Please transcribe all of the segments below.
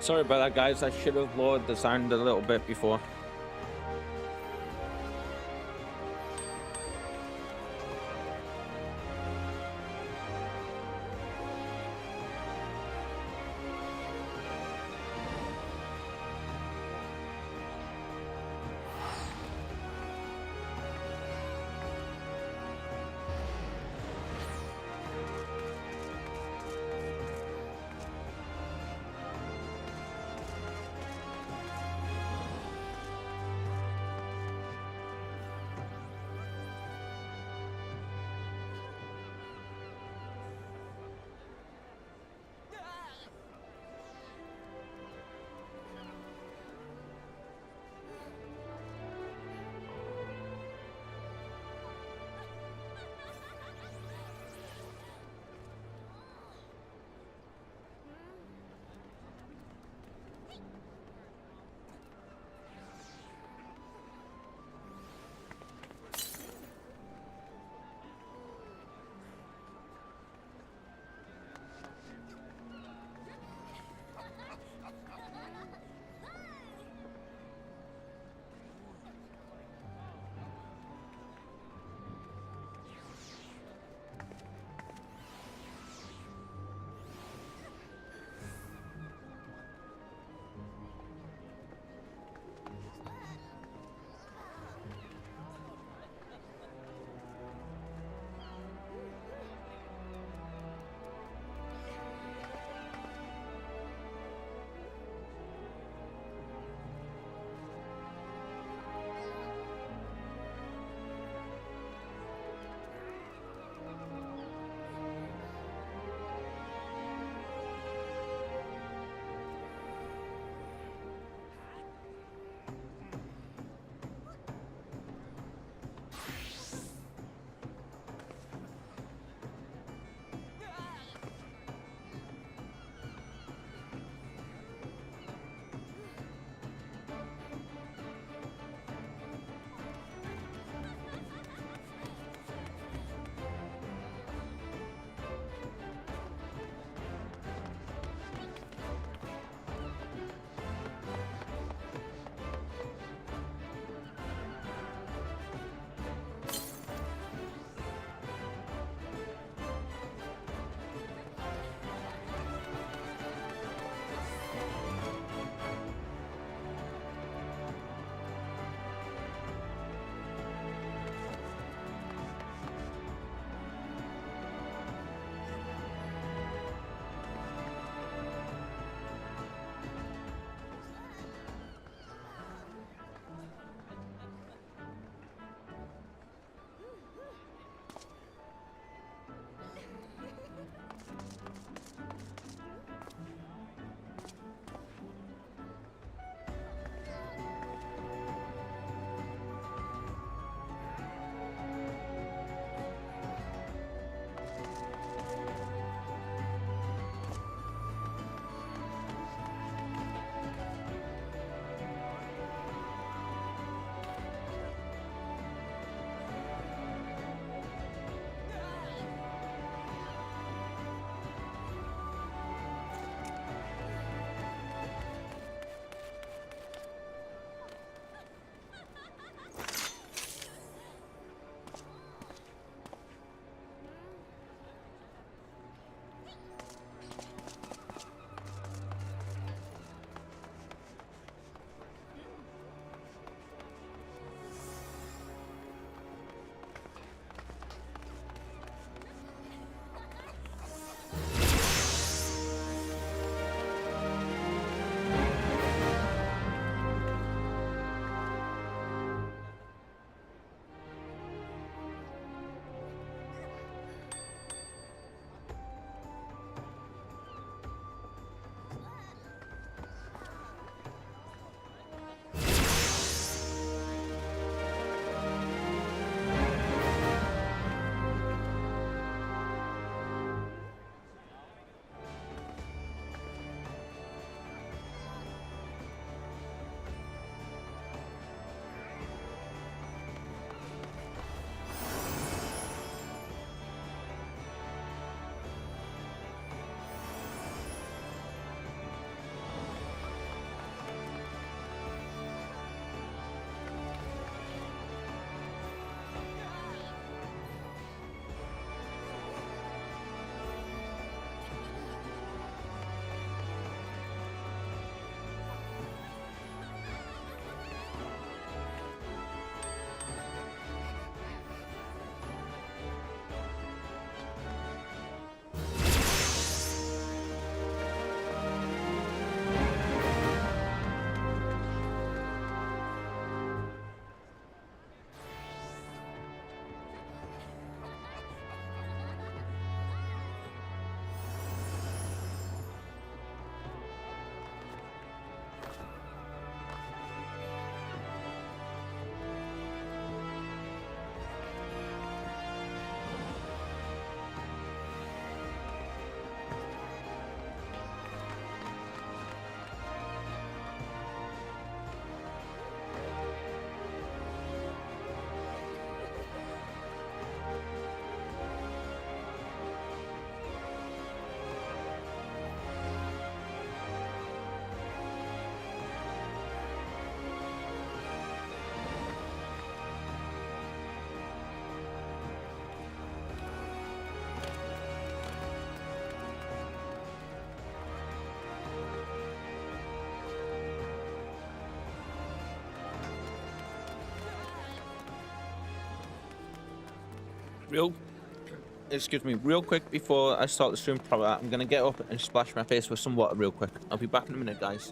Sorry about that, guys. I should have lowered the sound a little bit before. real quick before I start the stream proper, I'm gonna get up and splash my face with some water real quick. I'll be back in a minute, guys.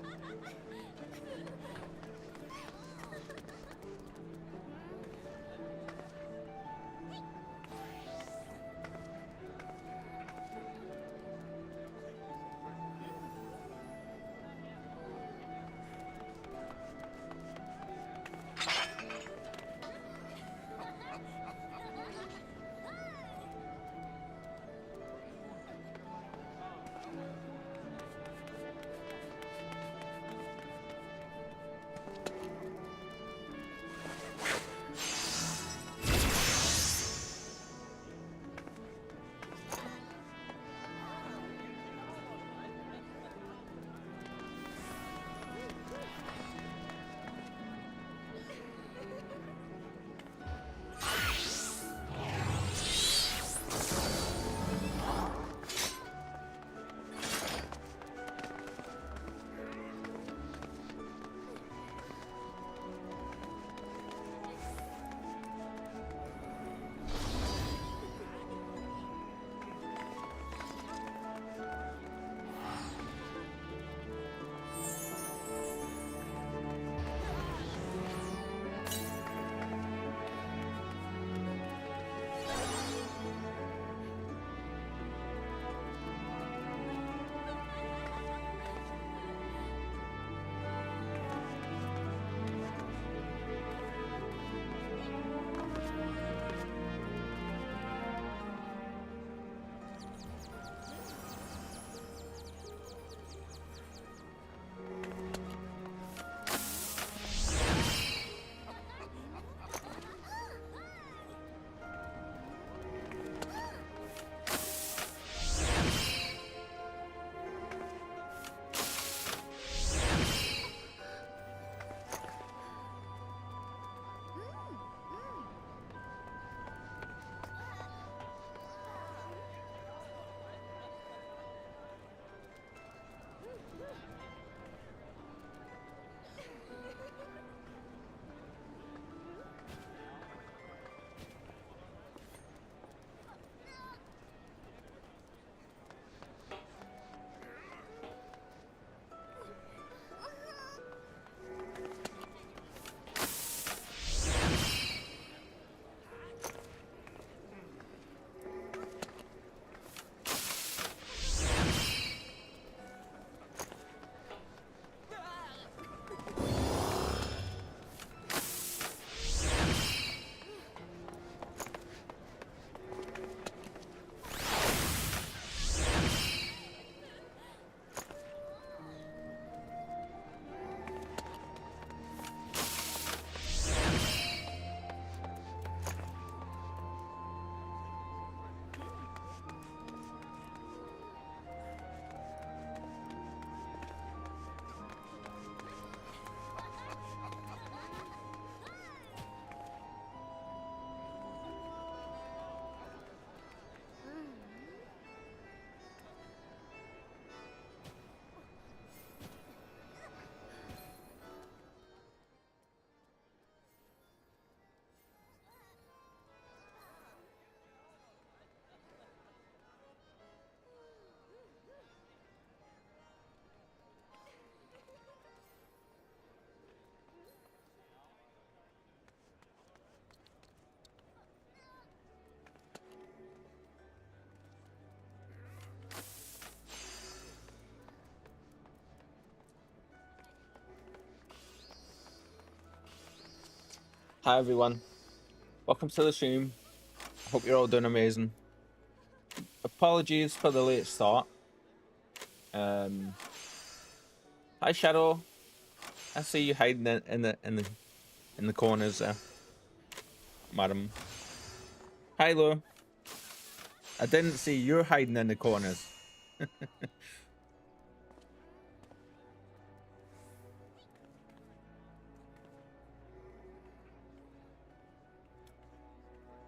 Hi everyone, welcome to the stream. I hope you're all doing amazing. Apologies for the late start. Hi Shadow, I see you hiding in the corners there, madam. Hi Lo, I didn't see you hiding in the corners.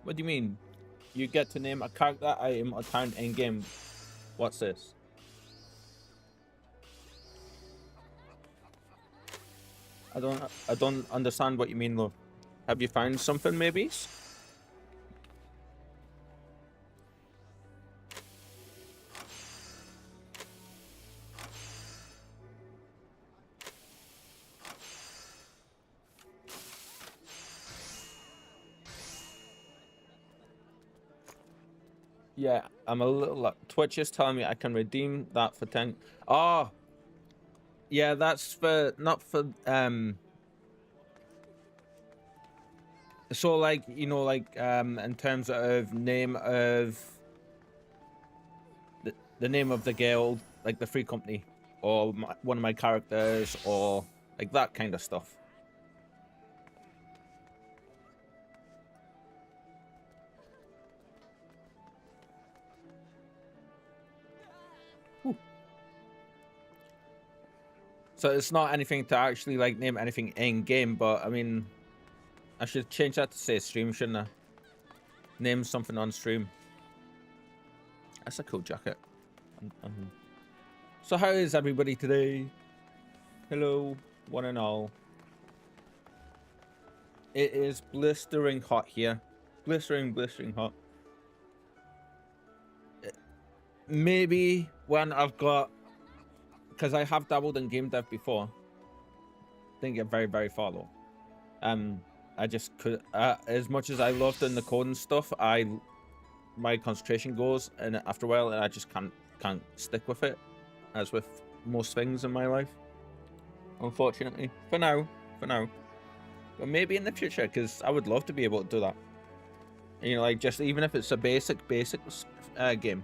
What do you mean? You get to name a character, item, or talent in game. What's this? I don't understand what you mean though. Have you found something maybe? Yeah, I'm a little. Twitch is telling me I can redeem that for 10. Oh, yeah, that's for not for So like like in terms of name of the name of the guild, like the free company, or one of my characters, or like that kind of stuff. Ooh. So it's not anything to actually like name anything in game, but I mean, I should change that to say stream, shouldn't I? Name something on stream. That's a cool jacket. So how is everybody today? Hello, one and all. It is blistering hot here. Blistering hot. Maybe when I've got, because I have dabbled in game dev before. Didn't get very far though. I just could, as much as I loved in the coding stuff, my concentration goes, and after a while, I just can't stick with it, as with most things in my life. Unfortunately, for now. But maybe in the future, because I would love to be able to do that. You know, like just even if it's a basic game.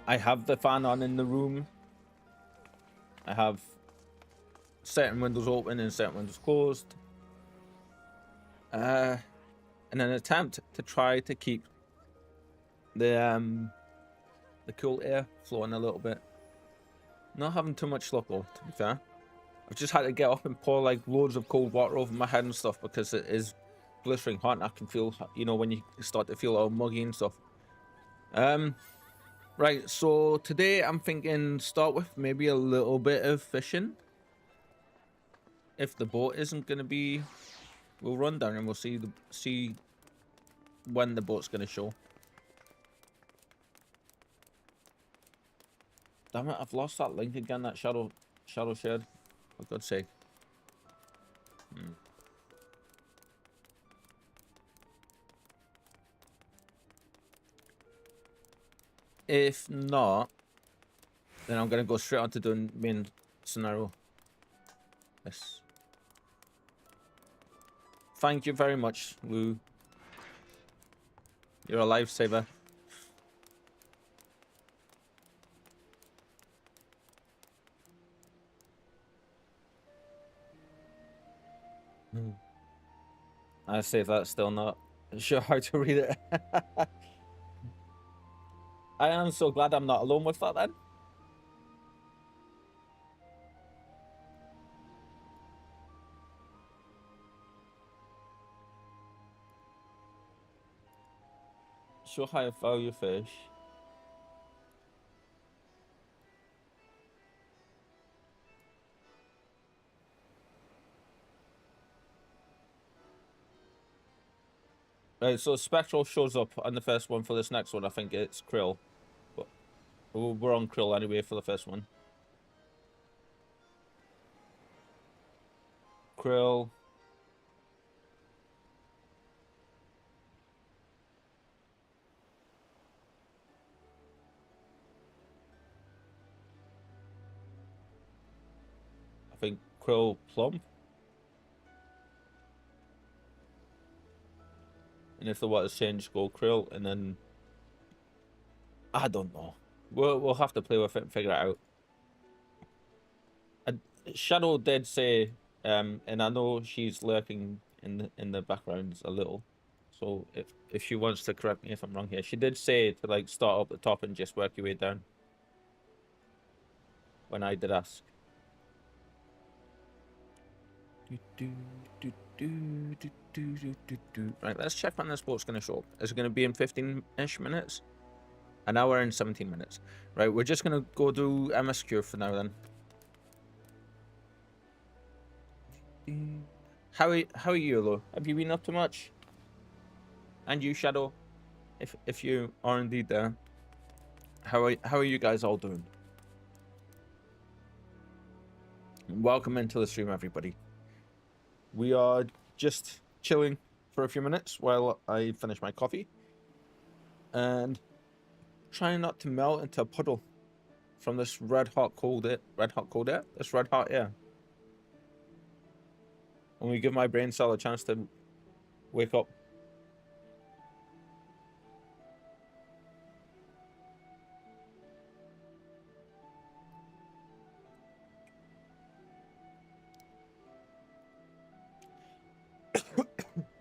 I have the fan on in the room. I have certain windows open and certain windows closed. In an attempt to try to keep the cool air flowing a little bit. Not having too much luck though, to be fair. I've just had to get up and pour like loads of cold water over my head and stuff because it is blistering hot and I can feel, you know, when you start to feel all muggy and stuff. Right, so today I'm thinking start with maybe a little bit of fishing. If the boat isn't going to be, we'll run down and we'll see when the boat's going to show. Damn it, I've lost that link again, that shadow shed. For God's sake. If not, then I'm going to go straight on to doing main scenario. Yes. Thank you very much, Lou. You're a lifesaver. I say that's still not sure how to read it. I am so glad I'm not alone with that then. Show high value fish. Right, so Spectral shows up on the first one. For this next one, I think it's Krill. But we're on Krill anyway for the first one. Krill. I think Krill Plump. And if the water's changed, go Krill, and then I don't know. We'll have to play with it and figure it out. Shadow did say, and I know she's lurking in the background a little. So if she wants to correct me if I'm wrong here, she did say to like start up the top and just work your way down. When I did ask. Right, let's check when this boat's going to show up. Is it going to be in 15-ish minutes? An hour and 17 minutes. Right, we're just going to go do MSQ for now then. How are you, Lo? Have you been up to much? And you, Shadow, if you are indeed there. How are you guys all doing? Welcome into the stream, everybody. We are just chilling for a few minutes while I finish my coffee and trying not to melt into a puddle from this red hot cold air. This red hot air. And we give my brain cell a chance to wake up.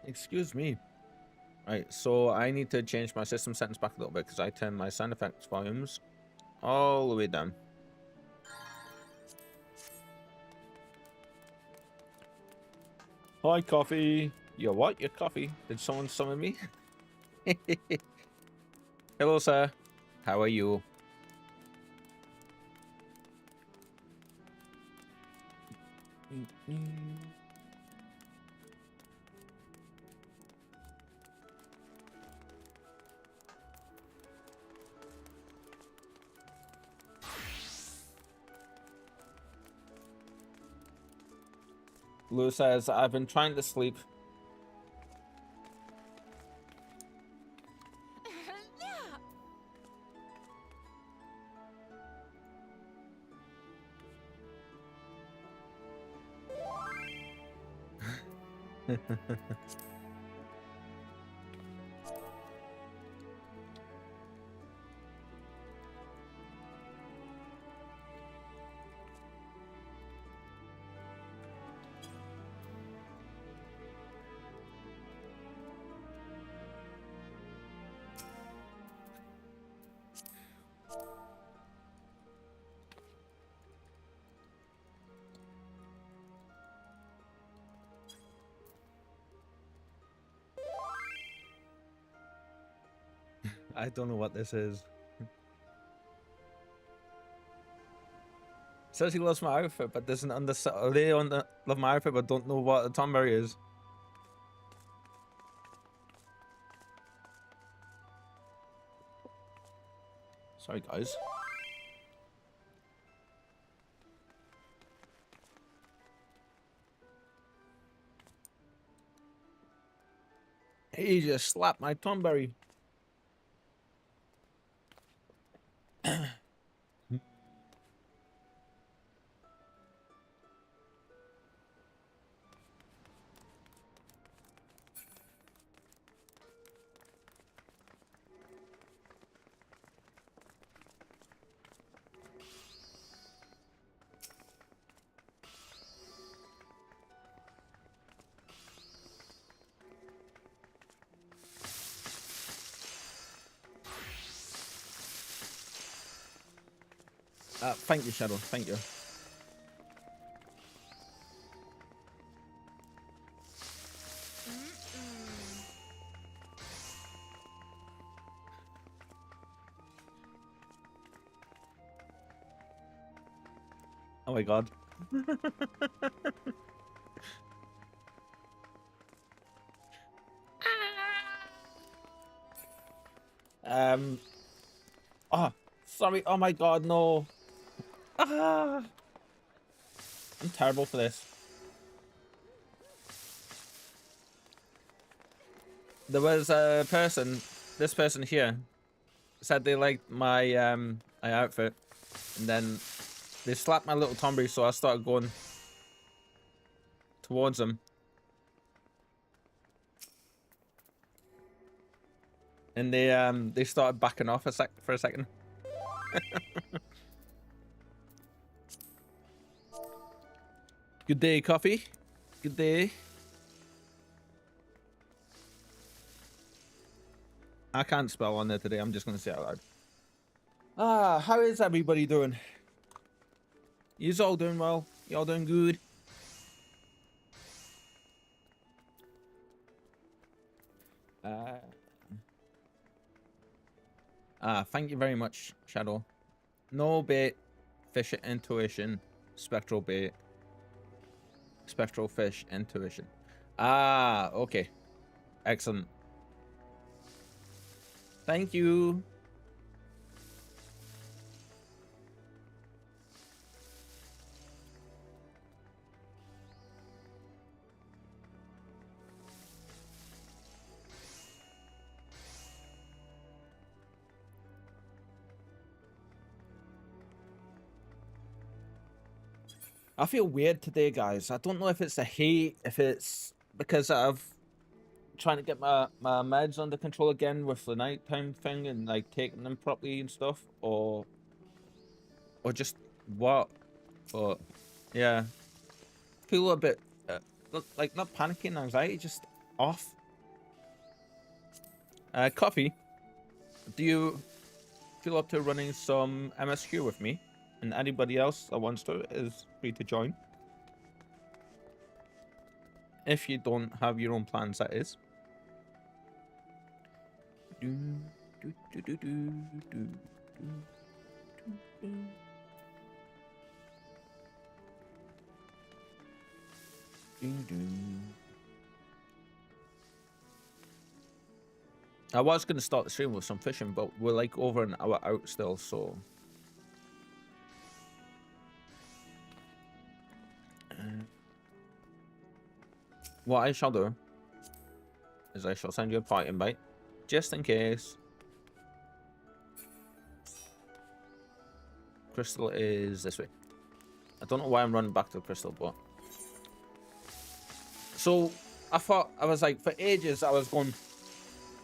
Excuse me. Right, so I need to change my system settings back a little bit because I turned my sound effects volumes all the way down. Hi, coffee. You're what? You're coffee. Did someone summon me? Hello, sir. How are you? Lou says, I've been trying to sleep. I don't know what this is. Says he loves my outfit, but doesn't understand. They love my outfit, but don't know what a Tomberry is. Sorry, guys. He just slapped my Tomberry. Thank you, Shadow. Thank you. Oh my god. Oh, sorry. Oh my god, no. I'm terrible for this. There was a person, this person here, said they liked my my outfit, and then they slapped my little Tomberry, so I started going towards them. And they started backing off for a second. Good day, coffee. Good day. I can't spell on there today. I'm just gonna say it out loud. How is everybody doing? You's all doing well? Y'all doing good? Thank you very much, Shadow. No bait, fish intuition, spectral bait, spectral fish intuition. Okay. Excellent. Thank you. I feel weird today, guys. I don't know if it's the heat, if it's because I've trying to get my meds under control again with the nighttime thing and like taking them properly and stuff, or just what. But yeah, feel a bit like not panicking, anxiety, just off. Coffee, do you feel up to running some MSQ with me? And anybody else that wants to is free to join. If you don't have your own plans, that is. I was going to start the stream with some fishing, but we're like over an hour out still, so... what I shall do is I shall send you a party invite, just in case. Crystal is this way. I don't know why I'm running back to the crystal, but... so, I was like, for ages, I was going...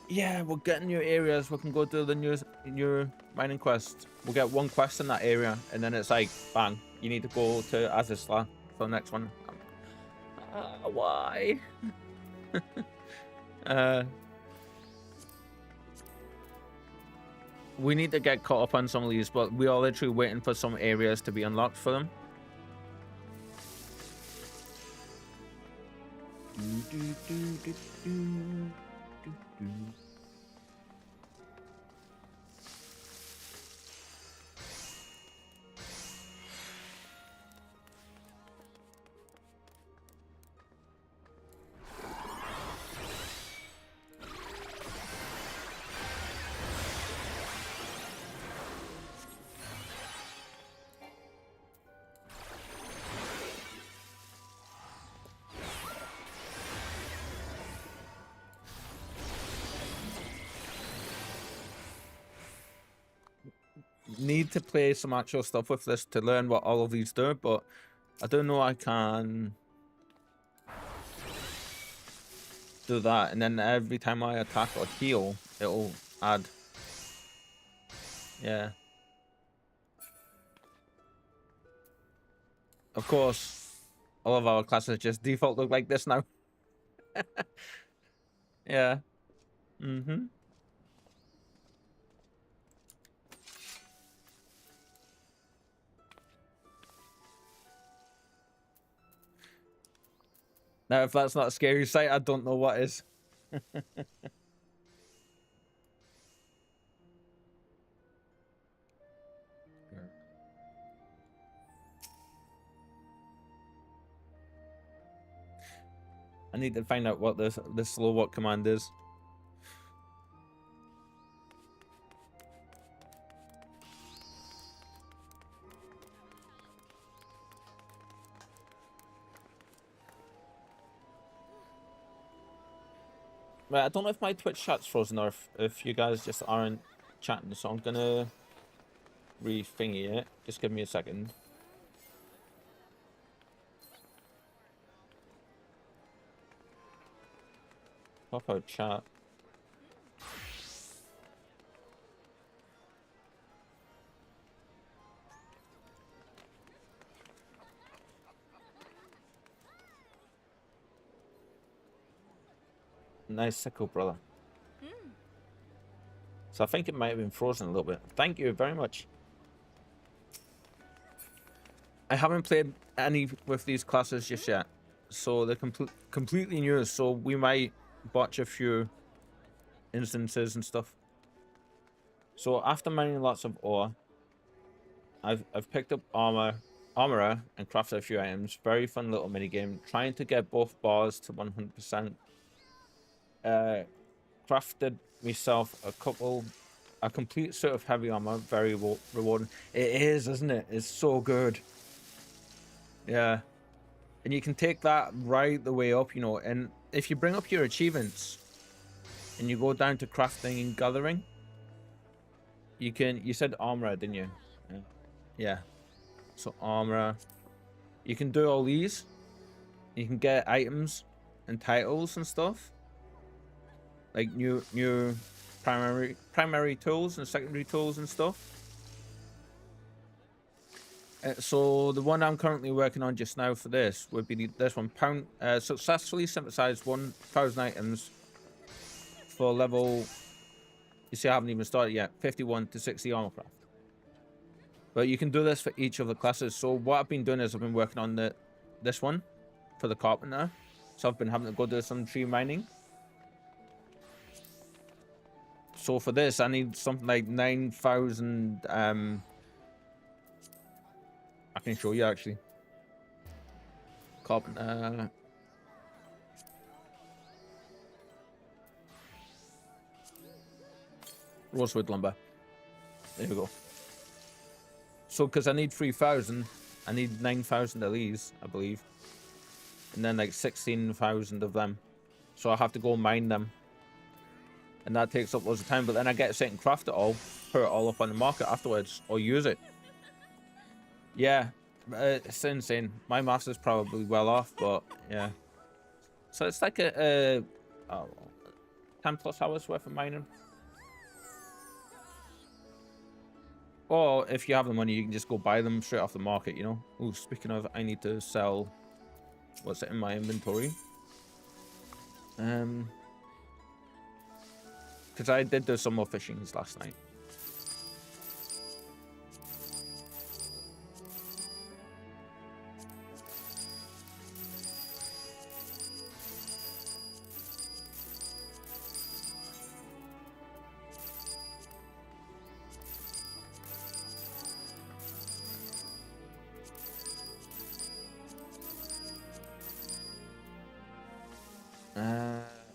yeah, we'll get new areas. We can go do the new mining quest. We'll get one quest in that area, and then it's like, bang, you need to go to Azisla for the next one. Why? We need to get caught up on some of these, but we are literally waiting for some areas to be unlocked for them. Need to play some actual stuff with this to learn what all of these do, but I don't know I can do that, and then every time I attack or heal, it'll add. Yeah. Of course, all of our classes just default look like this now. Yeah. Mm-hmm. Now, if that's not a scary sight, I don't know what is. I need to find out what this slow walk command is. Right, I don't know if my Twitch chat's frozen or if you guys just aren't chatting, so I'm gonna re-thingy it. Just give me a second. Pop out chat. Nice sickle, brother. So I think it might have been frozen a little bit. Thank you very much. I haven't played any with these classes just yet, so they're completely new. So we might botch a few instances and stuff. So after mining lots of ore, I've picked up armorer and crafted a few items. Very fun little mini game. Trying to get both bars to 100%. Crafted myself a complete suit of heavy armor. Very rewarding. It is, isn't it? It's so good. Yeah, and you can take that right the way up, you know. And if you bring up your achievements and you go down to crafting and gathering, you can. You said armorer, didn't you? Yeah. So armorer. you can do all these. You can get items and titles and stuff, like new primary tools and secondary tools and stuff. So the one I'm currently working on just now for this would be this one. Successfully synthesized 1,000 items for level. You see, I haven't even started yet. 51 to 60 armorcraft. But you can do this for each of the classes. So what I've been doing is I've been working on this one for the carpenter. So I've been having to go do some tree mining. So for this, I need something like 9,000. I can show you actually. Carpenter. Rosewood lumber. There we go. So, because I need 3,000, I need 9,000 of these, I believe. And then like 16,000 of them. So I have to go mine them. And that takes up loads of time, but then I get a set and craft it all, put it all up on the market afterwards, or use it. Yeah, it's insane. My maths is probably well off, but yeah. So it's like a 10 plus hours worth of mining. Or if you have the money, you can just go buy them straight off the market, you know? Oh, speaking of, I need to sell... What's it in my inventory? Because I did do some more fishings last night.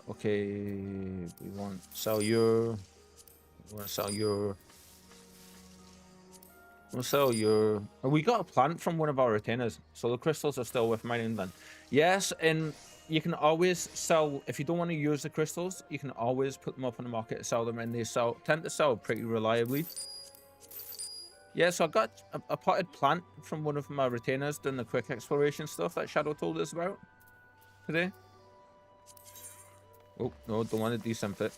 Okay, we want to sell your. We want to sell your. We'll sell your. Oh, we got a plant from one of our retainers, so the crystals are still worth mining then. Yes, and you can always sell if you don't want to use the crystals. You can always put them up on the market and sell them, and they tend to sell pretty reliably. Yeah, so I got a potted plant from one of my retainers doing the quick exploration stuff that Shadow told us about today. Oh, no, don't want to desynth it.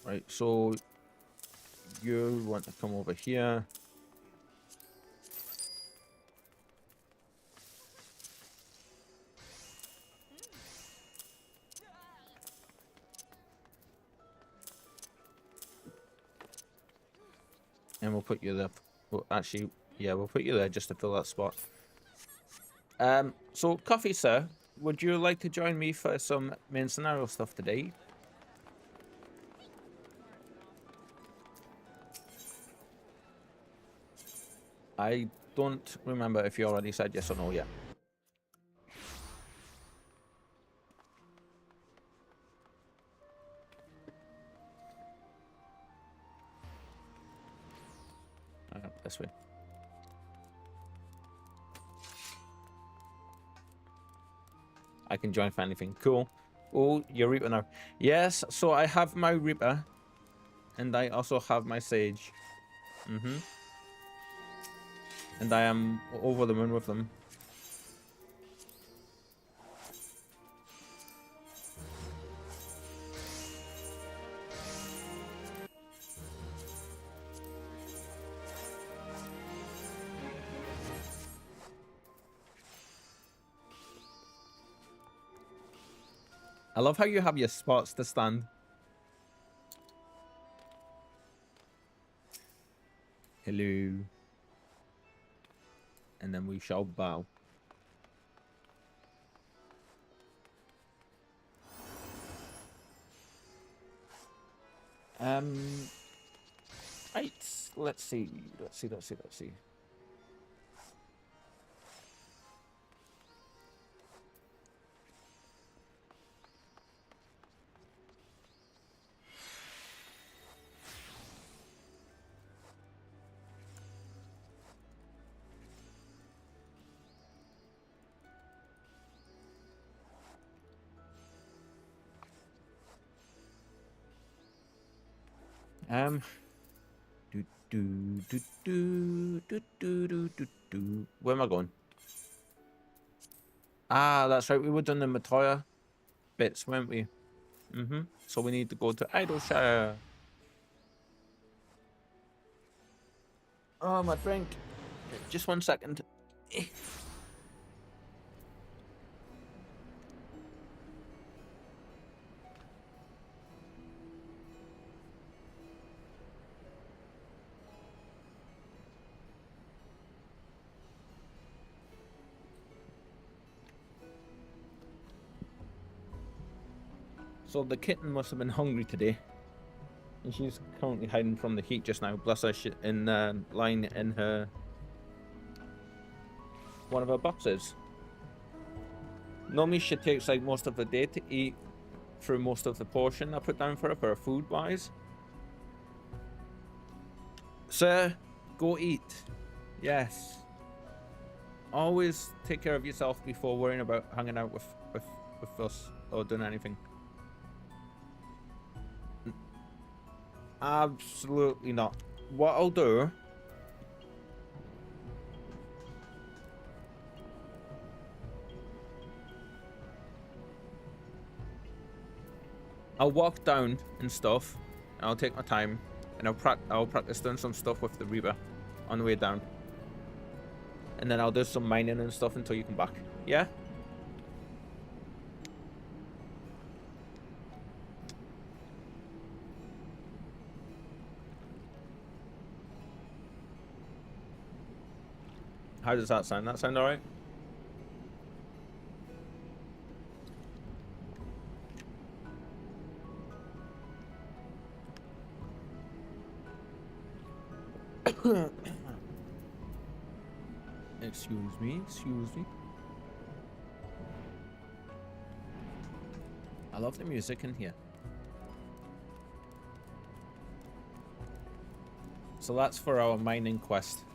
Right, so you want to come over here. And we'll put you there. Well, actually, yeah, we'll put you there just to fill that spot. So, Coffee, sir, would you like to join me for some main scenario stuff today? I don't remember if you already said yes or no yet. This way. I can join for anything. Cool. Oh, your Reaper now. Yes, so I have my Reaper. And I also have my Sage. And I am over the moon with them. I love how you have your spots to stand. Hello. And then we shall bow. Right. Let's see. Where am I going? Ah, that's right. We were doing the Matoya bits, weren't we? So we need to go to Idleshire. Oh, my drink. Just 1 second. So the kitten must have been hungry today. And she's currently hiding from the heat just now. Bless her, in lying in her one of her boxes. Normally she takes like most of the day to eat through most of the portion I put down for her for food wise. Sir, go eat. Yes. Always take care of yourself before worrying about hanging out with us or doing anything. Absolutely not. What I'll do, I'll walk down and stuff, and I'll take my time, and I'll practice doing some stuff with the Reaper on the way down, and then I'll do some mining and stuff until you come back. Yeah. How does that sound? That sound alright? Excuse me. I love the music in here. So that's for our mining quest.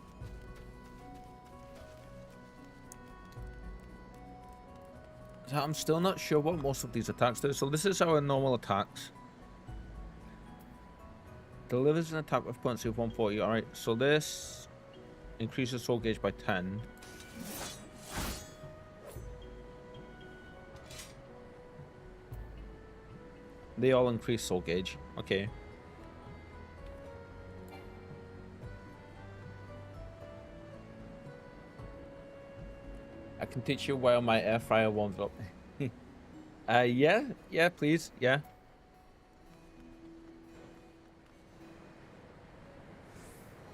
So I'm still not sure what most of these attacks do. So this is our normal attacks. Delivers an attack with potency of 140. Alright, so this increases soul gauge by 10. They all increase soul gauge. Okay. I can teach you while my air fryer warms up. Yeah, please, yeah.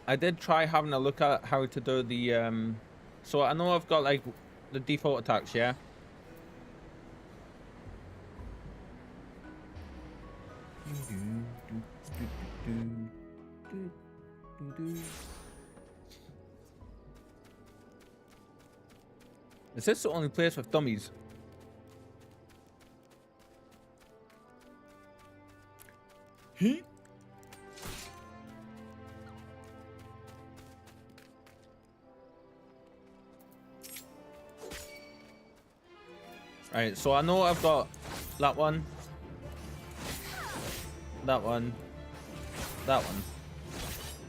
I did try having a look at how to do the, so I know I've got like the default attacks, yeah? Is this the only place with dummies? Right, so I know I've got that one, that one, that one.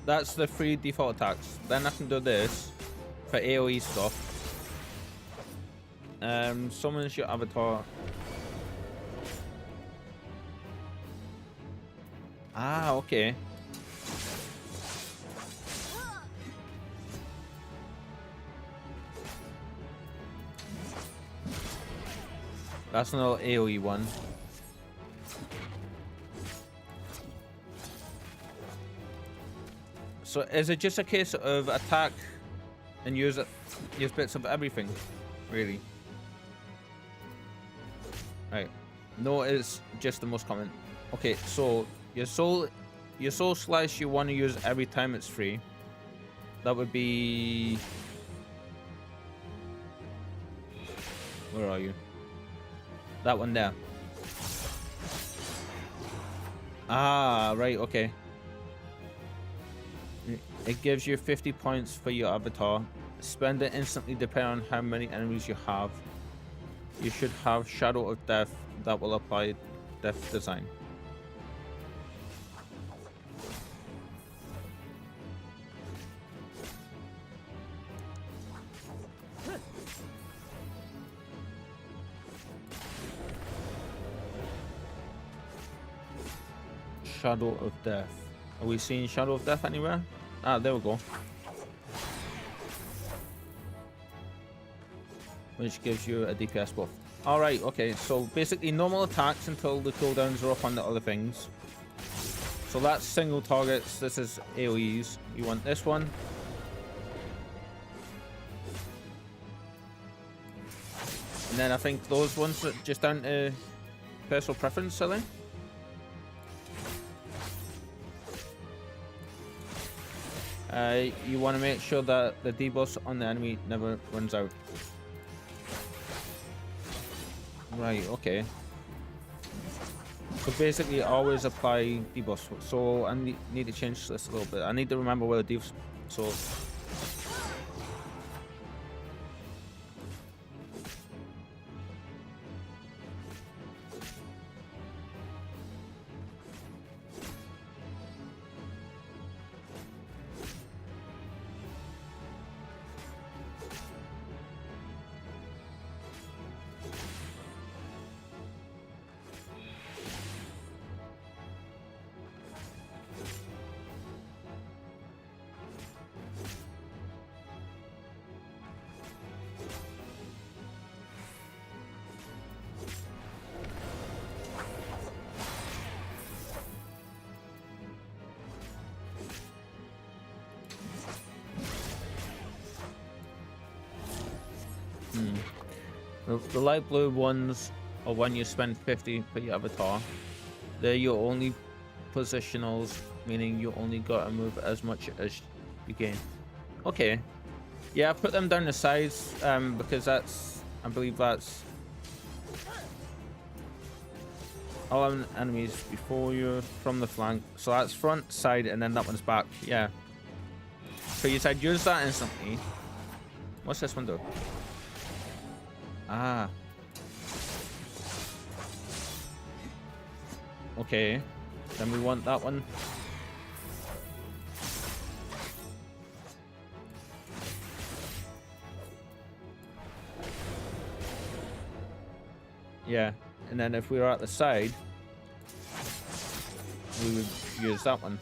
That's the 3 default attacks. Then I can do this for AoE stuff. Summons your avatar. Ah, okay. That's another AoE one. So is it just a case of attack and use bits of everything, really? Right. No, it's just the most common. Okay, so your soul slice you want to use every time it's free. That would be, where are you? That one there. Ah, right, okay. It gives you 50 points for your avatar. Spend it instantly depending on how many enemies you have. You should have Shadow of Death that will apply Death Design. Shadow of Death. Are we seeing Shadow of Death anywhere? Ah, there we go. Which gives you a DPS buff. Alright, okay, so basically normal attacks until the cooldowns are up on the other things. So that's single targets, this is AoEs. You want this one. And then I think those ones are just down to personal preference, are they? You want to make sure that the debuff on the enemy never runs out. Right, okay. So basically always apply debuffs. So I need to change this a little bit. I need to remember where the debuffs. So the light blue ones are when you spend 50 per your avatar. They're your only positionals, meaning you only got to move as much as you gain. Okay. Yeah, I put them down the sides because that's, I believe that's all enemies before you from the flank. So that's front, side, and then that one's back. Yeah. So you said use that instantly. What's this one do? Ah. Okay. Then we want that one. Yeah. And then if we were at the side, we would use that one.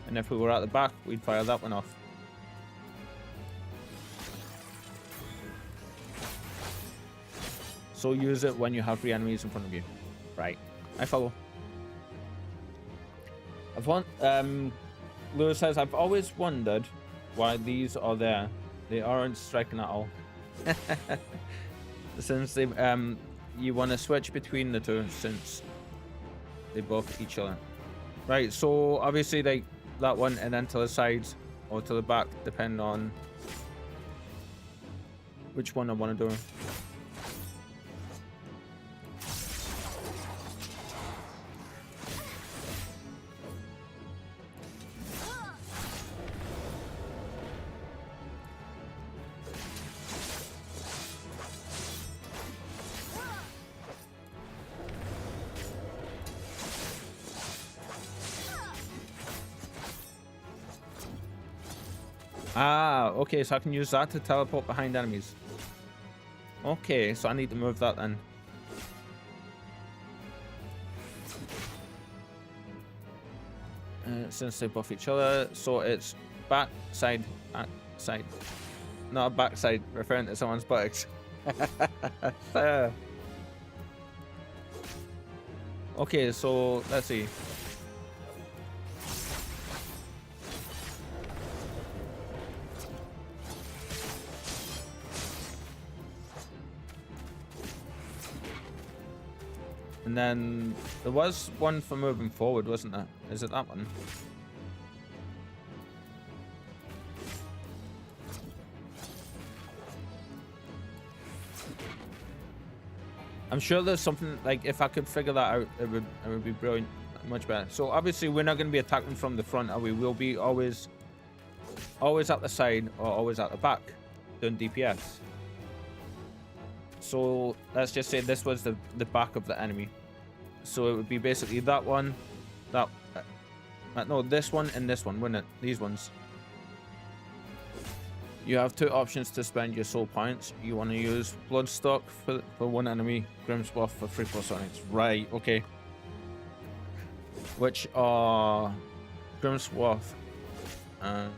And if we were at the back, we'd fire that one off. So use it when you have 3 enemies in front of you. Right. I follow. Lewis says, I've always wondered why these are there. They aren't striking at all. Since they, you want to switch between the two since they buff each other. Right, so obviously like that one and then to the sides or to the back, depending on which one I want to do. Ah, okay, so I can use that to teleport behind enemies. Okay, so I need to move that then. Since they buff each other, so it's back, side, side. Not a backside, referring to someone's buttocks. Okay, so let's see. And then there was one for moving forward, wasn't there? Is it that one? I'm sure there's something, like, if I could figure that out, it would be brilliant, much better. So obviously we're not going to be attacking from the front, are we? We'll be always at the side or always at the back doing DPS. So let's just say this was the back of the enemy. So it would be basically that one, that no, this one and this one, wouldn't it? These ones. You have 2 options to spend your soul points. You want to use Bloodstock for one enemy, Grimsbuff for 3+ Sonics. Right, okay. which are Grimsworth and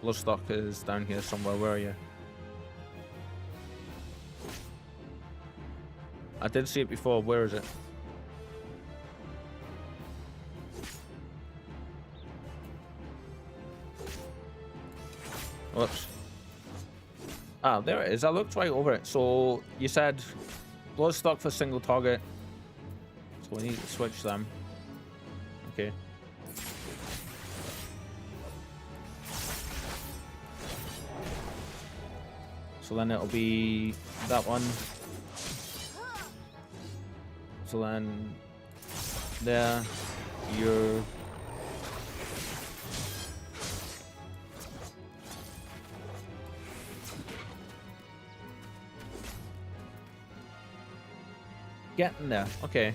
Bloodstock is down here somewhere. Where are you? I did see it before. Where is it? Whoops. Ah, there it is. I looked right over it. So you said Bloodstock for single target. So we need to switch them. Okay. So then it'll be that one. So then there, you're getting there. Okay.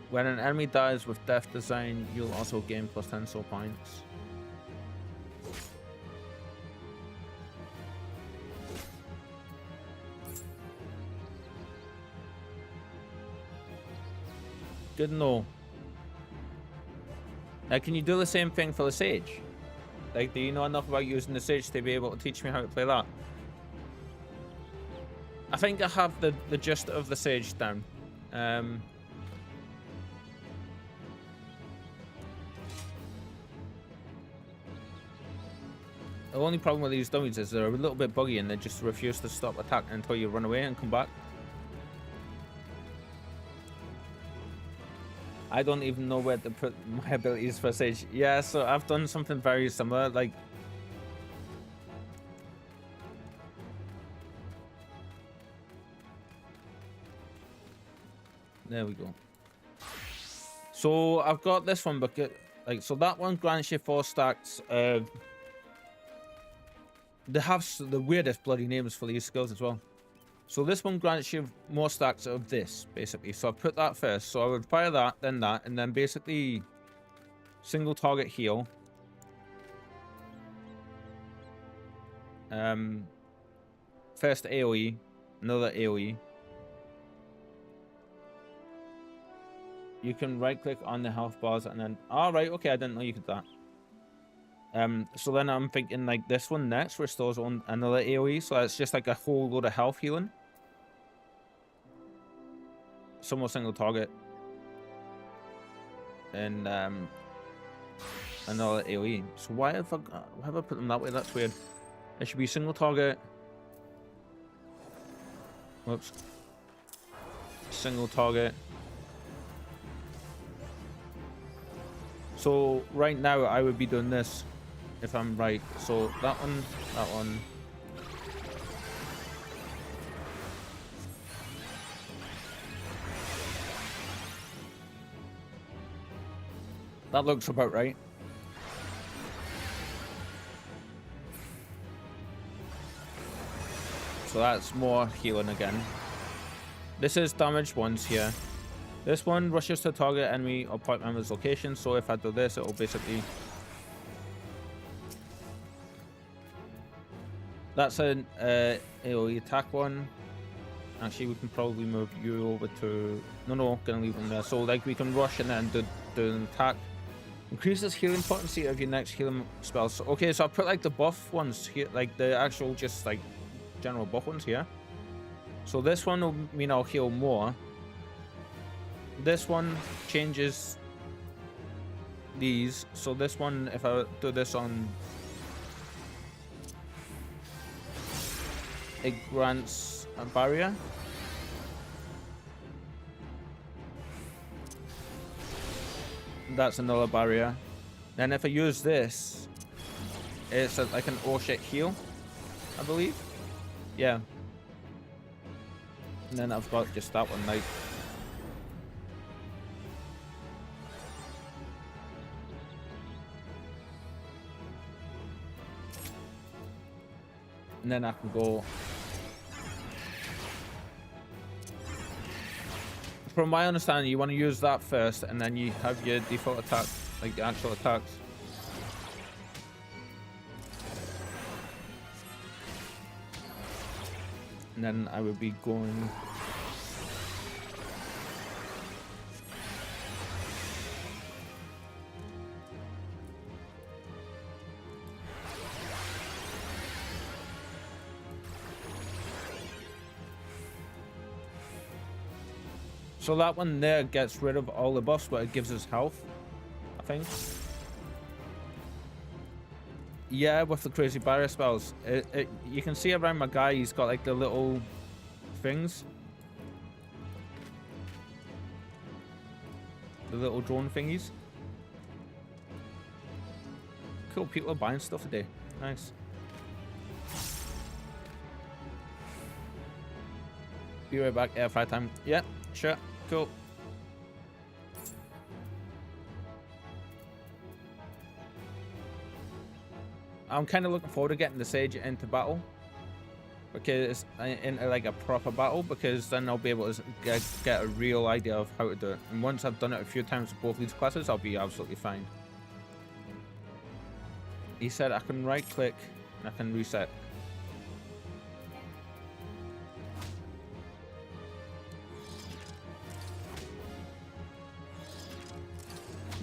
When an enemy dies with death design, you'll also gain plus 10 soul points. Good to know. Now, can you do the same thing for the Sage? Like, do you know enough about using the Sage to be able to teach me how to play that? I think I have the gist of the Sage down. The only problem with these dummies is they're a little bit buggy and they just refuse to stop attacking until you run away and come back. I don't even know where to put my abilities for Sage. Yeah, so I've done something very similar. Like, there we go. So I've got this one, but like, so that one grants you 4 stacks of. They have the weirdest bloody names for these skills as well. So this one grants you more stacks of this, basically. So I put that first. So I would fire that, and then basically single target heal. First AoE, another AoE. You can right click on the health bars and then, right, okay, I didn't know you could do that. So then I'm thinking like this one next restores on another AoE, so it's just like a whole load of health healing. Some more single target. And another AoE. So why have I put them that way? That's weird. It should be single target. Whoops. Single target. So right now I would be doing this if I'm right. So that one, that one. That looks about right. So that's more healing again. This is damage once here. This one rushes to target enemy or part member's location. So if I do this, it will basically... That's an AoE attack one. Actually, we can probably move you over to... No, gonna leave them there. So like we can rush and then do an attack. Increases healing potency of your next healing spells. So, okay, so I put like the buff ones here, like the actual just like general buff ones here. So this one will mean I'll heal more. This one changes these. So this one, if I do this on, it grants a barrier. That's another barrier. Then if I use this, it's like an oh shit heal, I believe. Yeah. And then I've got just that one, like. And then I can go. From my understanding, you want to use that first, and then you have your default attack, like the actual attacks. And then I would be going So that one there gets rid of all the buffs, but it gives us health, I think. Yeah, with the crazy barrier spells. You can see around my guy, he's got like the little things. The little drone thingies. Cool, people are buying stuff today. Nice. Be right back. Yeah, 5 time. Yeah, sure. Cool. I'm kind of looking forward to getting the Sage into battle. Because into like a proper battle, because then I'll be able to get a real idea of how to do it. And once I've done it a few times with both these classes, I'll be absolutely fine. He said I can right click and I can reset.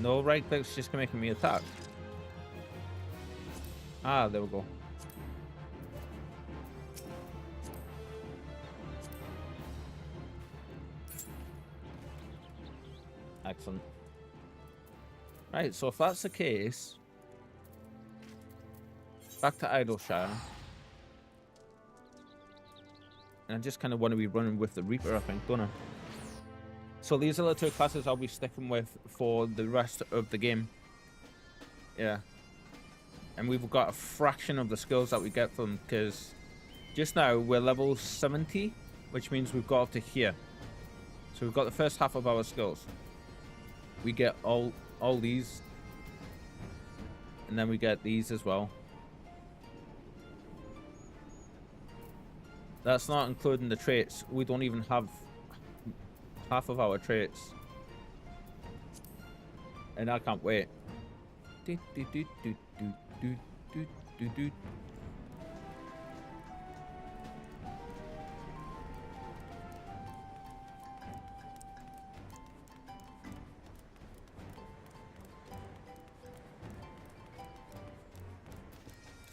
No right clicks, just making me attack. Ah, there we go. Excellent. Right, so if that's the case, back to Idleshire. And I just kind of want to be running with the Reaper, I think, don't I? So these are the 2 classes I'll be sticking with for the rest of the game. Yeah. And we've got a fraction of the skills that we get from them, because just now we're level 70, which means we've got up to here. So we've got the first half of our skills. We get all these, and then we get these as well. That's not including the traits. We don't even have half of our traits, and I can't wait.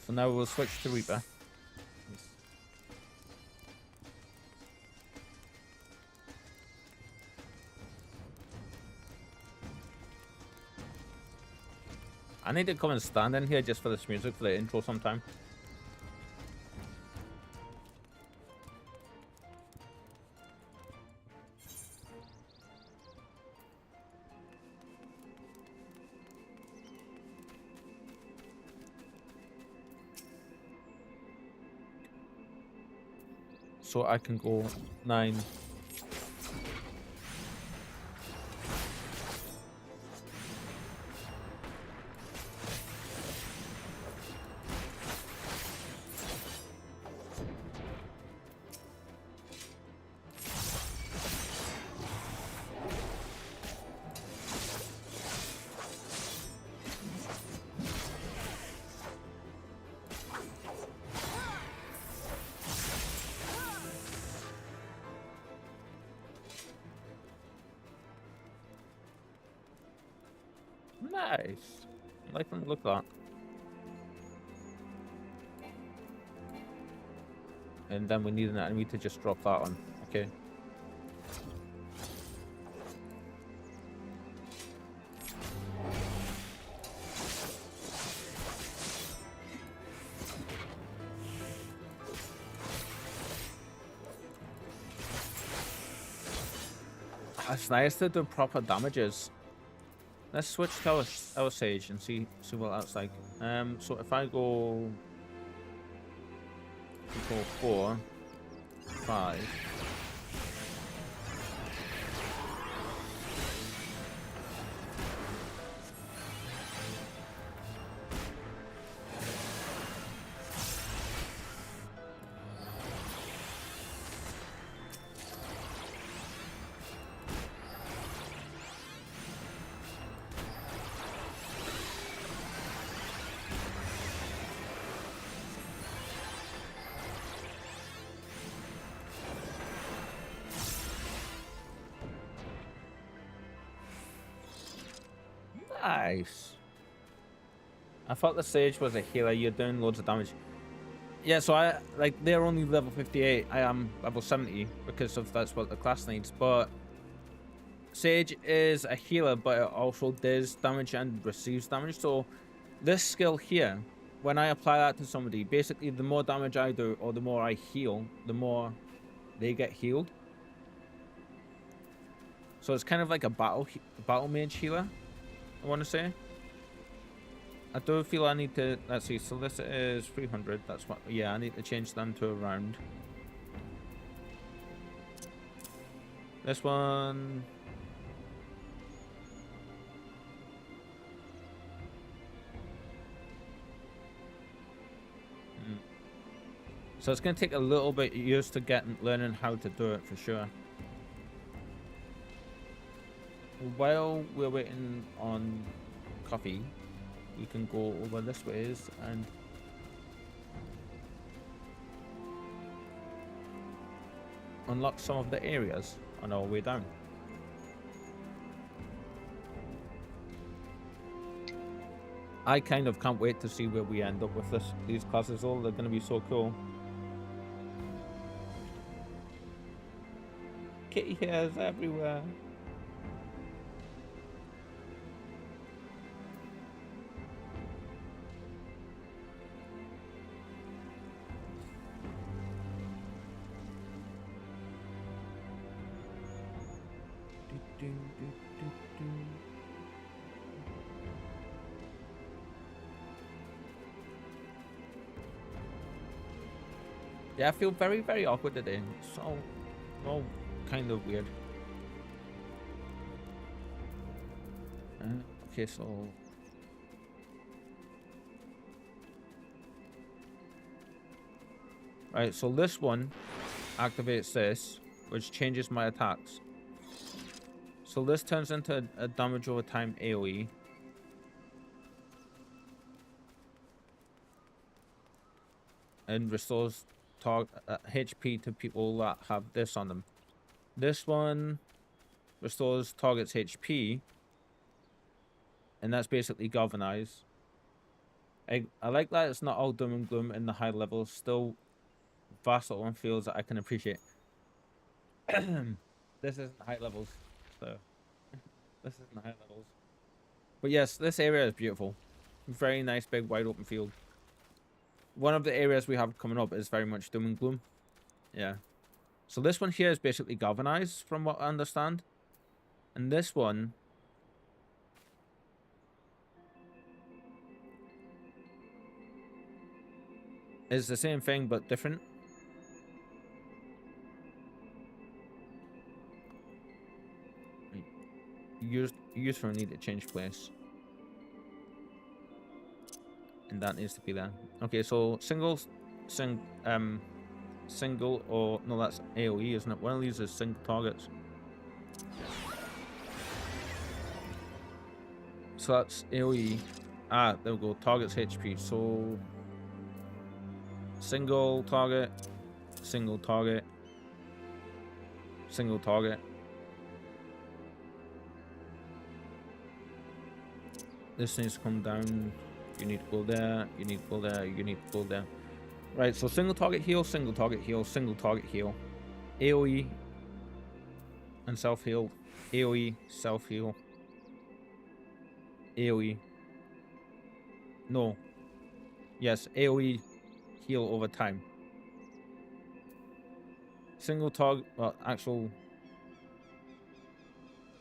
So now we'll switch to Reaper. I need to come and stand in here just for this music for the intro sometime. So I can go 9. Nice. I like them to look at that. And then we need an enemy to just drop that on. Okay. It's nice to do proper damages. Let's switch to our Sage and see what that's like. So if I go 4, 5. Nice. I thought the Sage was a healer. You're doing loads of damage. Yeah, so they're only level 58. I am level 70 because of that's what the class needs. But Sage is a healer, but it also does damage and receives damage. So this skill here, when I apply that to somebody, basically the more damage I do or the more I heal, the more they get healed. So it's kind of like a battle mage healer, I want to say. I do feel I need to, let's see, so this is 300, that's what, yeah, I need to change them to a round. This one... So it's going to take a little bit of years to learning how to do it for sure. While we're waiting on coffee, we can go over this ways and unlock some of the areas on our way down. I kind of can't wait to see where we end up with these classes. All they're going to be so cool. Kitty hairs everywhere. Yeah, I feel very, very awkward today. So, all kind of weird. Okay, so... Right, so this one activates this, which changes my attacks. So this turns into a damage over time AoE. And restores HP to people that have this on them. This one restores target's HP. And that's basically galvanize. I like that it's not all doom and gloom in the high levels. Still vast little fields that I can appreciate. This isn't high levels. So this isn't high levels. But yes, this area is beautiful. Very nice big wide open field. One of the areas we have coming up is very much doom and gloom. Yeah. So this one here is basically galvanized from what I understand. And this one is the same thing but different. User need to change place. And that needs to be there. Okay, so single or no, that's AoE, isn't it? One of these is single targets. So that's AoE. Ah, there we go. Targets HP. So single target, single target, single target. This needs to come down. You need to go there. You need to go there. You need to go there. Right, so single target heal, single target heal, single target heal. AoE and self heal. AoE, self heal. AoE. No. Yes, AoE heal over time. Single target, well, actual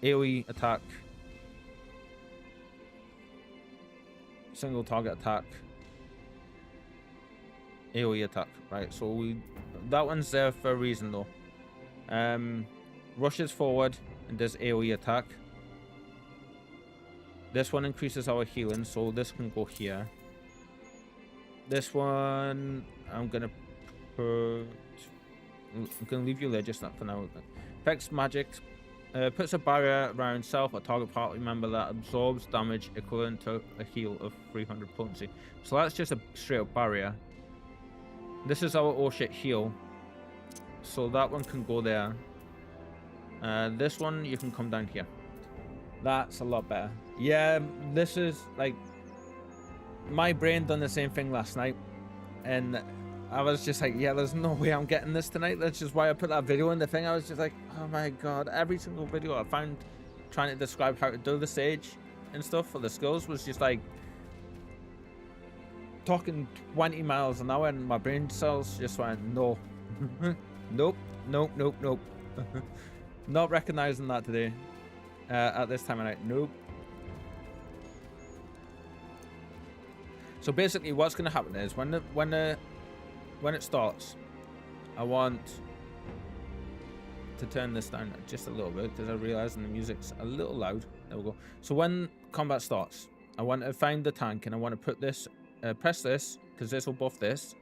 AoE attack. Single target attack. AoE attack. Right, so that one's there for a reason though. Rushes forward and does AoE attack. This one increases our healing, so this can go here. This one I'm gonna leave you there just that for now. Affects magic. Puts a barrier around self or target party member that absorbs damage equivalent to a heal of 300 potency. So that's just a straight up barrier. This is our oh shit heal. So that one can go there. This one you can come down here. That's a lot better. Yeah, this is like my brain done the same thing last night, and I was just like, yeah, there's no way I'm getting this tonight. That's just why I put that video in the thing. I was just like, oh my god, every single video I found trying to describe how to do the stage and stuff for the skills was just like talking 20 miles an hour, and my brain cells just went no. Nope, nope, nope, nope. Not recognizing that today at this time of night. Nope. So basically what's going to happen is when it starts, I want to turn this down just a little bit because I realize the music's a little loud. There we go. So when combat starts, I want to find the tank and I want to put this, press this, because this will buff this.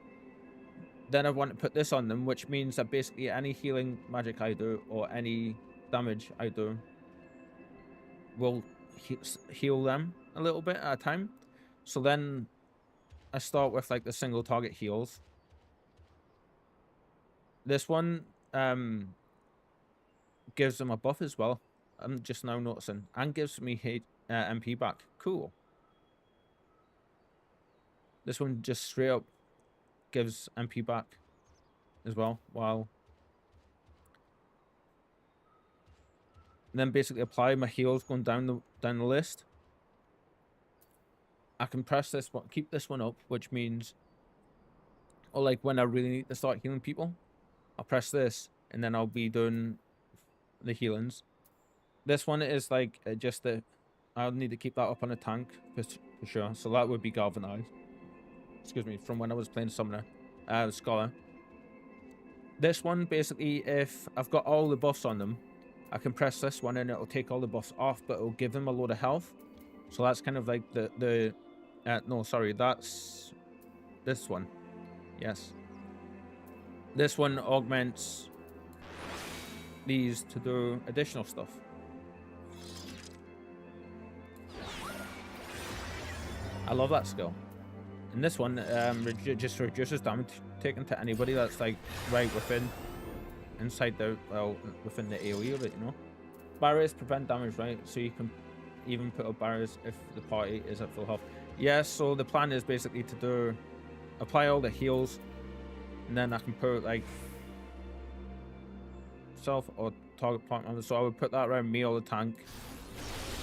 Then I want to put this on them, which means that basically any healing magic I do or any damage I do will heal them a little bit at a time. So then I start with like the single target heals. This one gives them a buff as well. I'm just now noticing, and gives me MP back. Cool. This one just straight up gives MP back as well. Wow. And then basically apply my heals going down the list. I can press this one, keep this one up, which means, or like when I really need to start healing people, I'll press this and then I'll be doing the healings. This one is like just the, I'll need to keep that up on a tank for sure. So that would be galvanized. Excuse me, from when I was playing Summoner, Scholar. This one, basically, if I've got all the buffs on them, I can press this one and it'll take all the buffs off, but it'll give them a load of health. So that's kind of like no, sorry, that's this one. Yes. This one augments these to do additional stuff. I love that skill. And this one just reduces damage taken to anybody that's like right within, inside the, well, within the AoE of it, you know. Barriers prevent damage, right? So you can even put up barriers if the party is at full health. Yeah, so the plan is basically to apply all the heals, and then I can put like self or target point members. So I would put that around me or the tank.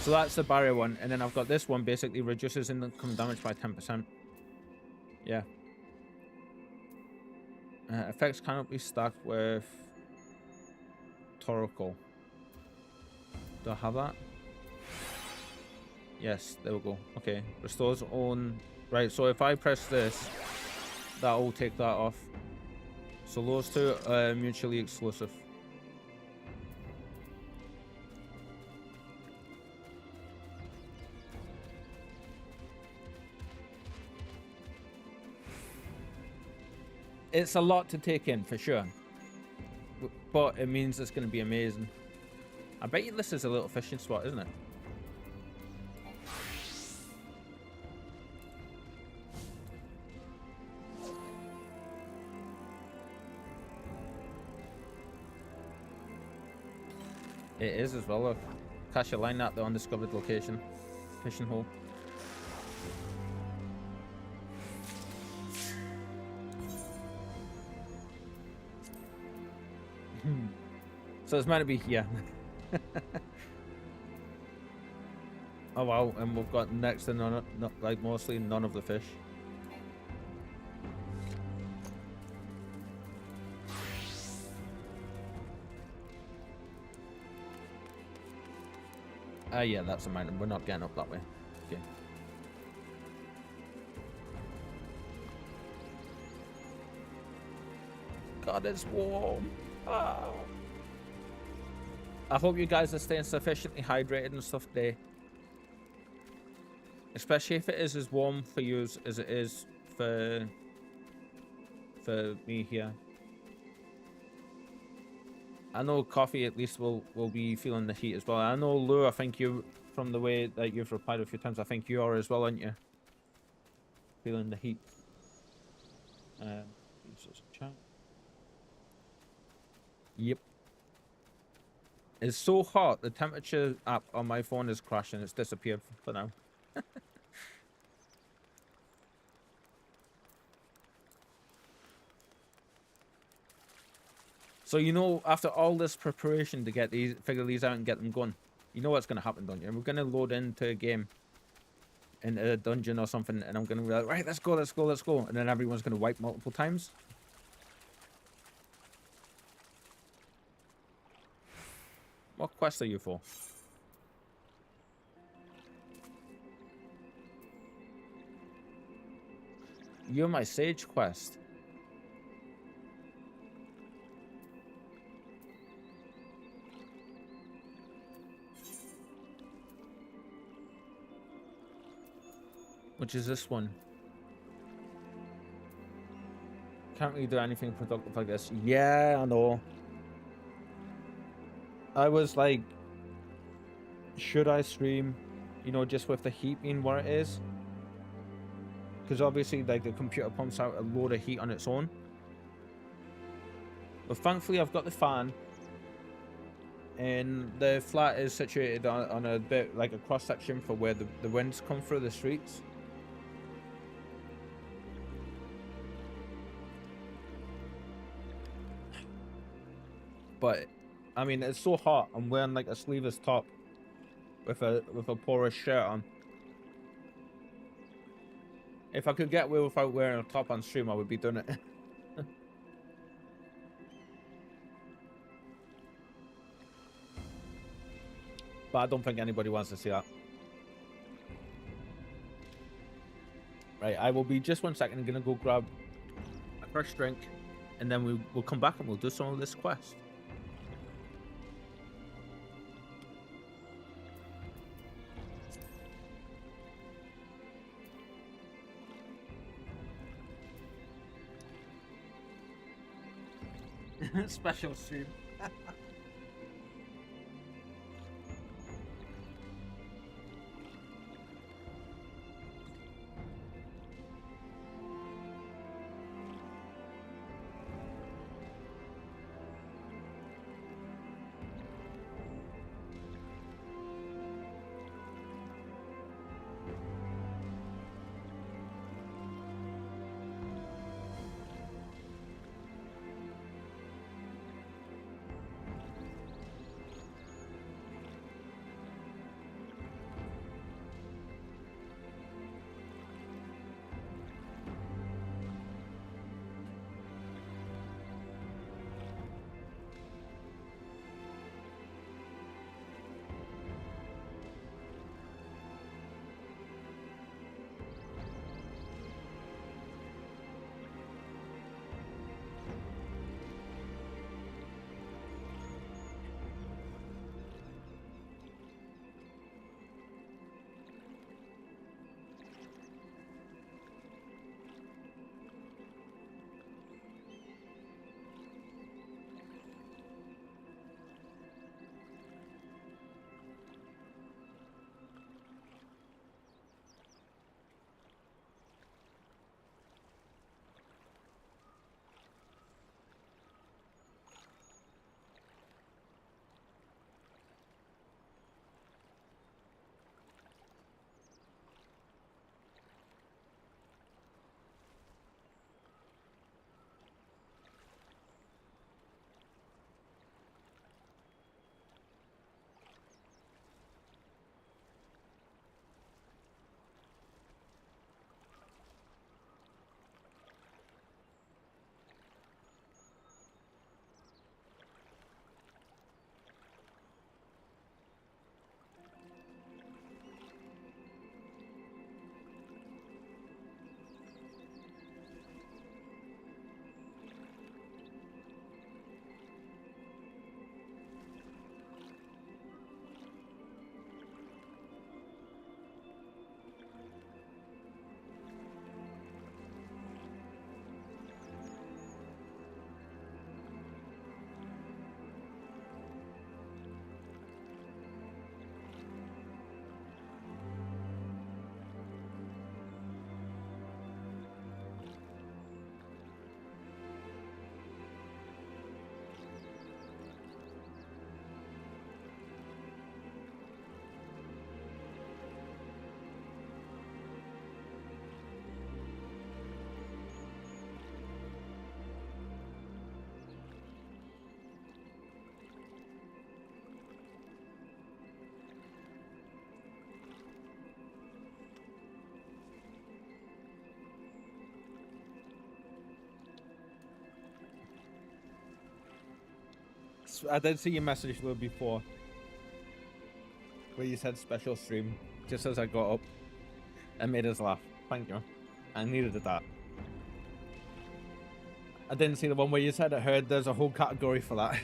So that's the barrier one, and then I've got this one basically reduces incoming damage by 10%. Yeah. Effects cannot be stacked with Toroko. Do I have that? Yes, there we go. Okay, restores own. Right, so if I press this, that will take that off. So those two are mutually exclusive. It's a lot to take in for sure, but it means it's going to be amazing. I bet you this is a little fishing spot, isn't it? It is as well. Look, catch a line at the undiscovered location. Fishing hole. So it's meant to be here. Oh wow, and we've got next to none, like mostly none of the fish. Yeah, that's a mountain. We're not getting up that way. Okay. God, it's warm. Oh. I hope you guys are staying sufficiently hydrated and stuff today. Especially if it is as warm for you as it is for me here. I know Coffee at least will be feeling the heat as well. I know Lou, I think you, from the way that you've replied a few times, I think you are as well, aren't you? Feeling the heat. Chat. Yep. It's so hot, the temperature app on my phone is crashing. It's disappeared for now. So, you know, after all this preparation to get these, figure these out and get them going, You know what's gonna happen, don't you? We're gonna load into a game, into a dungeon or something, and I'm gonna be like, right, let's go, let's go, let's go, and then everyone's gonna wipe multiple times. What quest are you for? You're my sage quest. Which is this one? Can't really do anything productive like this. Yeah, I know. I was like, should I stream, you know, just with the heat being what it is? Because obviously, like, the computer pumps out a load of heat on its own. But thankfully, I've got the fan. And the flat is situated on a bit like a cross section for where the winds come through the streets. But I mean, it's so hot. I'm wearing like a sleeveless top with a porous shirt on. If I could get away without wearing a top on stream, I would be doing it. But I don't think anybody wants to see that. Right, I will be just 1 second. I'm gonna go grab a fresh drink, and then we'll come back and we'll do some of this quest. Special stream. did see your message though before, where you said special stream, just as I got up. It made us laugh. Thank you. I needed that. I didn't see the one where you said I heard there's a whole category for that.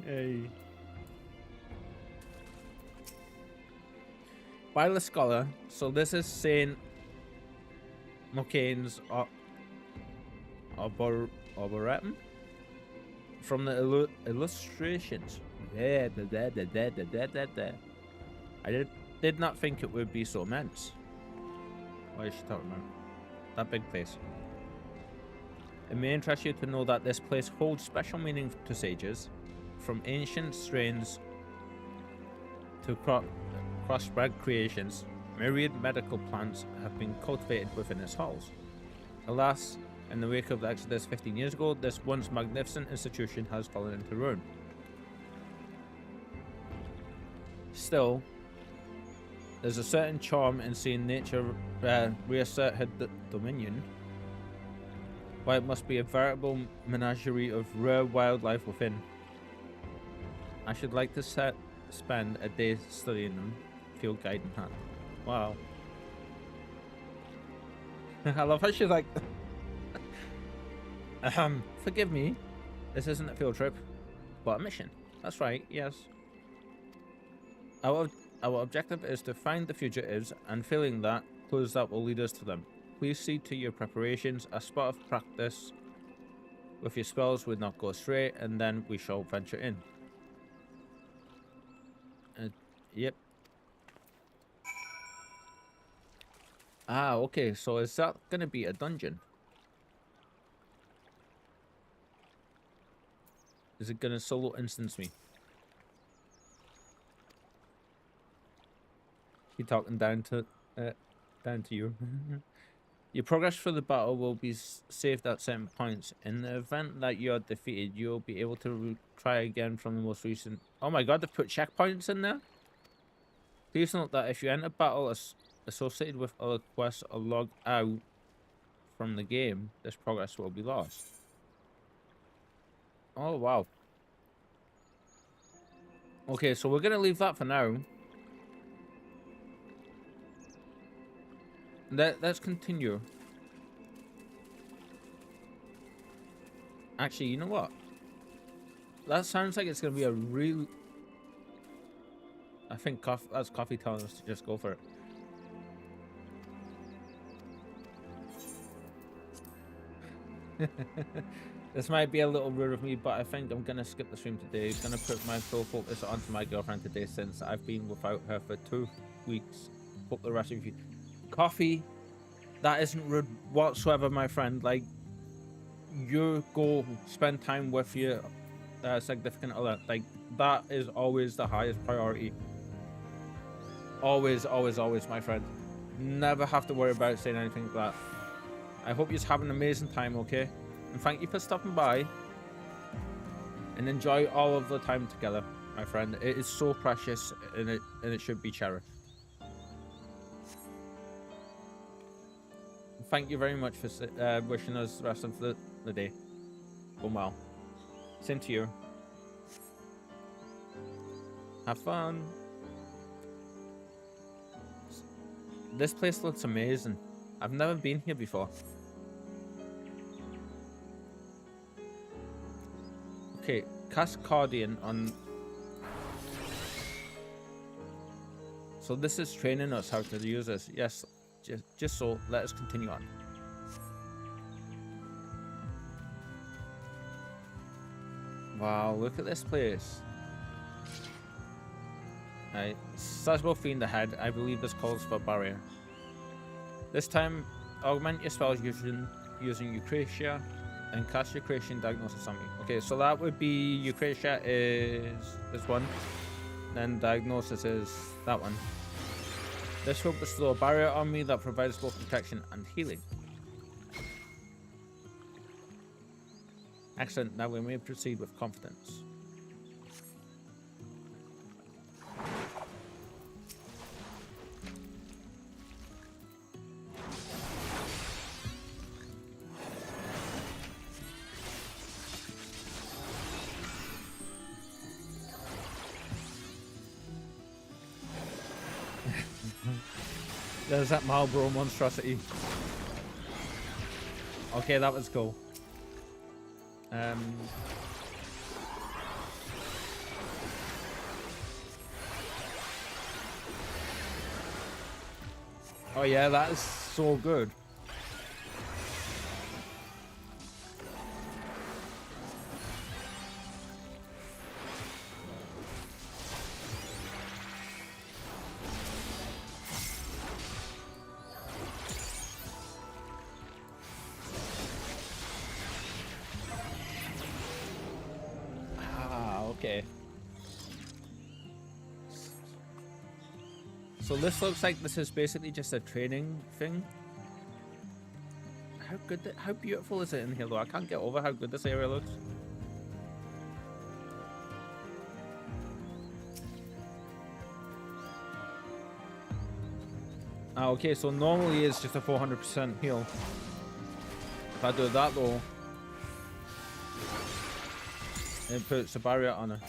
Hey. By the scholar, so this is Saint McCain's Arboretum from the illustrations. I did not think it would be so immense. What is she talking about? That big place. It may interest you to know that this place holds special meaning to sages, from ancient strains to crossbred creations. Myriad medical plants have been cultivated within its halls. Alas, in the wake of the Exodus 15 years ago, this once magnificent institution has fallen into ruin. Still, there's a certain charm in seeing nature reassert her dominion, while it must be a veritable menagerie of rare wildlife within. I should like to spend a day studying them, field guide in hand. Wow. I love how she's like, forgive me, this isn't a field trip, but a mission. That's right, yes. Our objective is to find the fugitives, and failing that, clues that will lead us to them. Please see to your preparations. A spot of practice with your spells would not go astray, and then we shall venture in. Yep. Ah, okay, so is that gonna be a dungeon? Is it gonna solo instance me? Keep talking down to you. Your progress for the battle will be saved at certain points. In the event that you are defeated, you'll be able to try again from the most recent. Oh my god, they've put checkpoints in there. Please note that if you enter battle associated with other quests or log out from the game, this progress will be lost. Oh wow. Okay, so we're gonna leave that for now. Let's continue. Actually, you know what? That sounds like it's gonna be a real. I think that's coffee telling us to just go for it. This might be a little rude of me, but I think I'm gonna skip the stream today. Gonna put my full focus onto my girlfriend today, since I've been without her for 2 weeks. Hope the rest of you. Coffee, that isn't rude whatsoever, my friend. Like, you go spend time with your significant other. Like, that is always the highest priority. Always, always, always, my friend. Never have to worry about saying anything like that. I hope you have an amazing time, okay? And thank you for stopping by. And enjoy all of the time together, my friend. It is so precious, and it should be cherished. Thank you very much for wishing us the rest of the day. Going well. Same to you. Have fun. This place looks amazing. I've never been here before. Okay, cast Guardian on. So this is training us how to use this. Yes. Just so, let us continue on. Wow, look at this place. Right, sizable fiend ahead. I believe this calls for a barrier. This time, augment your spells using Eucratia and cast Eucratian Diagnosis on me. Okay, so that would be Eucratia is this one, then Diagnosis is that one. This will bestow a barrier on me that provides both protection and healing. Excellent, now we may proceed with confidence. There's that Marlboro monstrosity. Okay, that was cool. Oh yeah, that is so good. Okay. So this looks like this is basically just a training thing. How beautiful is it in here though? I can't get over how good this area looks. Okay, so normally it's just a 400% heal. If I do that though, it puts a barrier on her.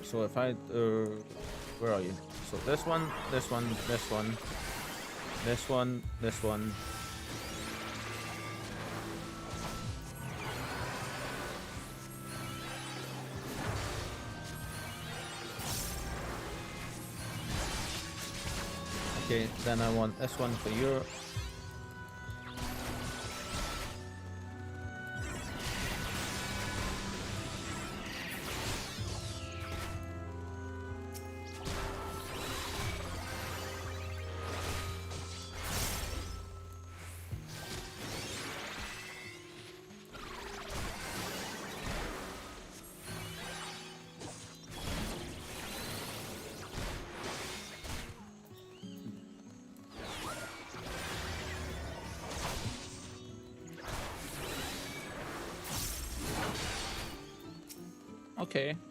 So if I, where are you? So this one, this one, this one, this one, this one. Okay, then I want this one for you.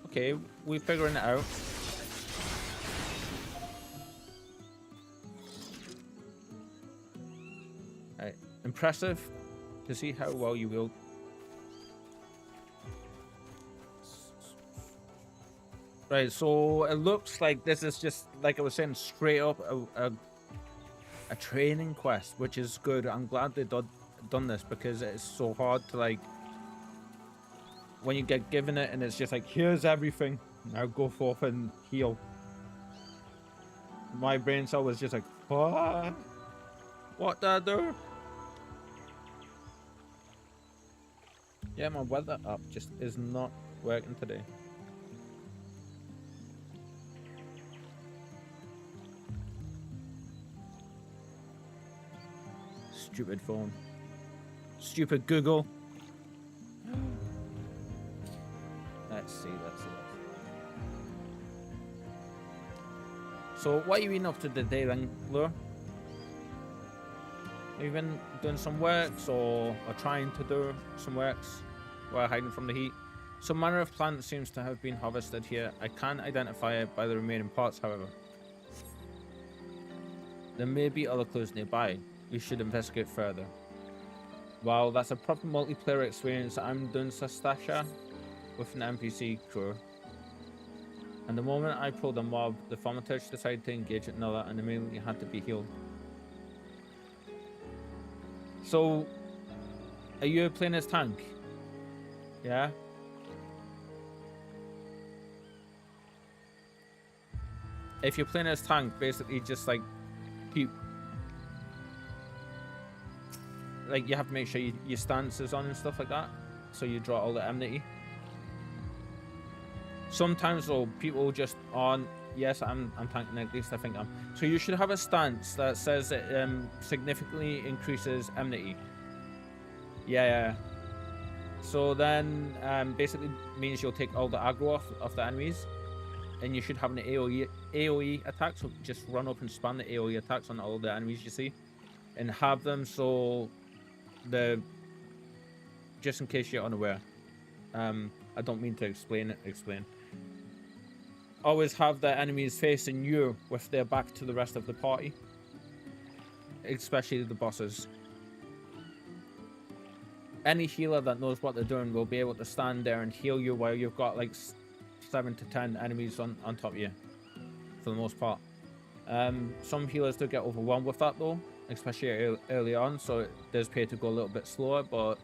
Okay, we're figuring it out. Right, impressive to see how well you wield. Right, so it looks like this is just, like I was saying, straight up a training quest, which is good. I'm glad they done this because it's so hard to, like, when you get given it and it's just like, here's everything, now go forth and heal. My brain cell was just like, what did I do? Yeah, my weather up just is not working today. Stupid phone. Stupid Google. Let's see. So what have you been up to today then, Lure? Have you been doing some works or trying to do some works while hiding from the heat? Some manner of plant seems to have been harvested here. I can't identify it by the remaining parts, however. There may be other clues nearby. We should investigate further. Wow, that's a proper multiplayer experience. I'm doing Sastasha with an NPC crew. And the moment I pulled a mob, the thaumaturge decided to engage another and immediately had to be healed. So, are you playing as tank? Yeah? If you're playing as tank, basically just like keep, like you have to make sure your stance is on and stuff like that, so you draw all the enmity. Sometimes though, people just aren't. Yes, I'm tanking, at least I think I'm. So you should have a stance that says it significantly increases enmity. Yeah. So then basically means you'll take all the aggro off the enemies, and you should have an AoE attack. So just run up and spam the AoE attacks on all the enemies you see, and have them so the just in case you're unaware. I don't mean to explain. Always have the enemies facing you with their back to the rest of the party, especially the bosses. Any healer that knows what they're doing will be able to stand there and heal you while you've got like 7 to 10 enemies on top of you, for the most part. Some healers do get overwhelmed with that though, especially early on, so it does pay to go a little bit slower. But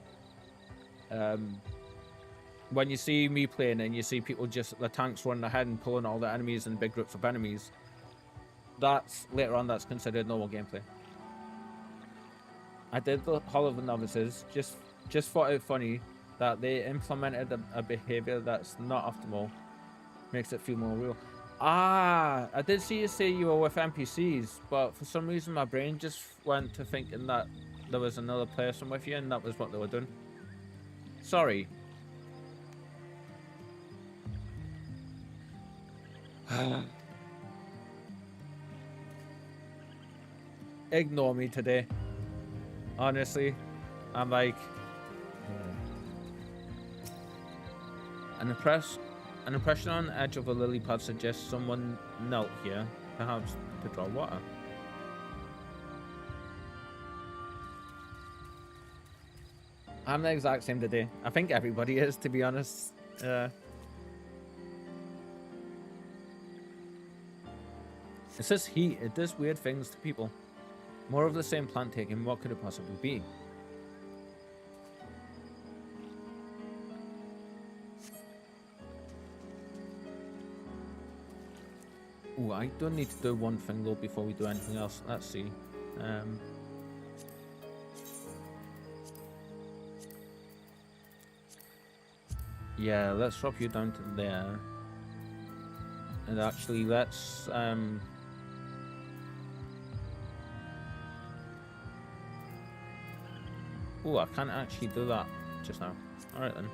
when you see me playing and you see people just, the tanks running ahead and pulling all the enemies and big groups of enemies, that's later on, that's considered normal gameplay. I did the Hall of the Novices, just thought it funny that they implemented a behavior that's not optimal. Makes it feel more real. Ah, I did see you say you were with NPCs, but for some reason my brain just went to thinking that there was another person with you and that was what they were doing. Sorry. Ignore me today. Honestly, I'm like an impression on the edge of a lily pad suggests someone knelt here, perhaps to draw water. I'm the exact same today. I think everybody is, to be honest. It says heat. It does weird things to people. More of the same plant taking. What could it possibly be? Ooh, I don't need to do one thing though before we do anything else. Let's see. Yeah, let's drop you down to there. And actually, let's oh, I can't actually do that just now. Alright then.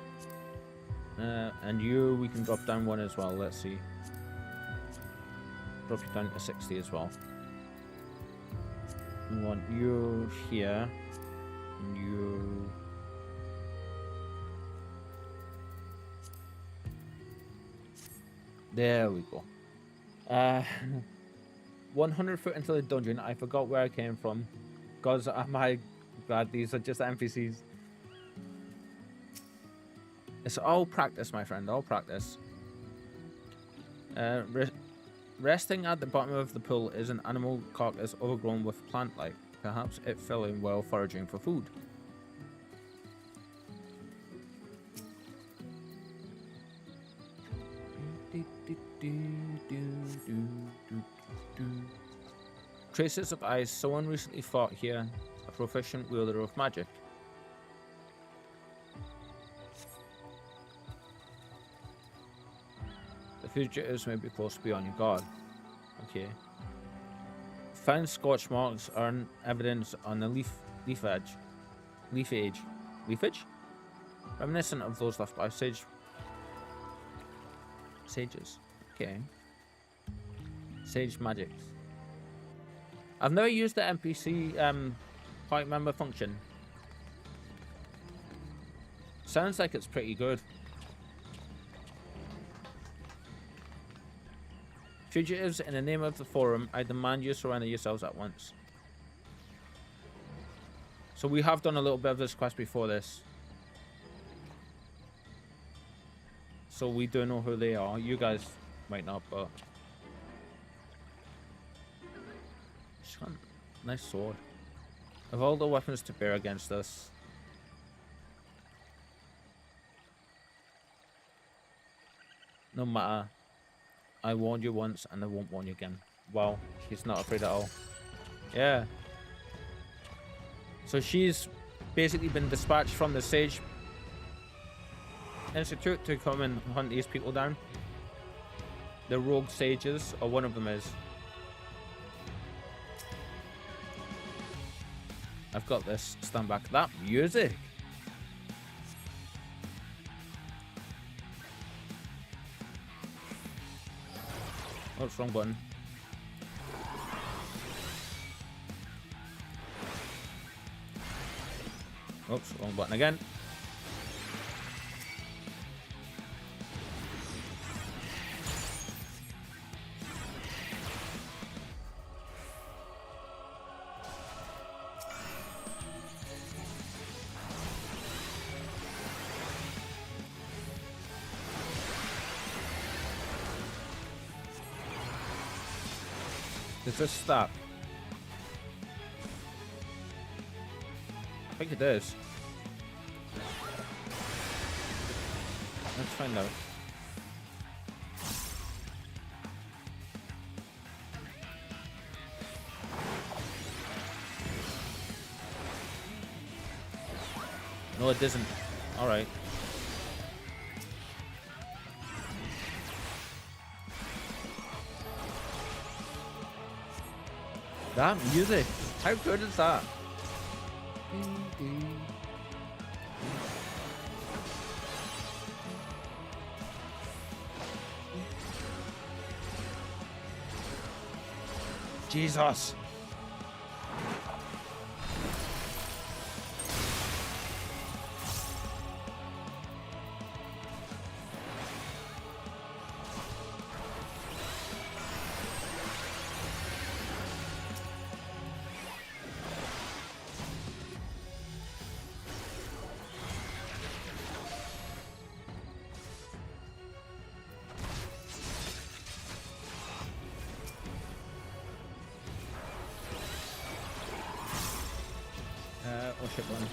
And you, we can drop down one as well. Let's see. Drop you down to 60 as well. We want you here. And you... There we go. 100 foot into the dungeon. I forgot where I came from. Because my God, these are just NPCs. It's all practice, my friend. All practice. Resting at the bottom of the pool is an animal carcass overgrown with plant life. Perhaps it fell in while foraging for food. Traces of ice. Someone recently fought here. A proficient wielder of magic. The fugitives may be close to be on your guard. Okay. Found scorch marks are an evidence on the leafage. Reminiscent of those left by sages. Okay. Sage magics. I've never used the NPC party member function. Sounds like it's pretty good. Fugitives, in the name of the forum, I demand you surrender yourselves at once. So we have done a little bit of this quest before this. So we do know who they are. You guys might not, but... She's got a nice sword. Of all the weapons to bear against us... No matter. I warned you once and I won't warn you again. Wow, she's not afraid at all. Yeah. So she's basically been dispatched from the Sage Institute to come and hunt these people down. The rogue sages, or one of them is. I've got this. Stand back. That music. Oh, it's wrong button. Oops, wrong button again. Does this stop? I think it is. Let's find out. No, it doesn't. All right. That music, how good is that? Jesus. Oh shit, one.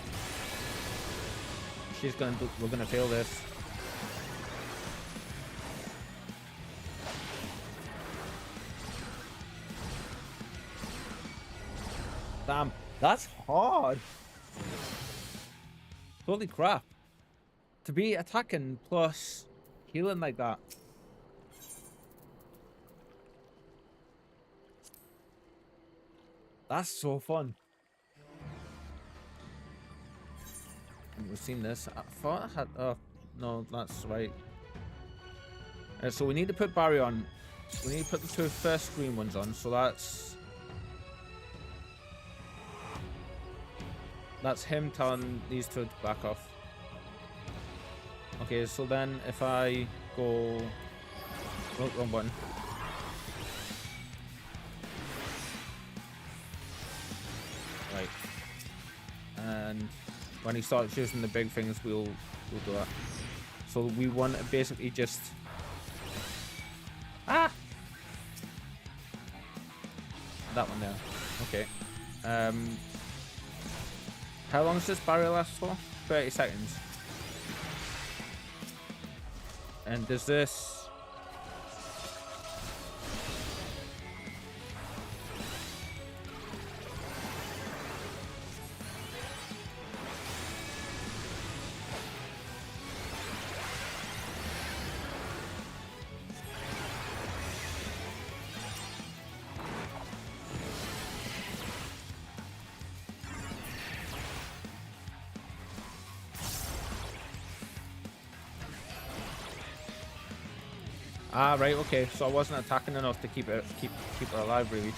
She's gonna do, we're gonna fail this. Damn, that's hard. Holy crap. To be attacking plus healing like that. That's so fun. We've seen this. I thought I had. Oh, no, that's right. So we need to put Barry on. We need to put the two first green ones on. So that's him telling these two to back off. Okay, so then if I go. Oh, wrong button. Right. And when he starts using the big things, we'll do that. So we want to basically just that one there. Okay. How long does this barrier last for? 30 seconds. And does this? Ah, right, okay. So I wasn't attacking enough to keep her alive, really.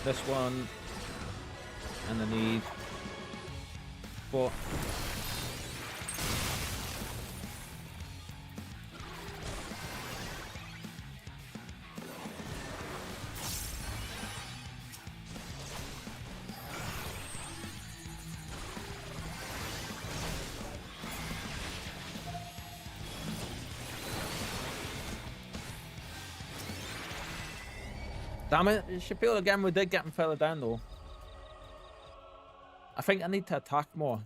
This one, and I need 4. Damn it, Shapiro again, we did get him further down though. I think I need to attack more.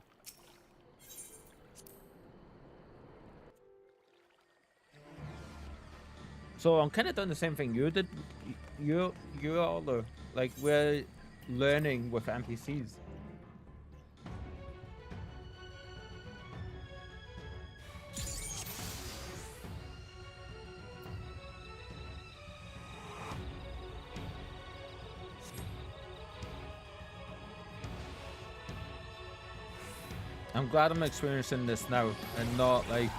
So I'm kind of doing the same thing you did. You all are like, where learning with NPCs. I'm glad I'm experiencing this now and not like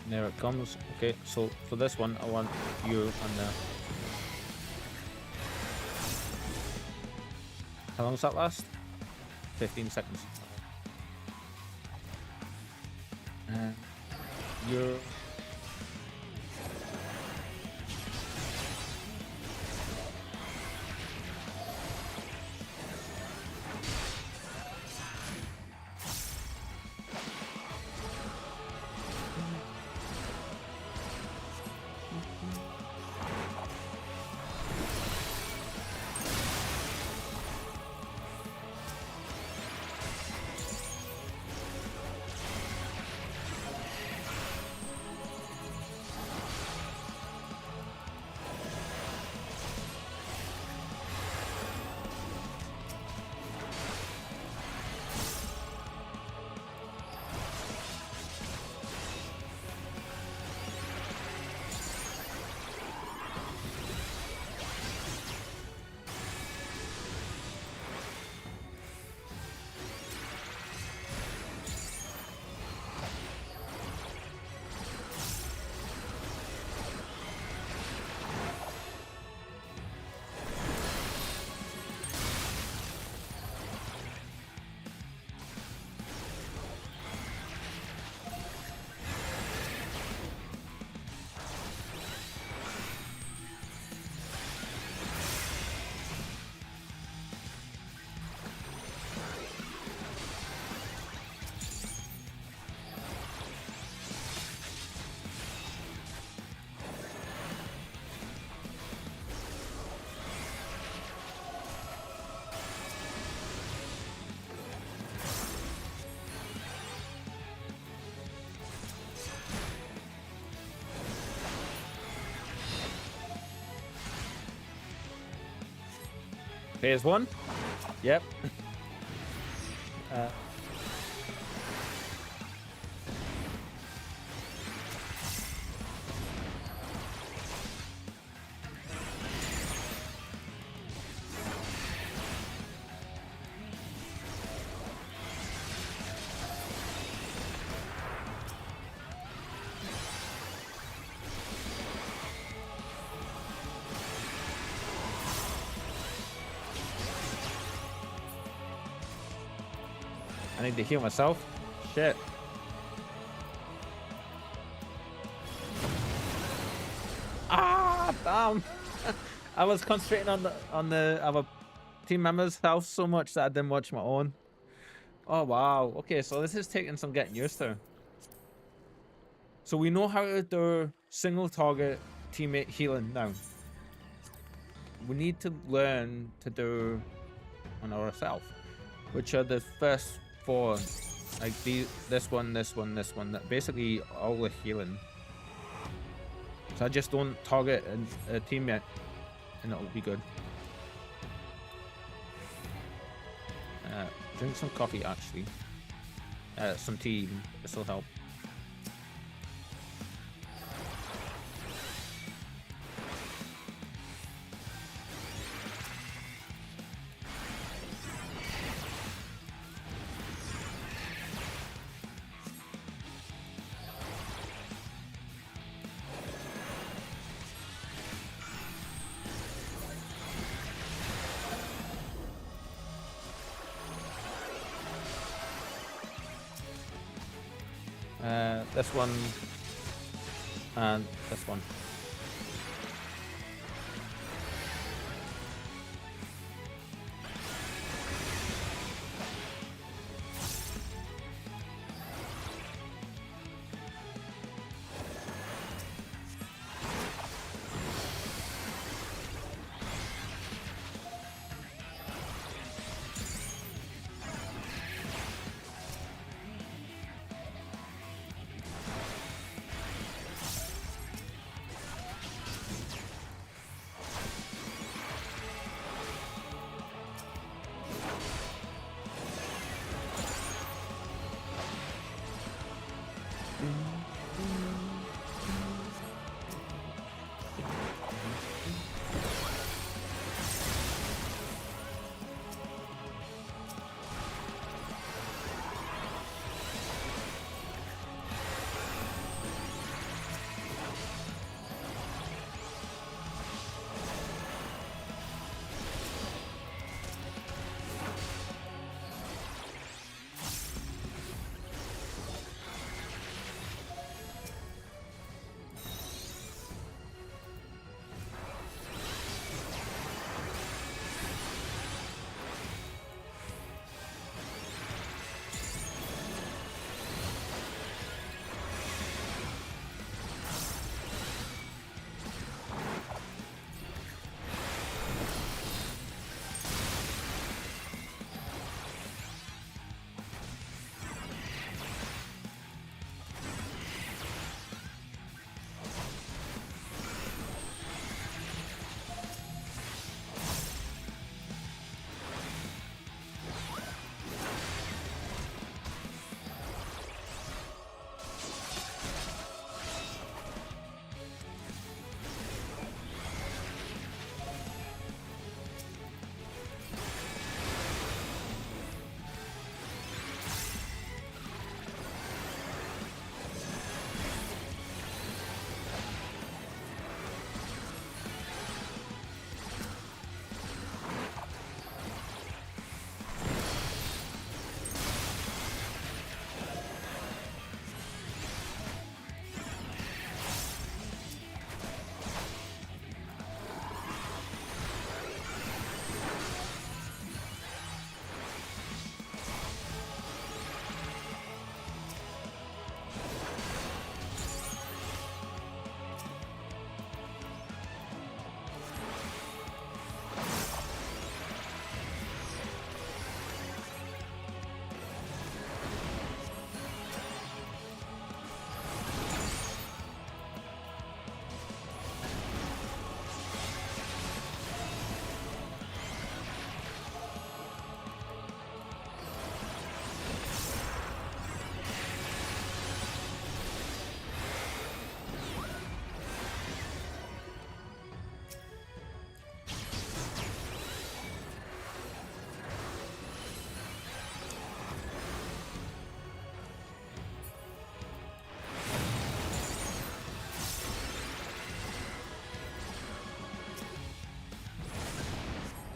there it comes. Okay, so for this one, I want you on there. How long does that last? 15 seconds. You're... Phase 1? Yep. I need to heal myself. Shit. Ah, damn. I was concentrating on the other team members' health so much that I didn't watch my own. Oh wow. Okay, so this is taking some getting used to. So we know how to do single target teammate healing now. We need to learn to do on ourselves, which are the first 4, like this one, that basically all the healing. So I just don't target a teammate and it'll be good. Drink some coffee actually. Some tea, this will help. This one. And this one.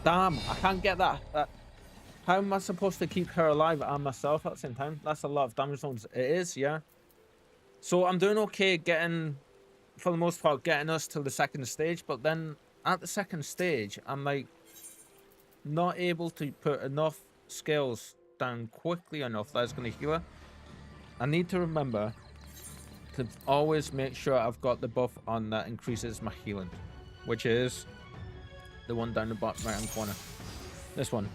Damn, I can't get that. How am I supposed to keep her alive and myself at the same time? That's a lot of damage zones. It is, yeah. So I'm doing okay getting, for the most part, getting us to the second stage. But then at the second stage, I'm like not able to put enough skills down quickly enough that it's going to heal her. I need to remember to always make sure I've got the buff on that increases my healing, which is the one down the bottom right hand corner. This one.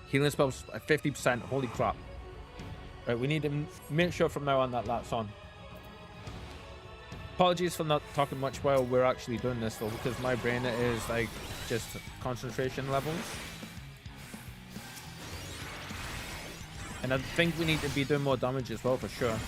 Healing spells at 50%. Holy crap. Right, we need to make sure from now on that that's on. Apologies for not talking much while we're actually doing this though, because my brain is like just concentration levels. And I think we need to be doing more damage as well for sure.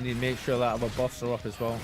Need to make sure that our buffs are up as well.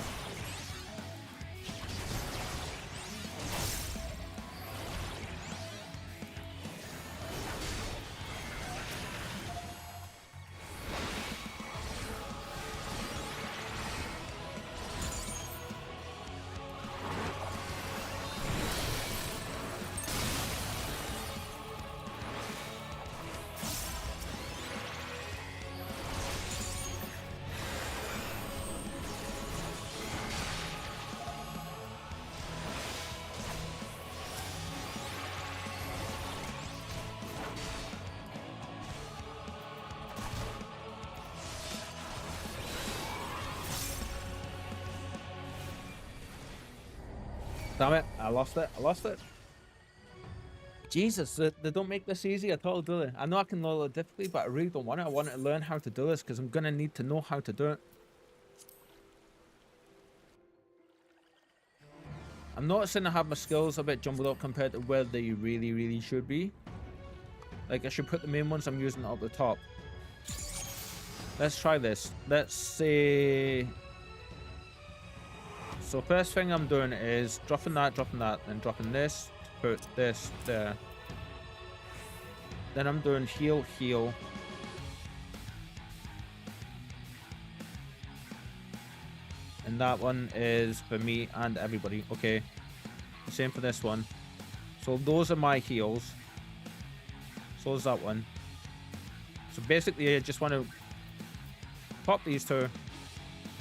Damn it, I lost it. Jesus, they don't make this easy at all, do they? I know I can lower the difficulty, but I really don't want it. I want to learn how to do this because I'm going to need to know how to do it. I'm noticing I have my skills a bit jumbled up compared to where they really should be. Like, I should put the main ones I'm using up the top. Let's try this. Let's say... So first thing I'm doing is dropping that, and dropping this, put this there. Then I'm doing heal. And that one is for me and everybody. Okay. Same for this one. So those are my heals. So is that one. So basically I just want to pop these two.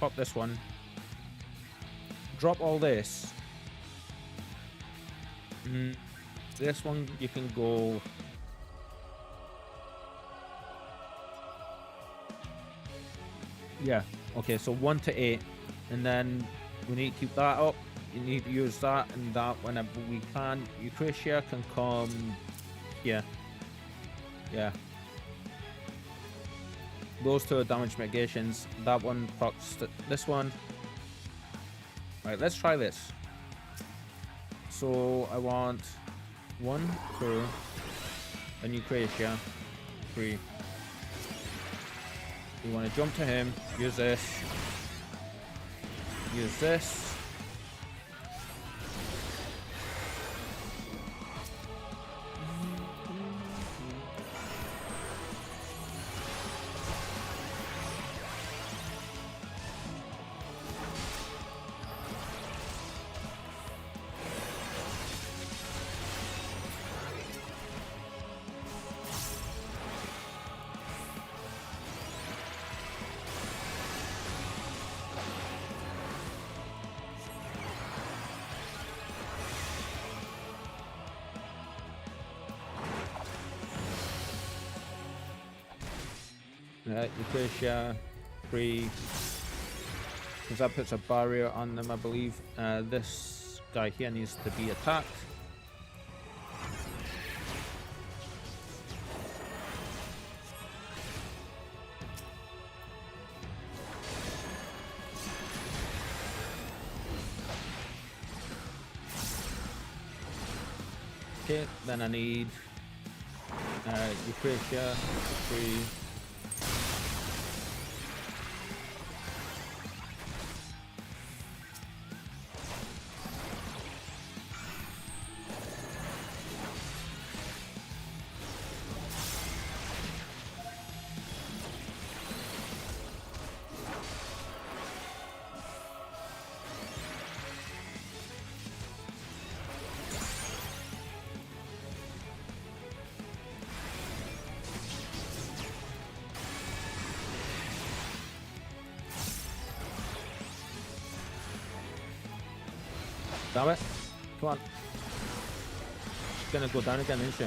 Pop this one. Drop all this. This one you can go. Yeah. Okay, so 1 to 8. And then we need to keep that up. You need to use that and that whenever we can. Eucratia can come here. Yeah. Those two are damage mitigations. That one procs this one. Right, let's try this. So I want 1, 2, and Eucratia, 3. You want to jump to him, use this, use this. Eucratia, 3. Because that puts a barrier on them, I believe. This guy here needs to be attacked. Okay, then I need Eucratia, 3. Damn it. Come on. She's gonna go down again, isn't she?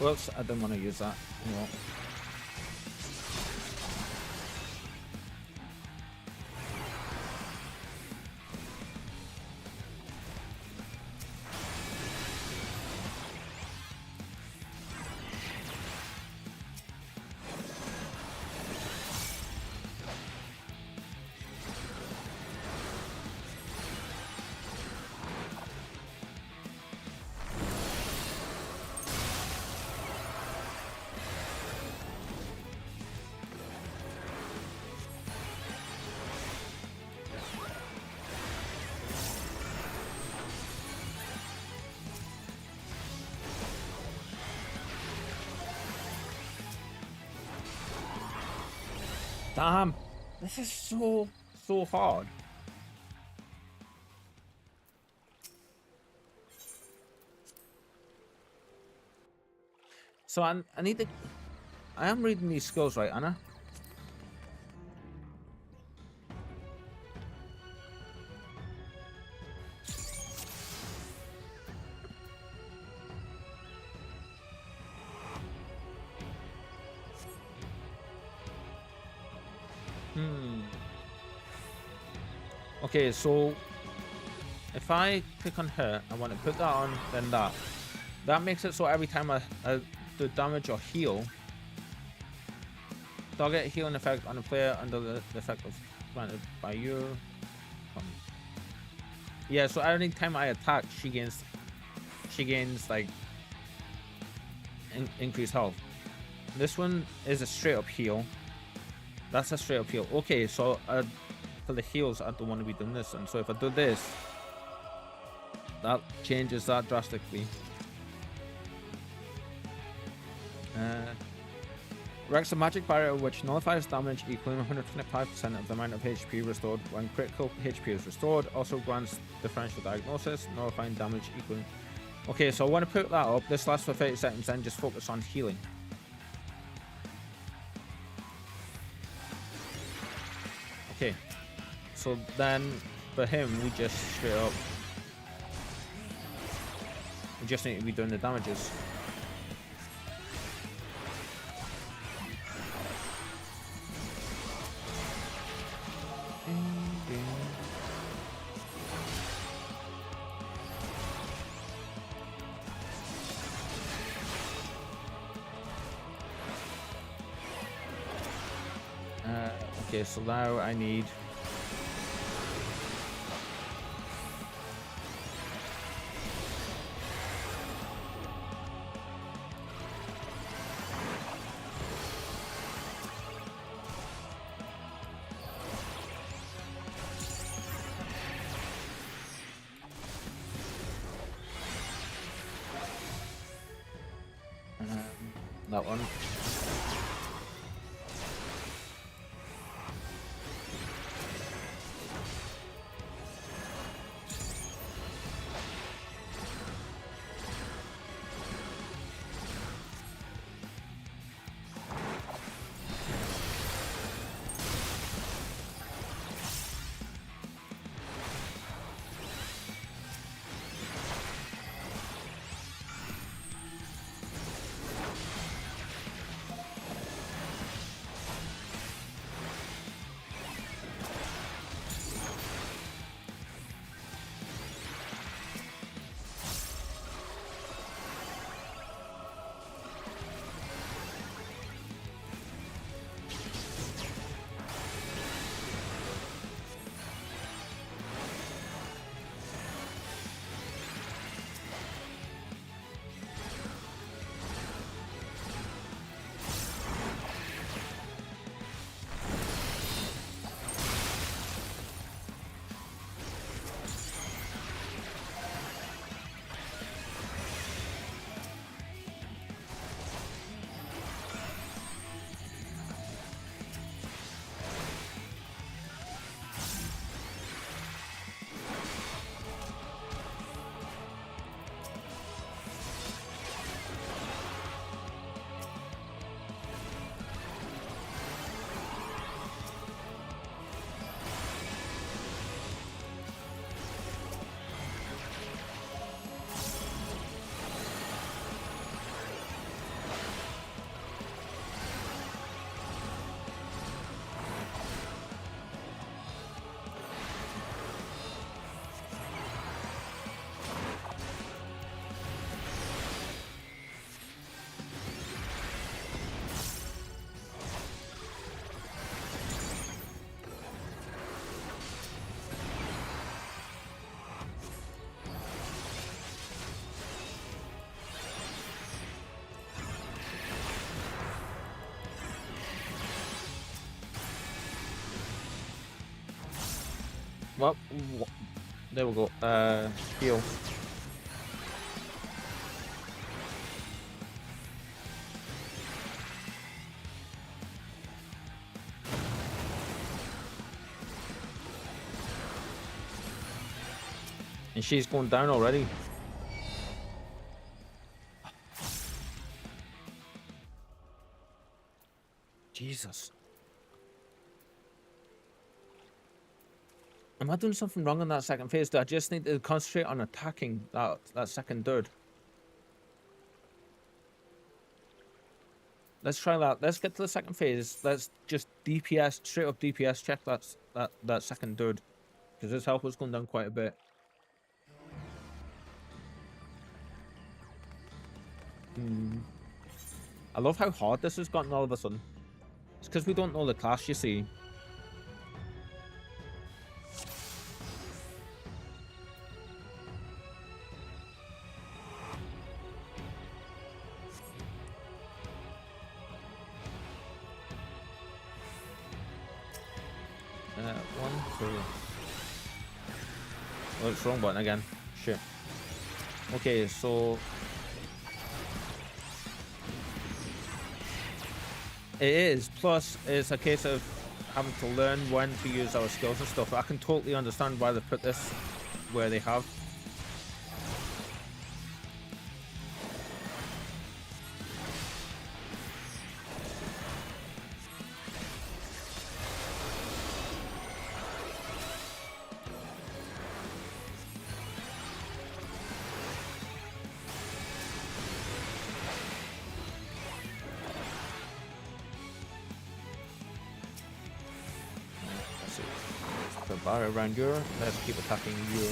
Whoops, I didn't want to use that. No. Damn, this is so hard. So I need to. I am reading these skills right, Anna. Okay, so if I click on her, I want to put that on, then that. That makes it so every time I do damage or heal, target healing effect on a player under the effect of granted by you. Yeah, so every time I attack, she gains like increased health. This one is a straight up heal. That's a straight up heal. Okay, so for the heals, I don't want to be doing this, and so if I do this, that changes that drastically. Rex a magic barrier which nullifies damage equaling 125% of the amount of HP restored when critical HP is restored. Also grants differential diagnosis, nullifying damage equaling. Okay, so I want to put that up. This lasts for 30 seconds, then just focus on healing. Okay, so then for him, we just straight up. We just need to be doing the damages. Okay, so now I need that one. Well, there we go. Heal. And she's going down already. Jesus. Am I doing something wrong in that second phase? Do I just need to concentrate on attacking that second dude? Let's try that. Let's get to the second phase. Let's just DPS, straight up DPS check that second dude. Because his health was going down quite a bit. I love how hard this has gotten all of a sudden. It's because we don't know the class, you see. Oh, it's wrong button again. Shit. Okay, so it is. Plus, it's a case of having to learn when to use our skills and stuff. I can totally understand why they put this where they have. Bar around you. Let's keep attacking you.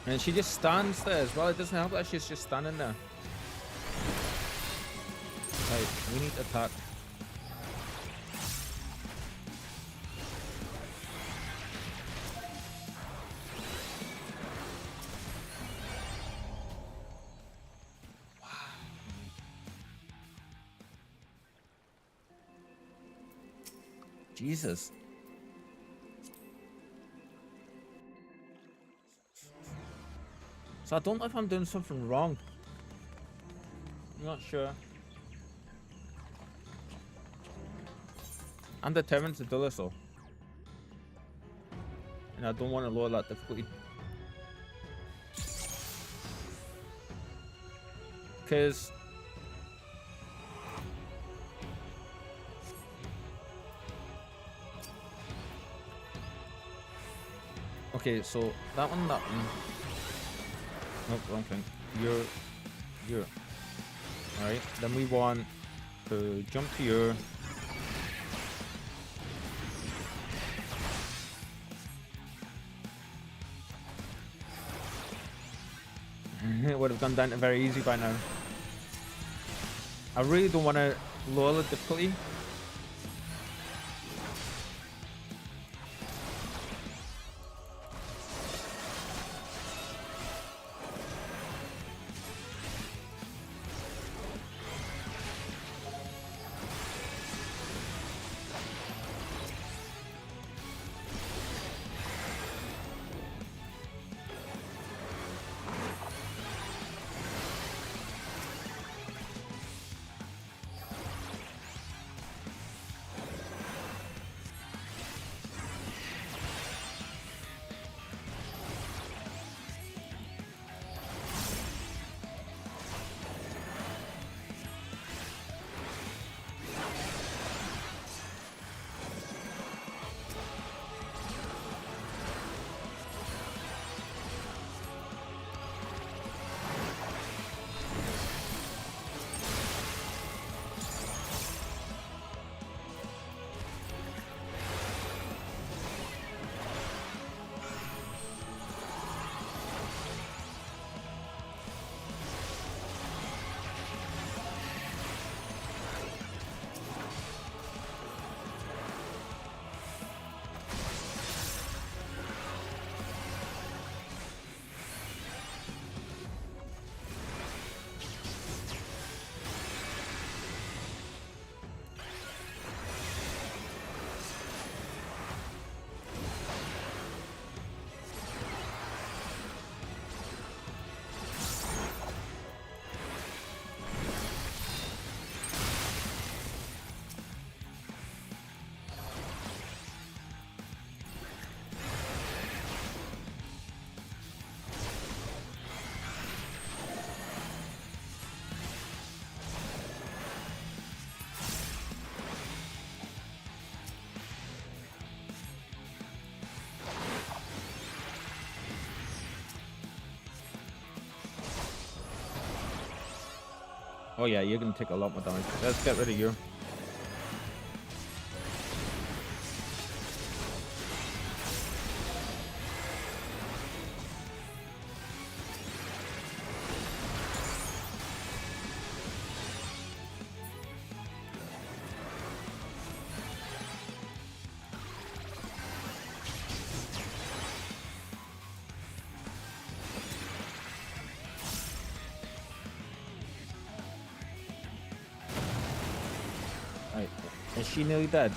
And she just stands there as well. It doesn't help that she's just standing there. Right, we need to attack. Wow. Jesus. So I don't know if I'm doing something wrong. I'm not sure. I'm determined to do this though. And I don't want to lower that difficulty. Because okay, so that one. Nope, wrong thing. You're. Alright, then we want to jump to your. It would have gone down to very easy by now. I really don't want to lower the difficulty. Oh yeah, you're gonna take a lot more damage. Let's get rid of you. Right. Is she nearly dead?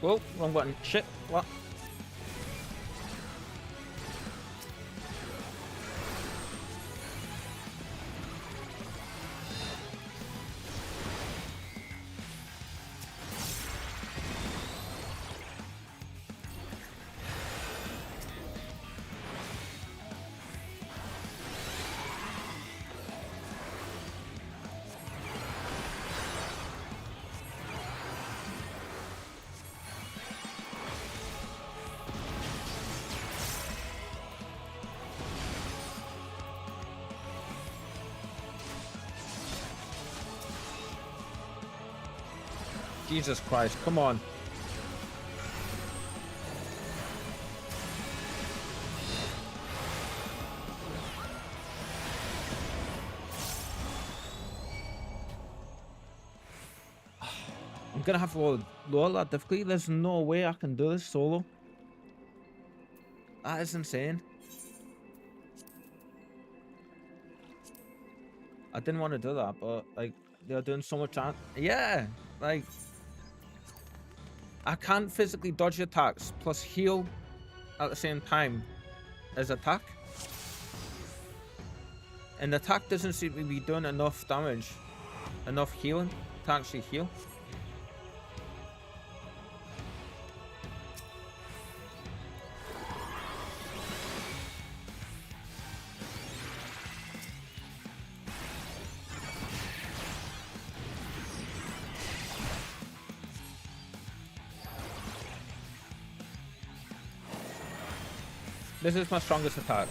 Whoa, wrong button. Shit. What? Jesus Christ, come on. I'm gonna have to lower that difficulty. There's no way I can do this solo. That is insane. I didn't want to do that, but like they're doing so much. Yeah, like I can't physically dodge attacks plus heal at the same time as attack. And the attack doesn't seem to be doing enough damage, enough healing to actually heal. This is my strongest attack.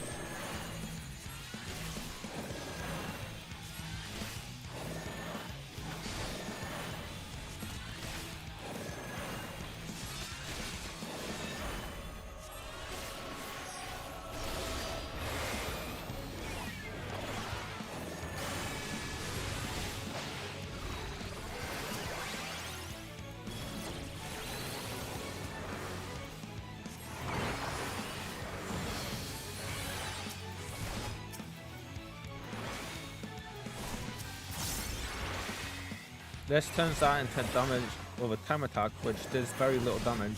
This turns that into damage over time attack, which does very little damage.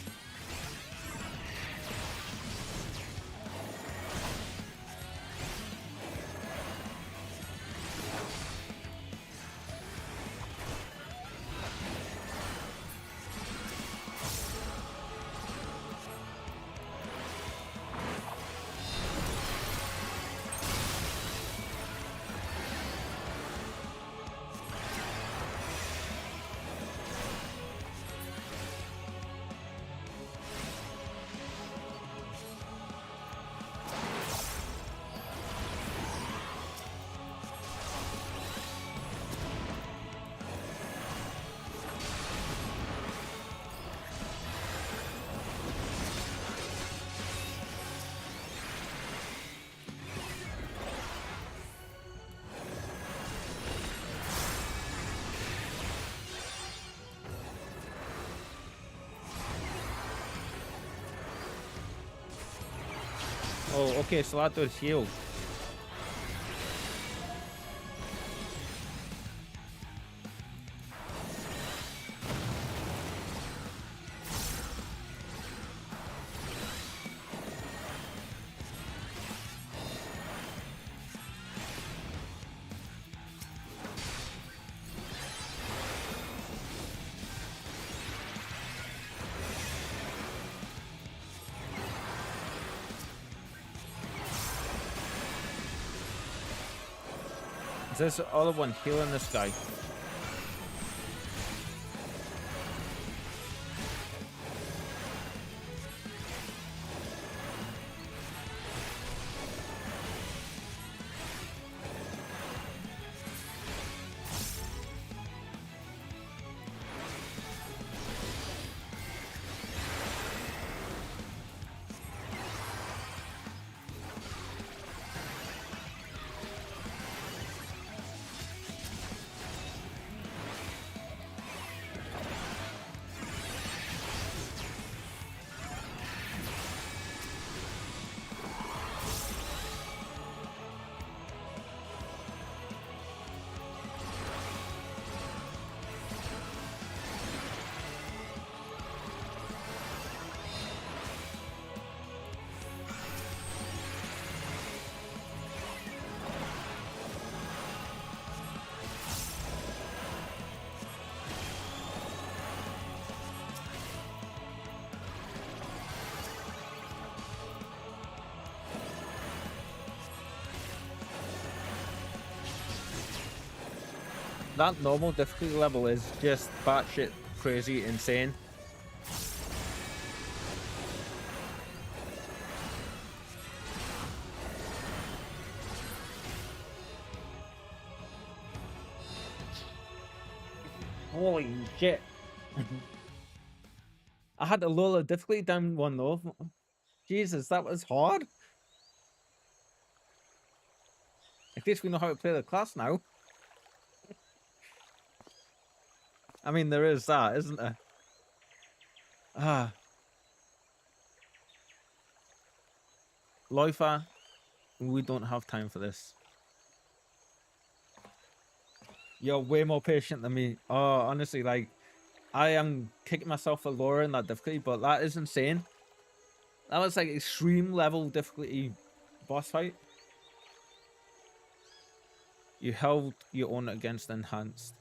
Oh, okay, so that does heal. Is this the other one healing this guy? That normal difficulty level is just batshit crazy insane. Holy shit. I had to lower the difficulty down one though. Jesus, that was hard. At least we know how to play the class now. I mean, there is that, isn't there? Ah. Loifa, we don't have time for this. You're way more patient than me. Oh, honestly, like, I am kicking myself for lowering that difficulty, but that is insane. That was like extreme level difficulty boss fight. You held your own against enhanced.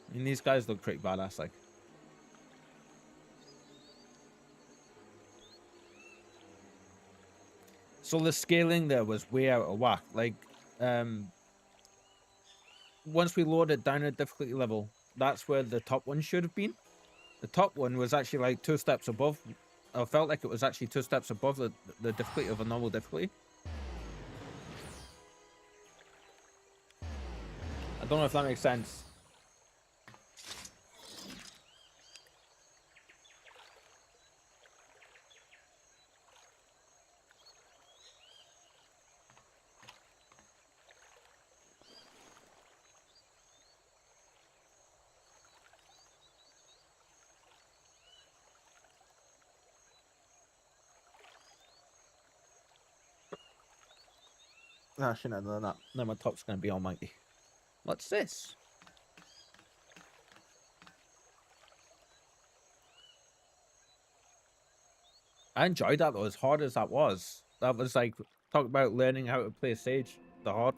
I mean, these guys look pretty badass, like. So the scaling there was way out of whack. Like, once we lowered it down a difficulty level, that's where the top one should have been. The top one was actually like 2 steps above. I felt like it was actually 2 steps above the difficulty of a normal difficulty. I don't know if that makes sense. I shouldn't have done that. No, my top's going to be almighty. What's this? I enjoyed that though, as hard as that was. That was like, talk about learning how to play Sage. The hard.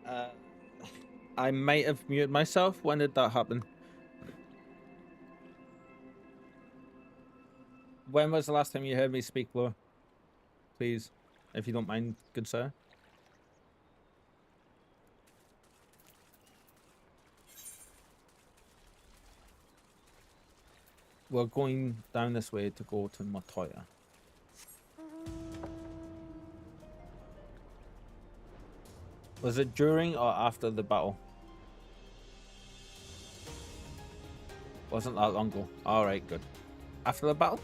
Uh, I might have muted myself. When did that happen? When was the last time you heard me speak, Laura? Please, if you don't mind, good sir. We're going down this way to go to Matoya. Was it during or after the battle? Wasn't that long ago. Alright, good. After the battle?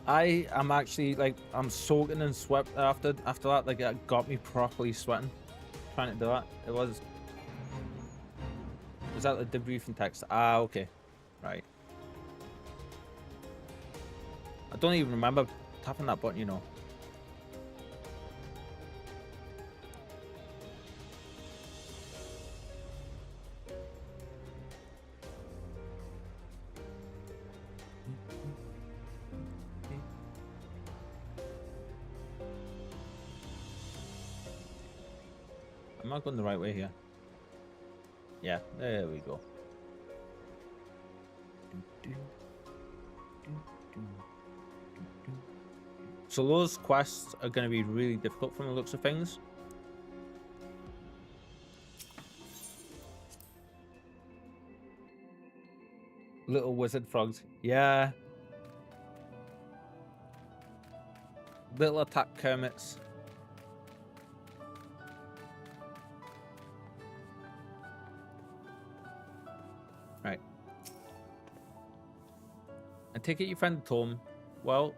I am actually, like, I'm soaking in sweat after that. Like, it got me properly sweating trying to do that. It was... Is that the debriefing text? Ah, okay. Right. I don't even remember tapping that button, you know. Am I going the right way here? Yeah, there we go. So those quests are going to be really difficult from the looks of things. Little wizard frogs. Yeah. Little attack Kermits. Right. I take it you found the tome. Well,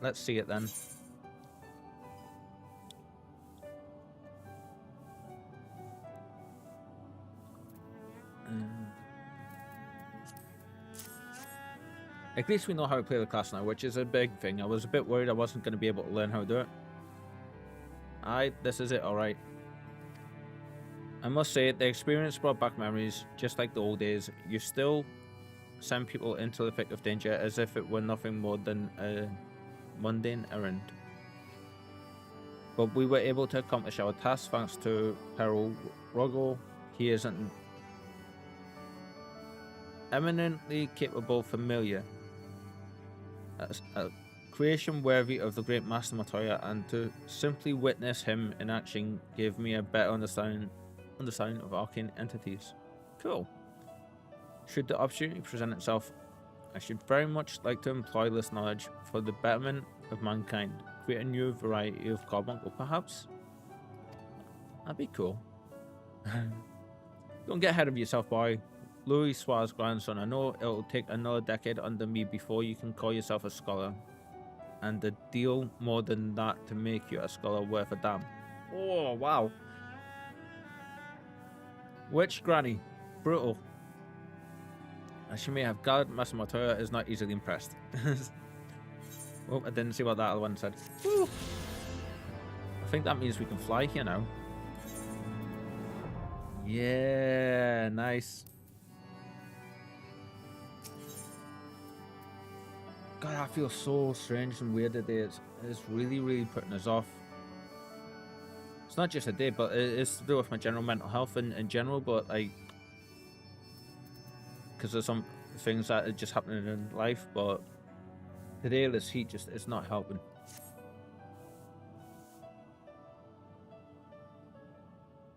let's see it then. At least we know how to play the class now, which is a big thing. I was a bit worried I wasn't going to be able to learn how to do it. This is it, alright. I must say, the experience brought back memories, just like the old days. You still send people into the thick of danger as if it were nothing more than a mundane errand. But we were able to accomplish our task thanks to Peril Rogo. He is an eminently capable familiar, a creation worthy of the great Master Matoya, and to simply witness him in action gave me a better understanding of arcane entities. Cool. Should the opportunity present itself, I should very much like to employ this knowledge for the betterment of mankind. Create a new variety of carbuncle, perhaps? That'd be cool. Don't get ahead of yourself, boy. Louis Suar's grandson. I know it'll take another decade under me before you can call yourself a scholar. And a deal more than that to make you a scholar worth a damn. Oh, wow. Witch Granny. Brutal. As she may have gathered, Master Matoya is not easily impressed. Oh, I didn't see what that other one said. Woo. I think that means we can fly here now. Yeah, nice. God, I feel so strange and weird today. It's really, really putting us off. It's not just a day, but it's to do with my general mental health in general, but like, because there's some things that are just happening in life, but today this heat just, it's not helping.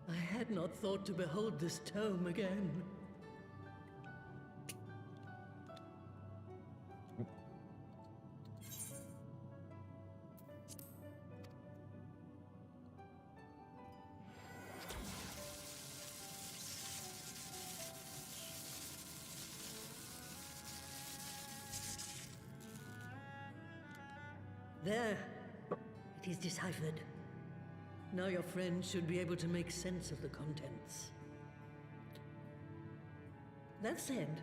I had not thought to behold this tome again. There. It is deciphered. Now your friend should be able to make sense of the contents. That said,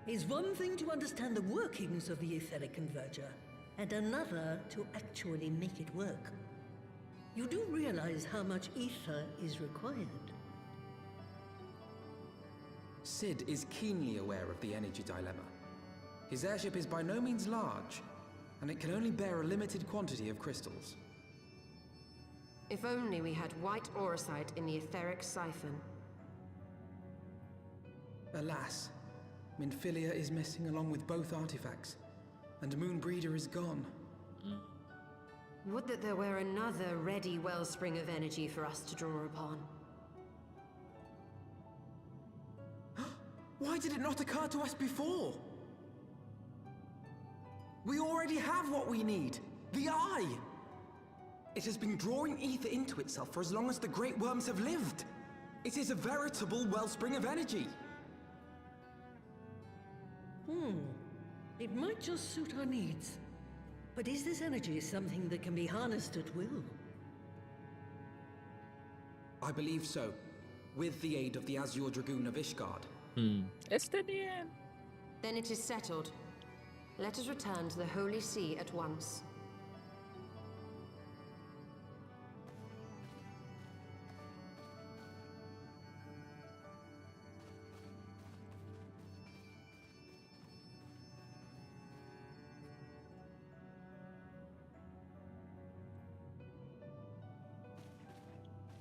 it's one thing to understand the workings of the etheric converger, and another to actually make it work. You do realize how much ether is required? Sid is keenly aware of the energy dilemma. His airship is by no means large, and it can only bear a limited quantity of crystals. If only we had white auracite in the etheric siphon. Alas, Minfilia is missing along with both artifacts, and Moonbreeder is gone. Would that there were another ready wellspring of energy for us to draw upon. Why did it not occur to us before? We already have what we need. The Eye! It has been drawing ether into itself for as long as the Great Worms have lived. It is a veritable wellspring of energy. It might just suit our needs. But is this energy something that can be harnessed at will? I believe so, with the aid of the Azure Dragoon of Ishgard. It's the end. Then it is settled. Let us return to the Holy See at once.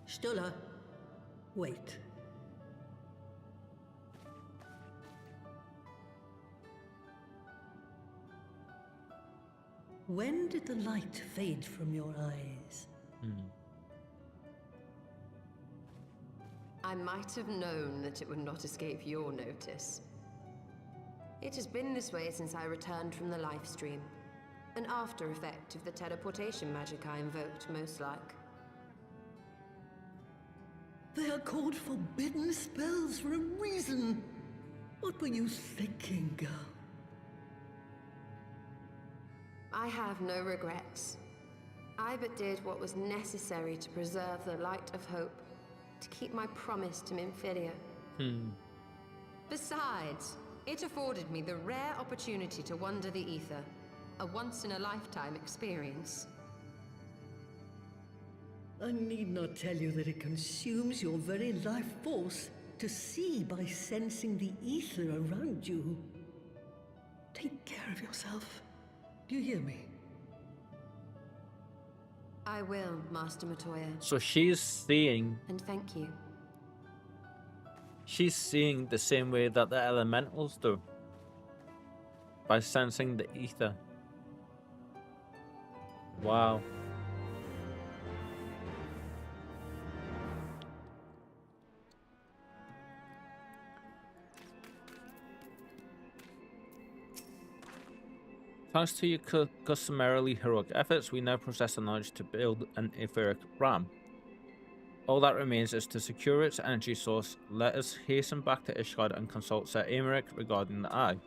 Stola, wait. When did the light fade from your eyes? I might have known that it would not escape your notice. It has been this way since I returned from the life stream. An after effect of the teleportation magic I invoked, most like. They are called forbidden spells for a reason. What were you thinking, girl? I have no regrets. I but did what was necessary to preserve the light of hope, to keep my promise to Minfilia. Besides, it afforded me the rare opportunity to wander the ether, a once-in-a-lifetime experience. I need not tell you that it consumes your very life force to see by sensing the ether around you. Take care of yourself. Do you hear me? I will, Master Matoya. So she's seeing. And thank you. She's seeing the same way that the elementals do. By sensing the ether. Wow. Thanks to your customarily heroic efforts, we now possess the knowledge to build an etheric ram. All that remains is to secure its energy source. Let us hasten back to Ishgard and consult Sir Aymeric regarding the Eye.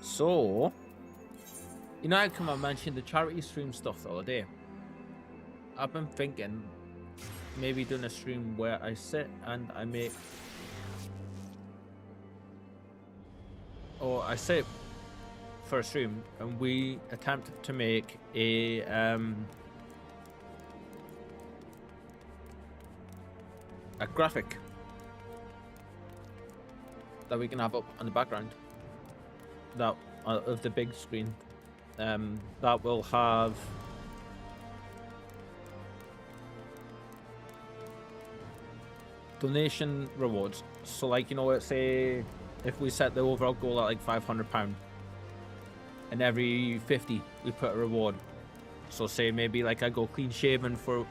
So, you know how I mentioned the charity stream stuff the other day? I've been thinking maybe doing a stream where I sit and I make... Or I sit for a stream and we attempt to make a graphic that we can have up on the background that of the big screen that will have donation rewards. So like, you know, let's say if we set the overall goal at like £500 and every 50 we put a reward. So say maybe like I go clean shaven for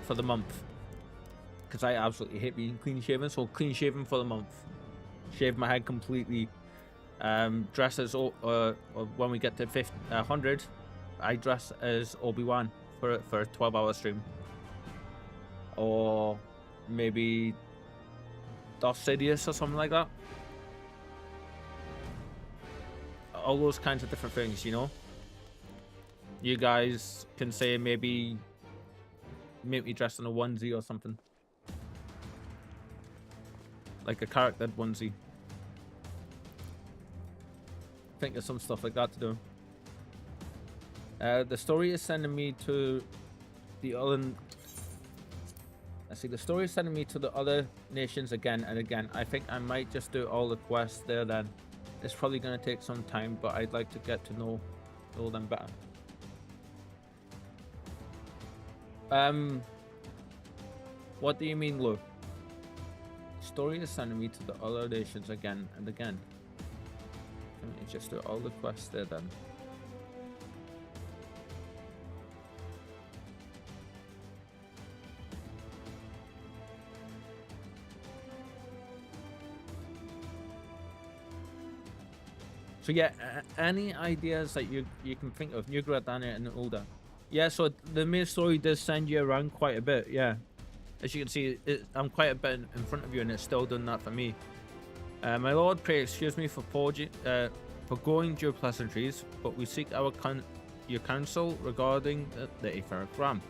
the month, because I absolutely hate being clean shaven. So clean shaven for the month, shave my head completely, dress as when we get to 100 I dress as Obi-Wan for a 12-hour stream, or maybe Darth Sidious or something like that. All those kinds of different things, you know. You guys can say maybe make me dress in a onesie or something, like a character onesie. Think of some stuff like that to do. The story is sending me to the other. The story is sending me to the other nations again and again. I think I might just do all the quests there then, It's probably going to take some time, but I'd like to get to know them better. What do you mean, Lou? Story is sending me to the other nations again and again. Can we just do all the quests there then? So yeah, any ideas that you can think of, New Gradania and older? Yeah, so the main story does send you around quite a bit, yeah. As you can see, I'm quite a bit in front of you and it's still done that for me. My lord, pray excuse me for going your pleasantries, but we seek your counsel regarding the etheric ram.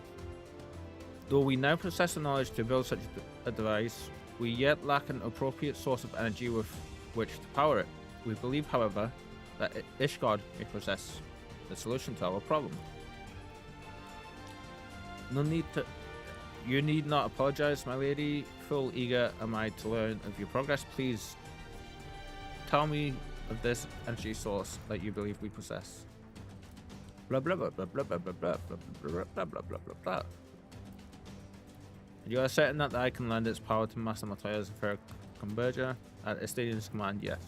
Though we now possess the knowledge to build such a device, we yet lack an appropriate source of energy with which to power it. We believe, however, that Ishgard may possess the solution to our problem. You need not apologize, my lady. Full eager am I to learn of your progress. Please tell me of this energy source that you believe we possess. Blah blah blah blah blah blah blah blah blah blah blah blah blah blah. You are certain that I can lend its power to Master Matoya's fair converger at Estadian's command? Yes,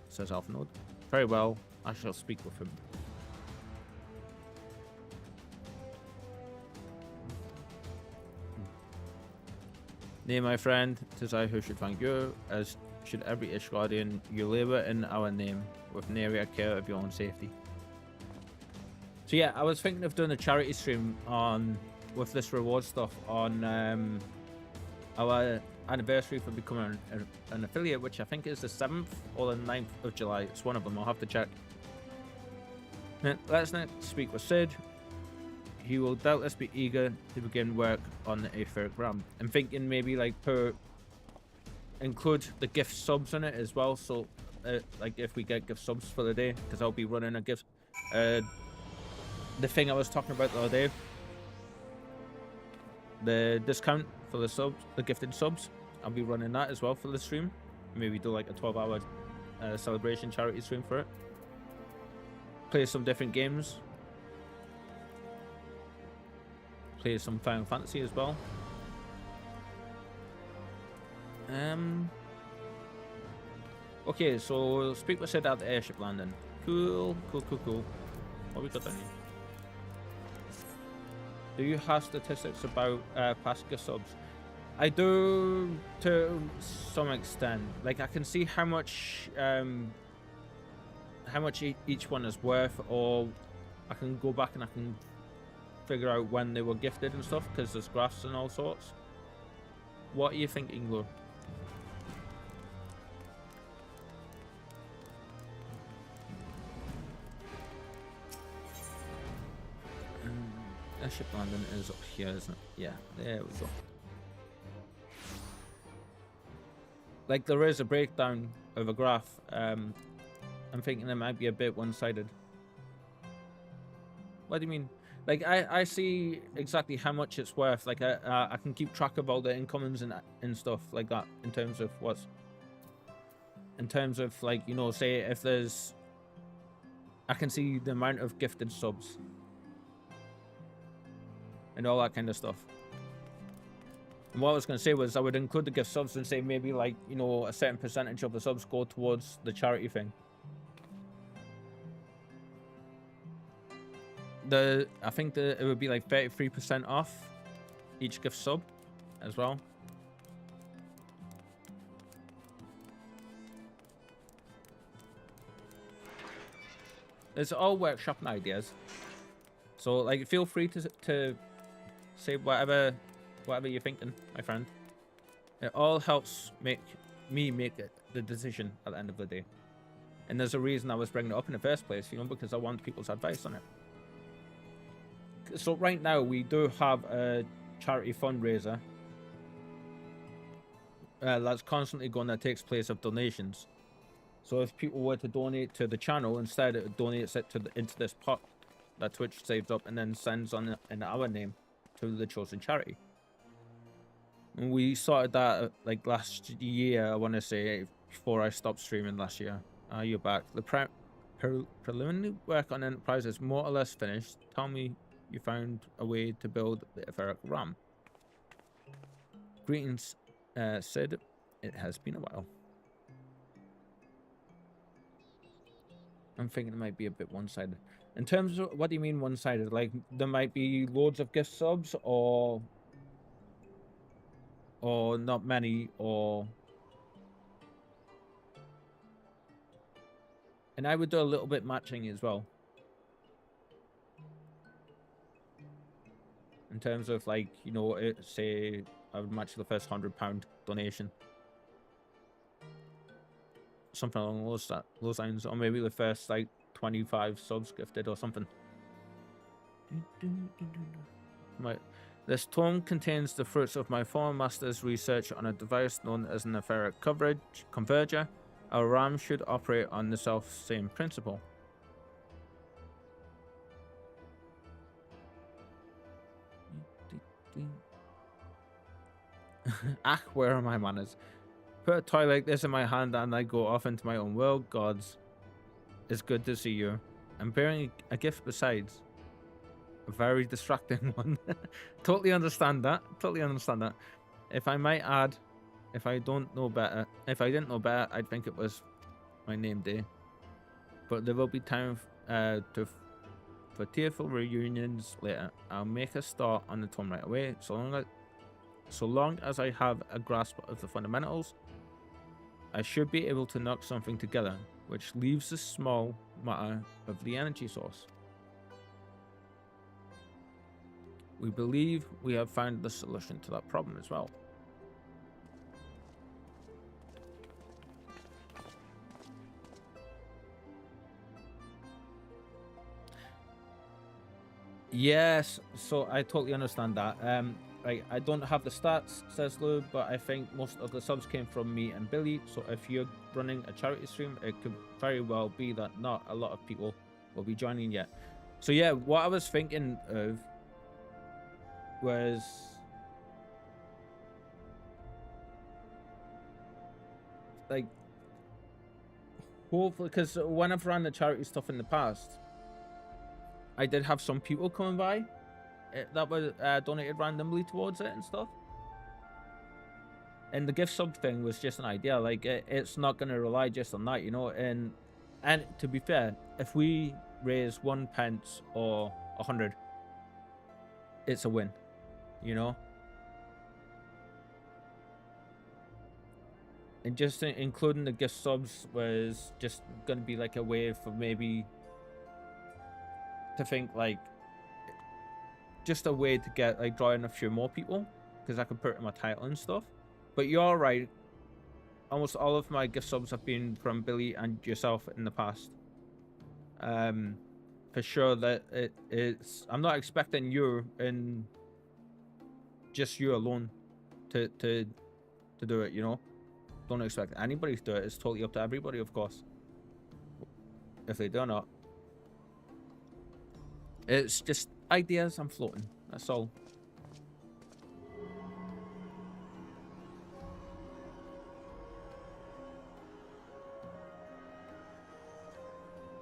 says Alphanode. Very well, I shall speak with him. Nay, my friend, 'tis I who should thank you, as should every Ishgardian. You labour in our name, with nary care of your own safety. So yeah, I was thinking of doing a charity stream on with this reward stuff on our anniversary for becoming an affiliate, which I think is the 7th or the 9th of July. It's one of them, I'll have to check. Now, let's next speak with Sid. He will doubtless be eager to begin work on the etheric ram. I'm thinking maybe like include the gift subs in it as well, so like if we get gift subs for the day, because I'll be running a gift the thing I was talking about the other day, the discount for the subs, the gifted subs, I'll be running that as well for the stream. Maybe do like a 12-hour celebration charity stream for it. Play some different games. Play some Final Fantasy as well. Okay, so speak with Sid at the airship landing. Cool. What we got done here? Do you have statistics about past gift subs? I do, to some extent. Like I can see how much each one is worth, or I can go back and I can figure out when they were gifted and stuff, because there's graphs and all sorts. What are you thinking, Lou? Airship landing is up here, isn't it? Yeah, there we go. Like there is a breakdown of a graph. I'm thinking it might be a bit one-sided. What do you mean? Like I see exactly how much it's worth. Like I can keep track of all the incomings and stuff like that in terms of what's. In terms of like, you know, say if there's. I can see the amount of gifted subs. And all that kind of stuff. And what I was going to say was I would include the gift subs and say maybe like, you know, a certain percentage of the subs go towards the charity thing. I think it would be like 33% off each gift sub as well. It's all workshopping ideas. So like feel free to say whatever you're thinking, my friend. It all helps me make the decision at the end of the day. And there's a reason I was bringing it up in the first place, you know, because I want people's advice on it. So right now we do have a charity fundraiser that's constantly going, that takes place of donations. So if people were to donate to the channel, instead it donates it into this pot that Twitch saves up and then sends on in our name to the chosen charity. And we started that like last year, I want to say, before I stopped streaming last year. You're back. The preliminary work on Enterprise is more or less finished. Tell me you found a way to build the etheric ram. Greetings, Sid. It has been a while. I'm thinking it might be a bit one-sided. In terms of, what do you mean one-sided? Like, there might be loads of gift subs, or not many, or... And I would do a little bit matching as well. In terms of, like, you know, say I would match the first £100 donation. Something along those lines. Or maybe the first, like, 25 subs gifted or something. Right. This tome contains the fruits of my former master's research on a device known as an etheric converger. Our RAM should operate on the self-same principle. Ah, where are my manners? Put a toy like this in my hand and I go off into my own world. Gods, it's good to see you. I'm bearing a gift besides. A very distracting one. Totally understand that. Totally understand that. If I might add, if I didn't know better, I'd think it was my name day. But there will be time for tearful reunions later. I'll make a start on the tome right away. So long as I have a grasp of the fundamentals, I should be able to knock something together, which leaves the small matter of the energy source. We believe we have found the solution to that problem as well. Yes, so I totally understand that. Like, I don't have the stats, says Lou, but I think most of the subs came from me and Billy. So if you're running a charity stream, it could very well be that not a lot of people will be joining yet. So yeah, what I was thinking of was like, hopefully, because when I've run the charity stuff in the past, I did have some people coming by that were donated randomly towards it and stuff. And the gift sub thing was just an idea. Like, it's not going to rely just on that, you know. And to be fair, if we raise 1 pence or 100, it's a win, you know. And just including the gift subs was just going to be like a way for maybe to think, like, just a way to get, like, draw in a few more people, because I could put it in my title and stuff. But you're right, almost all of my gift subs have been from Billy and yourself in the past. For sure that it's, I'm not expecting you and just you alone to do it, you know. Don't expect anybody to do it. It's totally up to everybody, of course, if they do or not. It's just ideas I'm floating, that's all.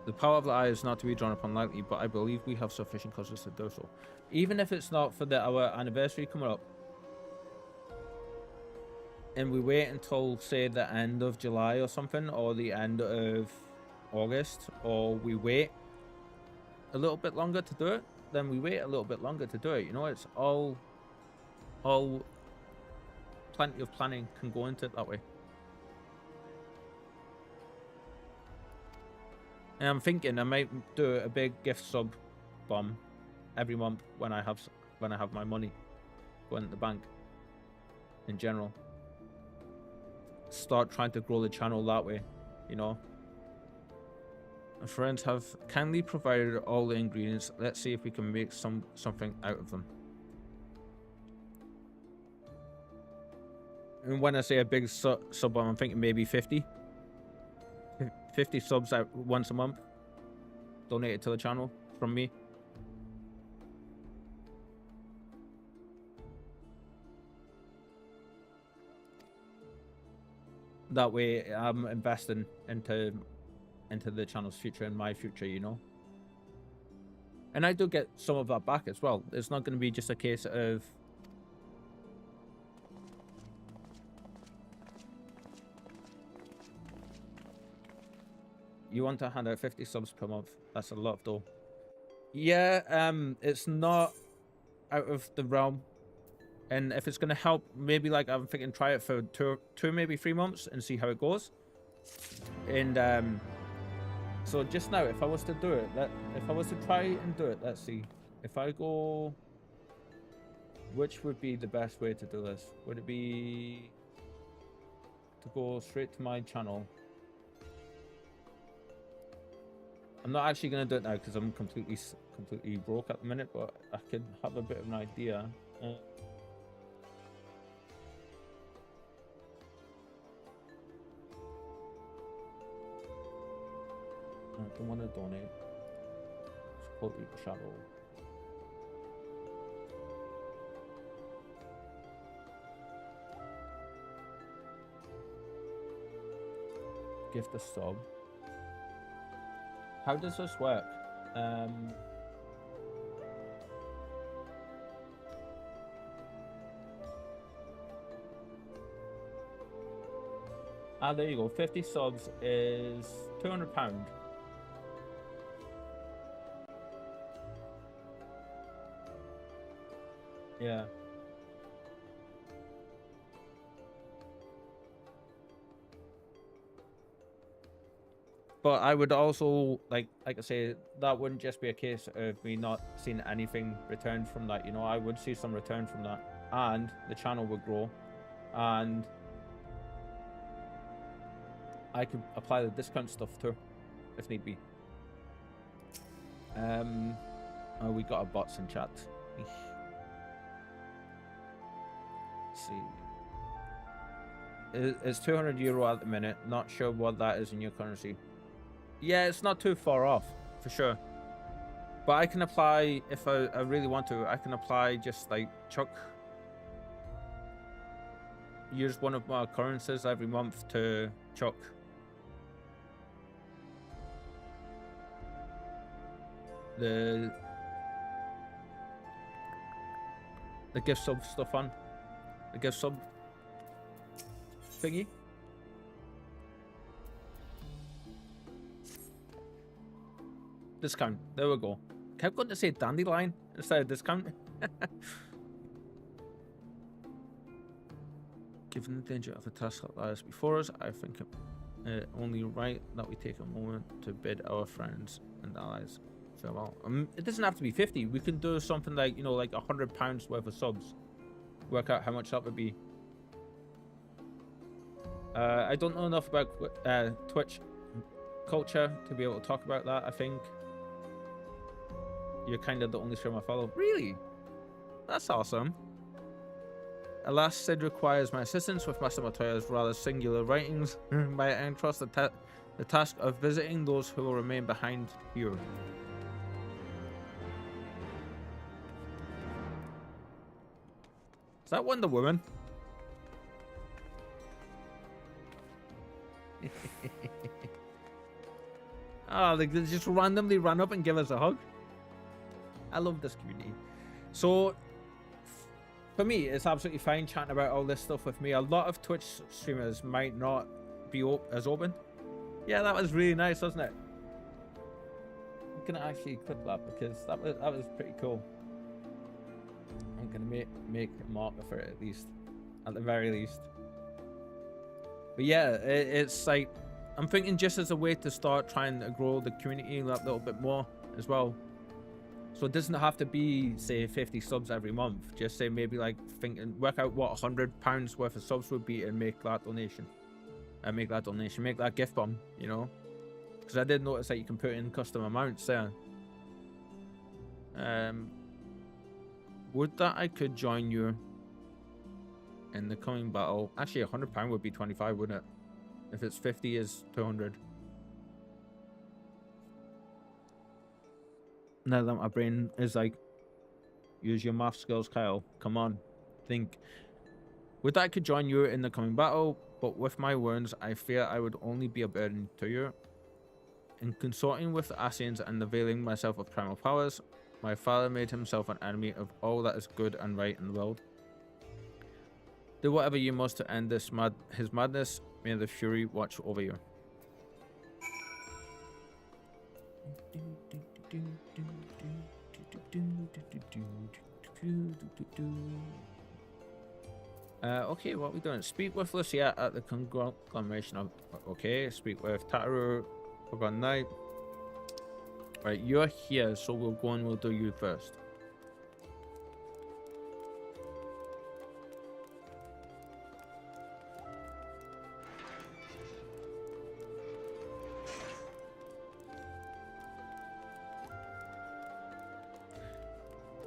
The power of the eye is not to be drawn upon lightly, but I believe we have sufficient causes to do so. Even if it's not for our anniversary coming up, and we wait until, say, the end of July or something, or the end of August, or we wait a little bit longer to do it, then we wait a little bit longer to do it, you know. It's all plenty of planning can go into it that way. And I'm thinking I might do a big gift sub bomb every month when I have my money going to the bank in general. Start trying to grow the channel that way, you know. My friends have kindly provided all the ingredients. Let's see if we can make something out of them. And when I say a big sub bomb, I'm thinking maybe 50 subs out once a month donated to the channel from me. That way I'm investing into into the channel's future and my future, you know. And I do get some of that back as well. It's not going to be just a case of you want to hand out 50 subs per month. That's a lot though. Yeah, it's not out of the realm. And if it's going to help, maybe like I'm thinking try it for two, maybe 3 months and see how it goes. And so just now, if I was to do it, if I was to try and do it, let's see. If I go, which would be the best way to do this? Would it be to go straight to my channel? I'm not actually going to do it now because I'm completely broke at the minute, but I could have a bit of an idea. I don't want to donate. Support Reaper Shadow. Gift a sub. How does this work? There you go. 50 subs is £200. Yeah. But I would also, like I say, that wouldn't just be a case of me not seeing anything returned from that. You know, I would see some return from that, and the channel would grow, and I could apply the discount stuff too, if need be. Oh, we got our bots in chat. Let's see. It's €200 at the minute. Not sure what that is in your currency. Yeah, it's not too far off, for sure. But I can apply, if I really want to, I can apply just like use one of my currencies every month to chuck the gift sub stuff on. The gift sub thingy. Discount. There we go. Kept going to say dandelion instead of discount. Given the danger of the task that lies before us, I think it only right that we take a moment to bid our friends and allies farewell. It doesn't have to be 50. We can do something like, you know, like £100 worth of subs. Work out how much that would be. I don't know enough about Twitch culture to be able to talk about that. I think you're kind of the only streamer I follow. Really? That's awesome. Alas, Sid requires my assistance with Master Matoya's rather singular writings. May I entrust the task of visiting those who will remain behind here. Is that Wonder Woman? Oh, they just randomly run up and give us a hug. I love this community. So, for me, it's absolutely fine chatting about all this stuff with me. A lot of Twitch streamers might not be as open. Yeah, that was really nice, wasn't it? I'm gonna actually clip that because that was pretty cool. I'm gonna make a marker for it at the very least. But yeah, it's like I'm thinking just as a way to start trying to grow the community a little bit more as well. So it doesn't have to be, say, 50 subs every month. Just say maybe like work out what £100 worth of subs would be and make that donation. Make that gift bomb, you know? Because I did notice that you can put in custom amounts there. Would that I could join you in the coming battle? Actually, £100 would be 25, wouldn't it? If it's 50 is 200. Now that my brain is like, use your math skills, Kyle. Come on, think. With that, I could join you in the coming battle, but with my wounds, I fear I would only be a burden to you. In consorting with the Asians and availing myself of primal powers, my father made himself an enemy of all that is good and right in the world. Do whatever you must to end his madness. May the Fury watch over you. Okay, what are we doing? Speak with Lucia at the conglomeration of... Okay, speak with Tataru. Forgotten Night. Right, you're here, so we'll go and we'll do you first.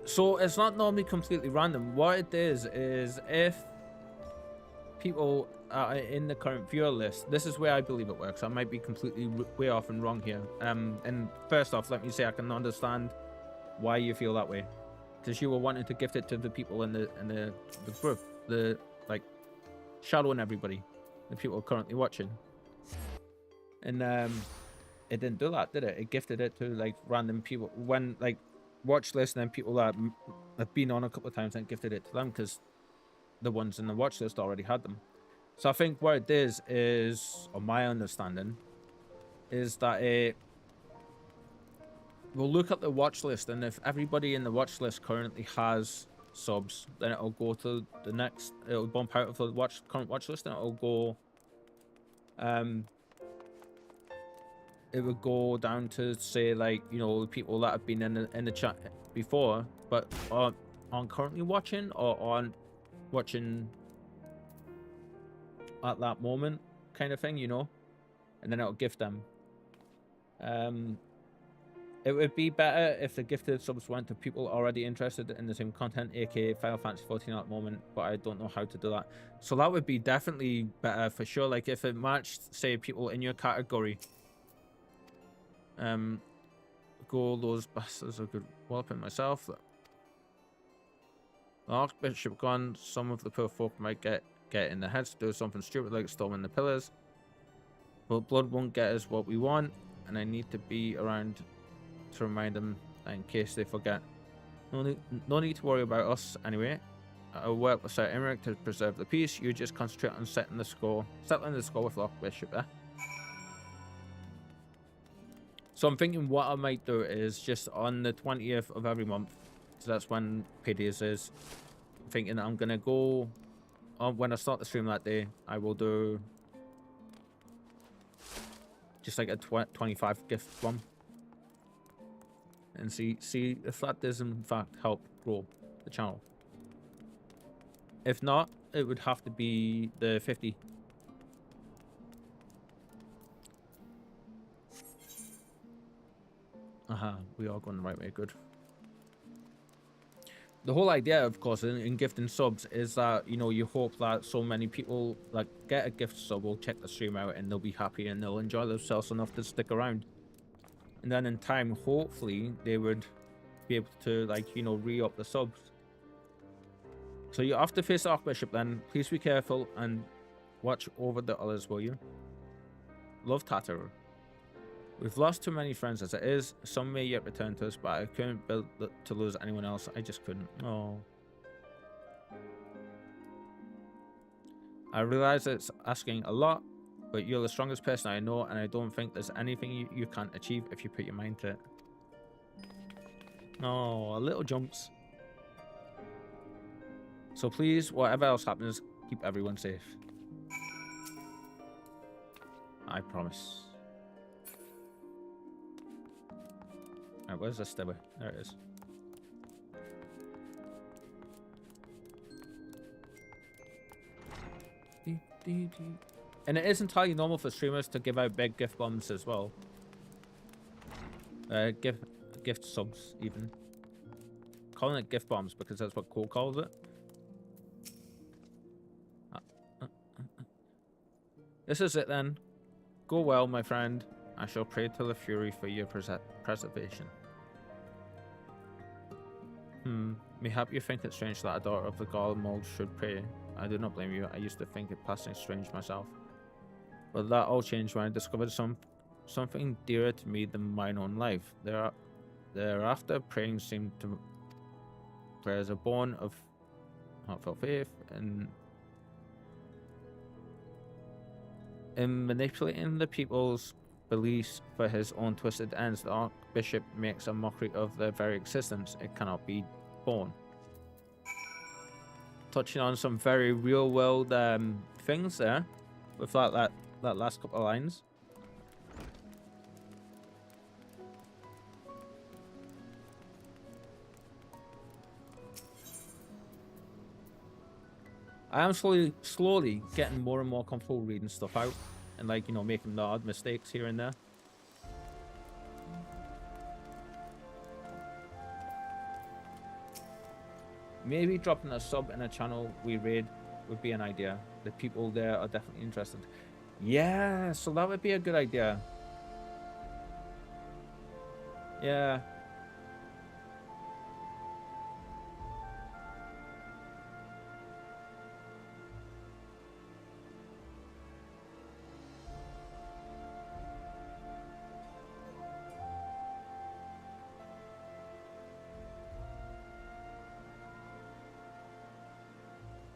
So it's not normally completely random. What it is if people are in the current viewer list, this is where I believe it works. I might be completely way off and wrong here. And first off, let me say I can understand why you feel that way, because you were wanting to gift it to the people in the group, the like shadowing everybody, the people currently watching, and it didn't do that, did it? It gifted it to like random people when like watch list, and then people that have been on a couple of times and gifted it to them because the ones in the watch list already had them. So I think what it is, or my understanding, is that we'll look at the watch list, and if everybody in the watch list currently has subs, then it'll go to the next, it'll bump out of the current watch list, and it'll go it would go down to say, like, you know, the people that have been in the chat before but aren't currently watching or aren't watching at that moment, kind of thing, you know, and then it'll gift them. It would be better if the gifted subs went to people already interested in the same content, aka Final Fantasy 14 at the moment, but I don't know how to do that. So that would be definitely better for sure. Like if it matched, say, people in your category. Go those bastards, I could wallop it myself. The Archbishop gone, some of the poor folk might get in their heads to do something stupid like storming the pillars. But blood won't get us what we want, and I need to be around to remind them in case they forget. No need to worry about us anyway. I'll work with Sir Emmerich to preserve the peace. You just concentrate on settling the score with Archbishop there. So I'm thinking what I might do is just on the 20th of every month, so that's when paydays is. I'm thinking I'm gonna go on when I start the stream that day. I will do just like a 25 gift one, and see if that does in fact help grow the channel. If not, it would have to be the 50. We are going the right way, good. The whole idea, of course, in gifting subs is that, you know, you hope that so many people like get a gift sub will check the stream out and they'll be happy and they'll enjoy themselves enough to stick around. And then in time, hopefully, they would be able to, like, you know, re-up the subs. So you have to face Archbishop then. Please be careful and watch over the others, will you? Love, Tataru. We've lost too many friends as it is. Some may yet return to us, but I couldn't build to lose anyone else. I just couldn't. Oh. I realize it's asking a lot, but you're the strongest person I know, and I don't think there's anything you can't achieve if you put your mind to it. Oh, little jumps. So please, whatever else happens, keep everyone safe. I promise. Alright, where's this stairway? There it is. And it is entirely normal for streamers to give out big gift bombs as well. Gift subs, even. Calling it gift bombs because that's what Cole calls it. This is it then. Go well, my friend. I shall pray to the Fury for your preservation. Mayhap you think it strange that a daughter of the Garl mold should pray. I do not blame you. I used to think it passing strange myself. But that all changed when I discovered something dearer to me than mine own life. Thereafter, praying seemed to prayers are born of heartfelt faith, and in manipulating the people's beliefs for his own twisted ends, the Archbishop makes a mockery of their very existence. It cannot be born. Touching on some very real world things there with that last couple of lines. I am slowly getting more and more comfortable reading stuff out and, like, you know, making the odd mistakes here and there. Maybe dropping a sub in a channel we raid would be an idea. The people there are definitely interested. Yeah, so that would be a good idea. Yeah.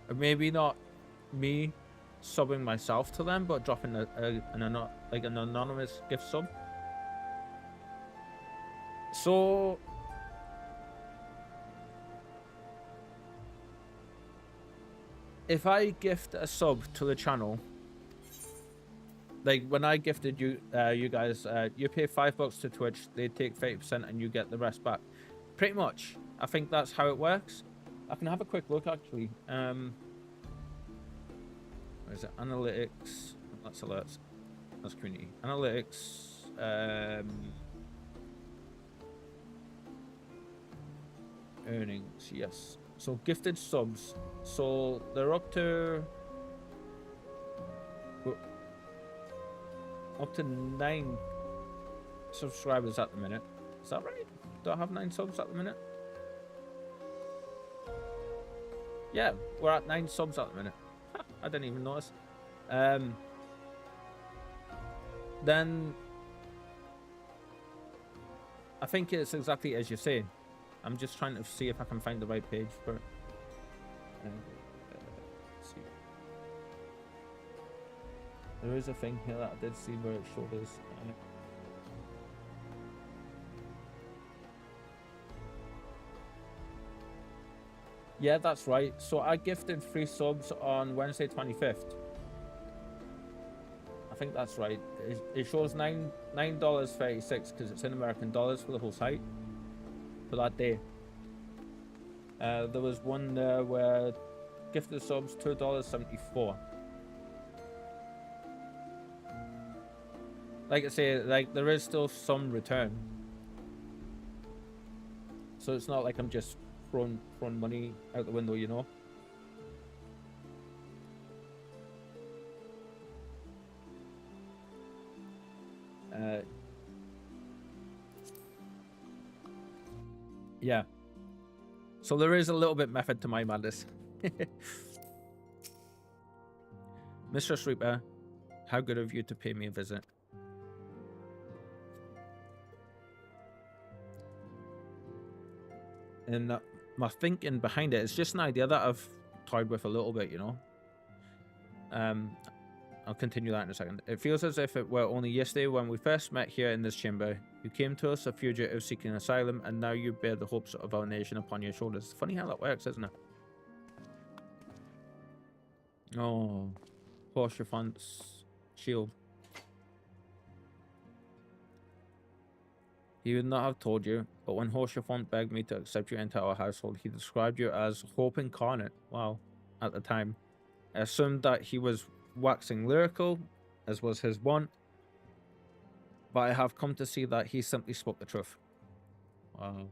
Or maybe not me subbing myself to them, but dropping an anonymous gift sub. So if I gift a sub to the channel, like when I gifted you guys, you pay $5 to Twitch, they take 30% and you get the rest back. Pretty much. I think that's how it works. I can have a quick look actually. Where is it? Analytics. That's alerts. That's community. Analytics. Earnings. Yes. So gifted subs. So they're up to 9 subscribers at the minute. Is that right? Do I have 9 subs at the minute? Yeah, we're at 9 subs at the minute. I didn't even notice. Then I think it's exactly as you say. I'm just trying to see if I can find the right page for it. Let's see. There is a thing here that I did see where it showed us. Yeah, that's right. So I gifted 3 subs on Wednesday 25th. I think that's right. It shows $9.36 because it's in American dollars for the whole site for that day. There was one there where gifted subs $2.74. Like I say, like there is still some return. So it's not like I'm just throwing money out the window, you know. Yeah. So there is a little bit method to my madness. Mr. Reaper, how good of you to pay me a visit. And my thinking behind it is just an idea that I've toyed with a little bit, you know. I'll continue that in a second. It feels as if it were only yesterday when we first met here in this chamber. You came to us a fugitive seeking asylum, and now you bear the hopes of our nation upon your shoulders. Funny how that works, isn't it? Oh, Horshafont's shield. He would not have told you, but when Horshafont begged me to accept you into our household, he described you as hope incarnate. Wow, at the time. I assumed that he was waxing lyrical, as was his wont, but I have come to see that he simply spoke the truth. Wow.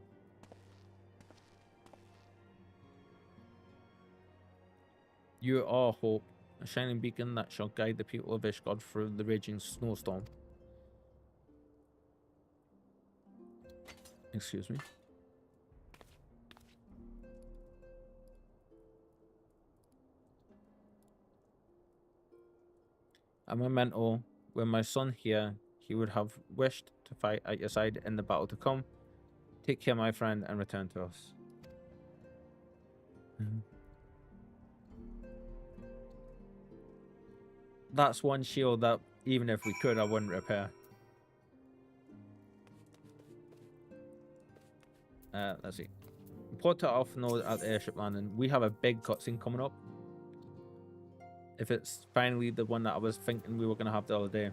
You are hope, a shining beacon that shall guide the people of Ishgard through the raging snowstorm. Excuse me. A memento. When my son here, he would have wished to fight at your side in the battle to come. Take care, my friend, and return to us. That's one shield that, even if we could, I wouldn't repair. Let's see. Report to Alpha Node at the airship landing. We have a big cutscene coming up. If it's finally the one that I was thinking we were going to have the other day.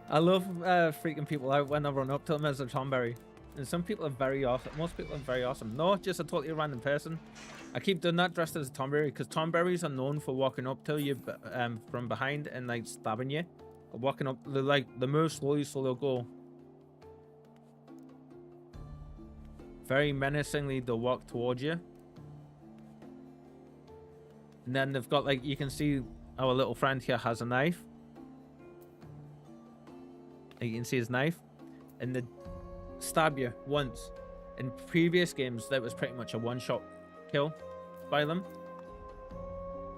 I love freaking people out when I run up to them as a Tomberry. And some people are very awesome. Most people are very awesome. No, just a totally random person. I keep doing that dressed as a Tomberry because Tomberries are known for walking up to you from behind and like stabbing you. Or walking up, they move slowly, so they'll go. Very menacingly, they'll walk towards you. And then they've got like, you can see our little friend here has a knife. You can see his knife. And they stab you once. In previous games, that was pretty much a one-shot kill by them.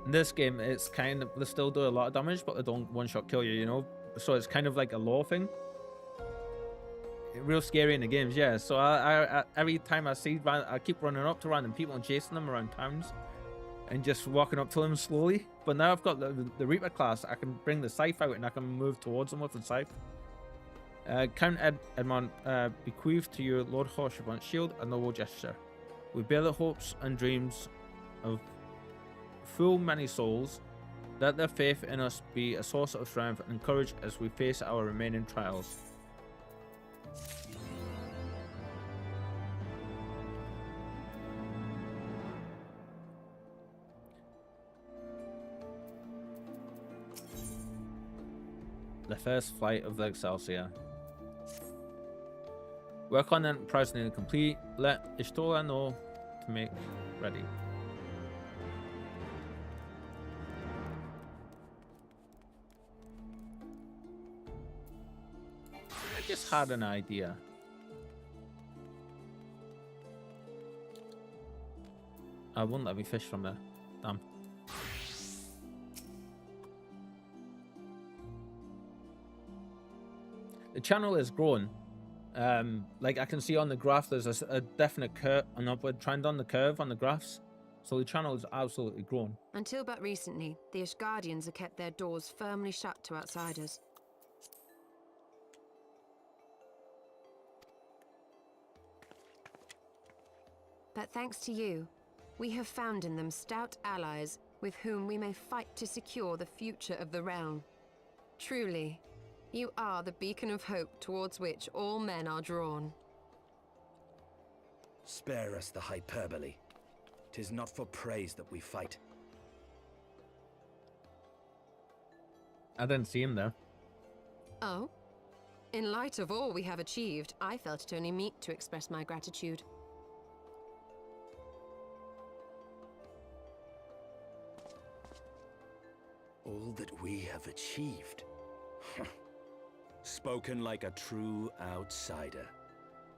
In this game, it's kind of, they still do a lot of damage, but they don't one-shot kill you, you know? So it's kind of like a lore thing. Real scary in the games, yeah. So I every time I see, I keep running up to random people and chasing them around towns. And just walking up to them slowly. But now I've got the Reaper class, I can bring the scythe out and I can move towards them with the scythe. Count Edmond, bequeathed to you Lord Horshavan's shield, a noble gesture. We bear the hopes and dreams of full many souls. Let their faith in us be a source of strength and courage as we face our remaining trials. The first flight of the Excelsior. Work on Enterprise nearly complete. Let Ishtola know to make ready. I just had an idea. I won't let me fish from there. Damn. The channel is growing. Like I can see on the graph, there's a definite curve, an upward trend on the curve on the graphs. So the channel is absolutely grown. Until but recently, the Ishgardians have kept their doors firmly shut to outsiders. But thanks to you, we have found in them stout allies with whom we may fight to secure the future of the realm. Truly, you are the beacon of hope towards which all men are drawn. Spare us the hyperbole. 'Tis not for praise that we fight. I didn't see him there. Oh? In light of all we have achieved, I felt it only meet to express my gratitude. All that we have achieved. Spoken like a true outsider.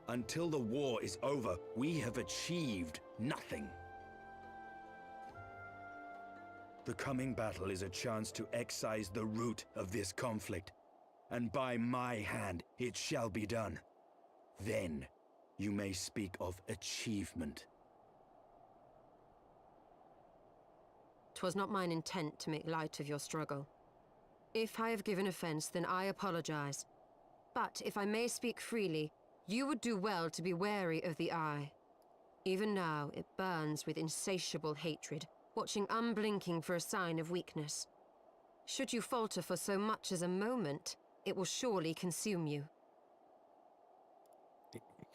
Until the war is over, we have achieved nothing. The coming battle is a chance to excise the root of this conflict, and by my hand it shall be done. Then you may speak of achievement. 'Twas not mine intent to make light of your struggle. If I have given offense, then I apologize. But if I may speak freely, you would do well to be wary of the Eye. Even now, it burns with insatiable hatred, watching unblinking for a sign of weakness. Should you falter for so much as a moment, it will surely consume you.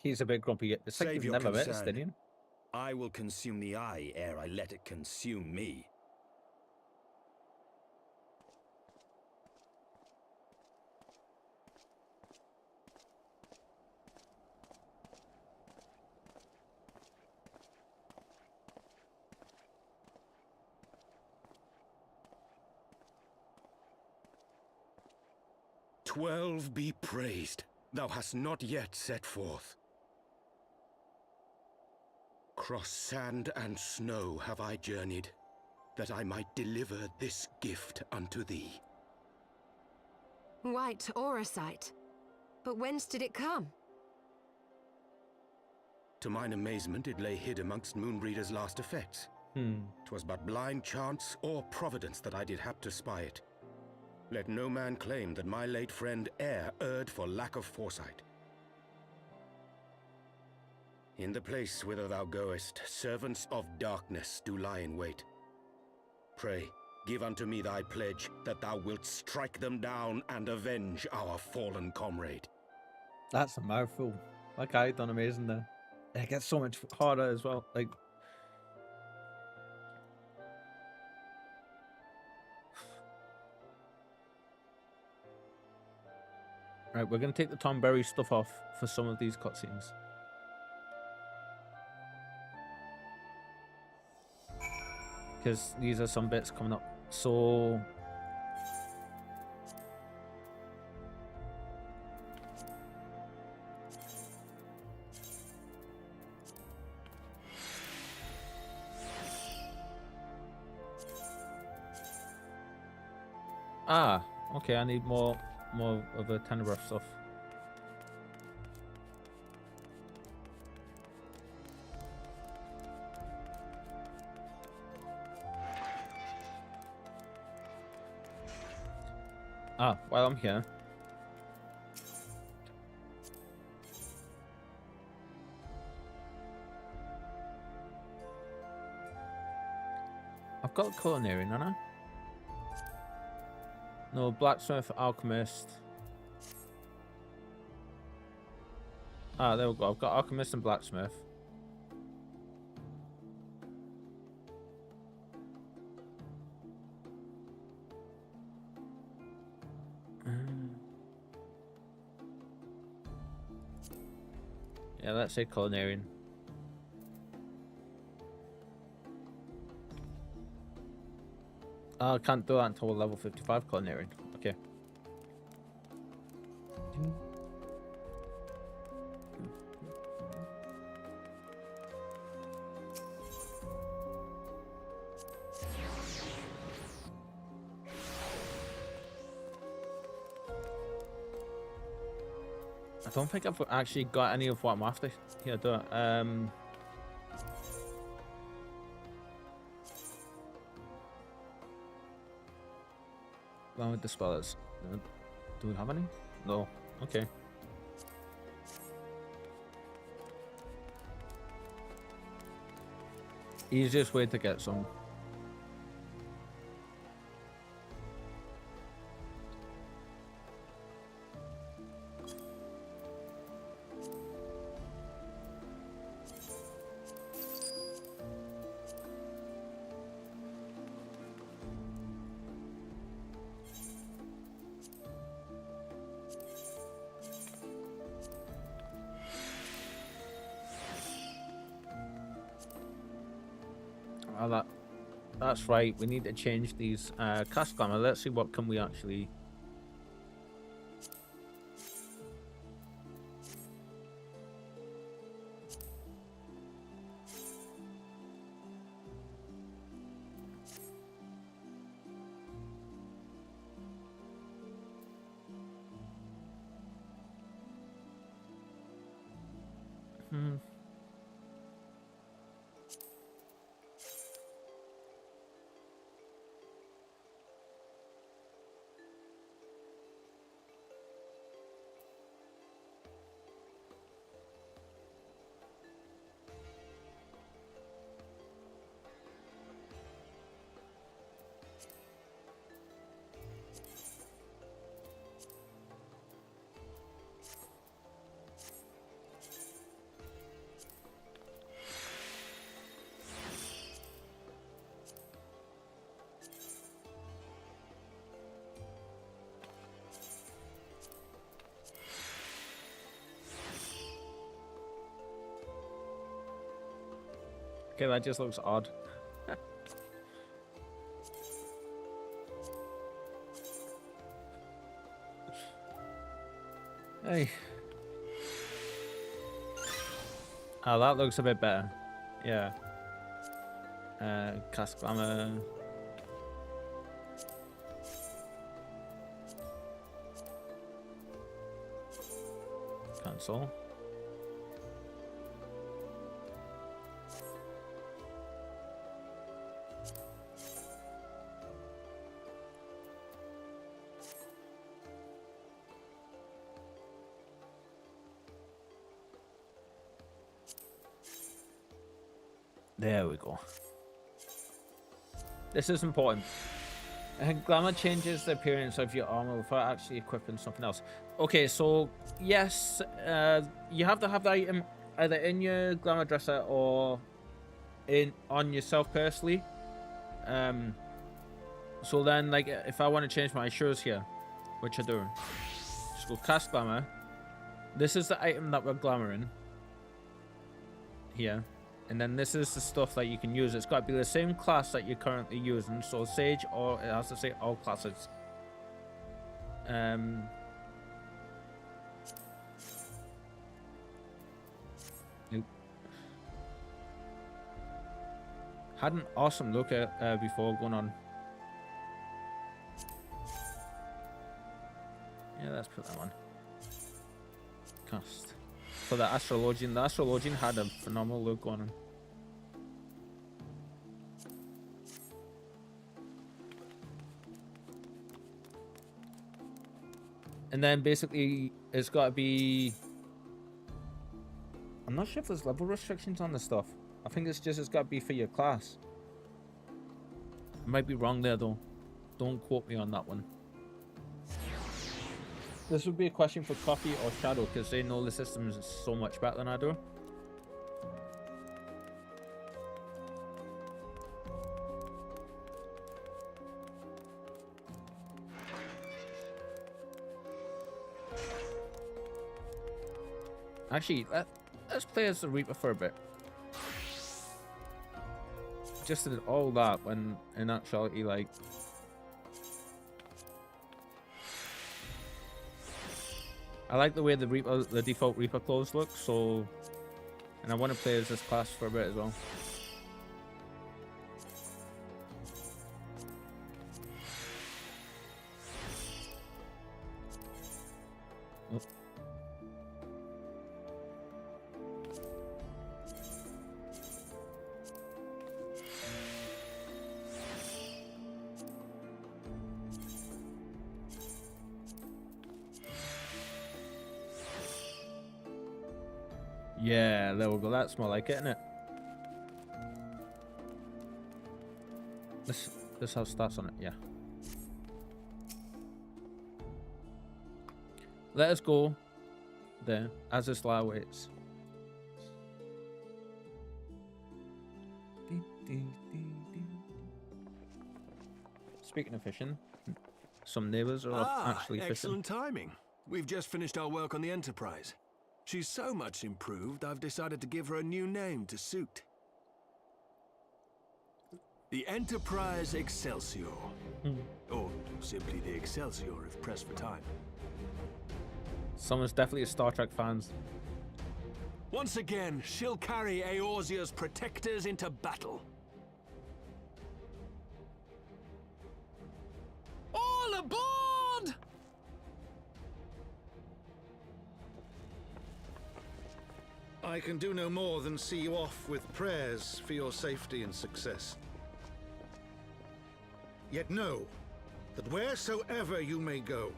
He's a bit grumpy. It's like Save he's your never met concern. Estinian. I will consume the eye ere I let it consume me. "12 be praised, thou hast not yet set forth. Cross sand and snow have I journeyed, that I might deliver this gift unto thee." White Auracite. But whence did it come? To mine amazement, it lay hid amongst Moonbreeder's last effects. 'Twas but blind chance or providence that I did hap to spy it. Let no man claim that my late friend erred for lack of foresight. In the place whither thou goest, servants of darkness do lie in wait. Pray, give unto me thy pledge that thou wilt strike them down and avenge our fallen comrade. That's a mouthful. That guy done amazing there. It gets so much harder as well. Like, right, we're gonna take the Tom Berry stuff off for some of these cutscenes. Because these are some bits coming up. So okay, I need more of the Tenebreath stuff. While I'm here, I've got culinary, haven't I? No, blacksmith, alchemist. There we go. I've got alchemist and blacksmith. Yeah, let's say culinarian. I can't do that until level 55 culinarian. Okay. I don't think I've actually got any of what I'm after here, do I? Along with the spellers. Do we have any? No. Okay. Easiest way to get some. That's right, we need to change these cast glamour. Let's see what can we actually Okay, that just looks odd. Hey. Oh, that looks a bit better. Yeah. Cast glamour. Cancel. There we go. This is important. Glamour changes the appearance of your armor without actually equipping something else. Okay, so yes, you have to have the item either in your glamour dresser or on yourself personally. So then, like, if I want to change my shoes here, which I do, just go cast glamour. This is the item that we're glamoring here. And then this is the stuff that you can use. It's got to be the same class that you're currently using. So Sage, or it has to say all classes. Nope. Had an awesome look at before going on. Yeah, let's put that one. Cast. For the Astrologian. The Astrologian had a phenomenal look on him. And then basically it's got to be... I'm not sure if there's level restrictions on this stuff. I think it's got to be for your class. I might be wrong there though. Don't quote me on that one. This would be a question for Coffee or Shadow because they know the systems so much better than I do. Actually, let's play as the Reaper for a bit. Just did all that when in actuality, like... I like the way the default Reaper clothes look, so... And I want to play as this class for a bit as well. Oh. Yeah, there we go. That's more like it, isn't it? This has stats on it, yeah. Let us go there as this law waits. Speaking of fishing, some neighbors are actually fishing. Excellent timing. We've just finished our work on the Enterprise. She's so much improved, I've decided to give her a new name to suit. The Enterprise Excelsior. Or simply the Excelsior if pressed for time. Someone's definitely a Star Trek fans. Once again, she'll carry Eorzea's protectors into battle. All aboard! I can do no more than see you off with prayers for your safety and success. Yet know that wheresoever you may go,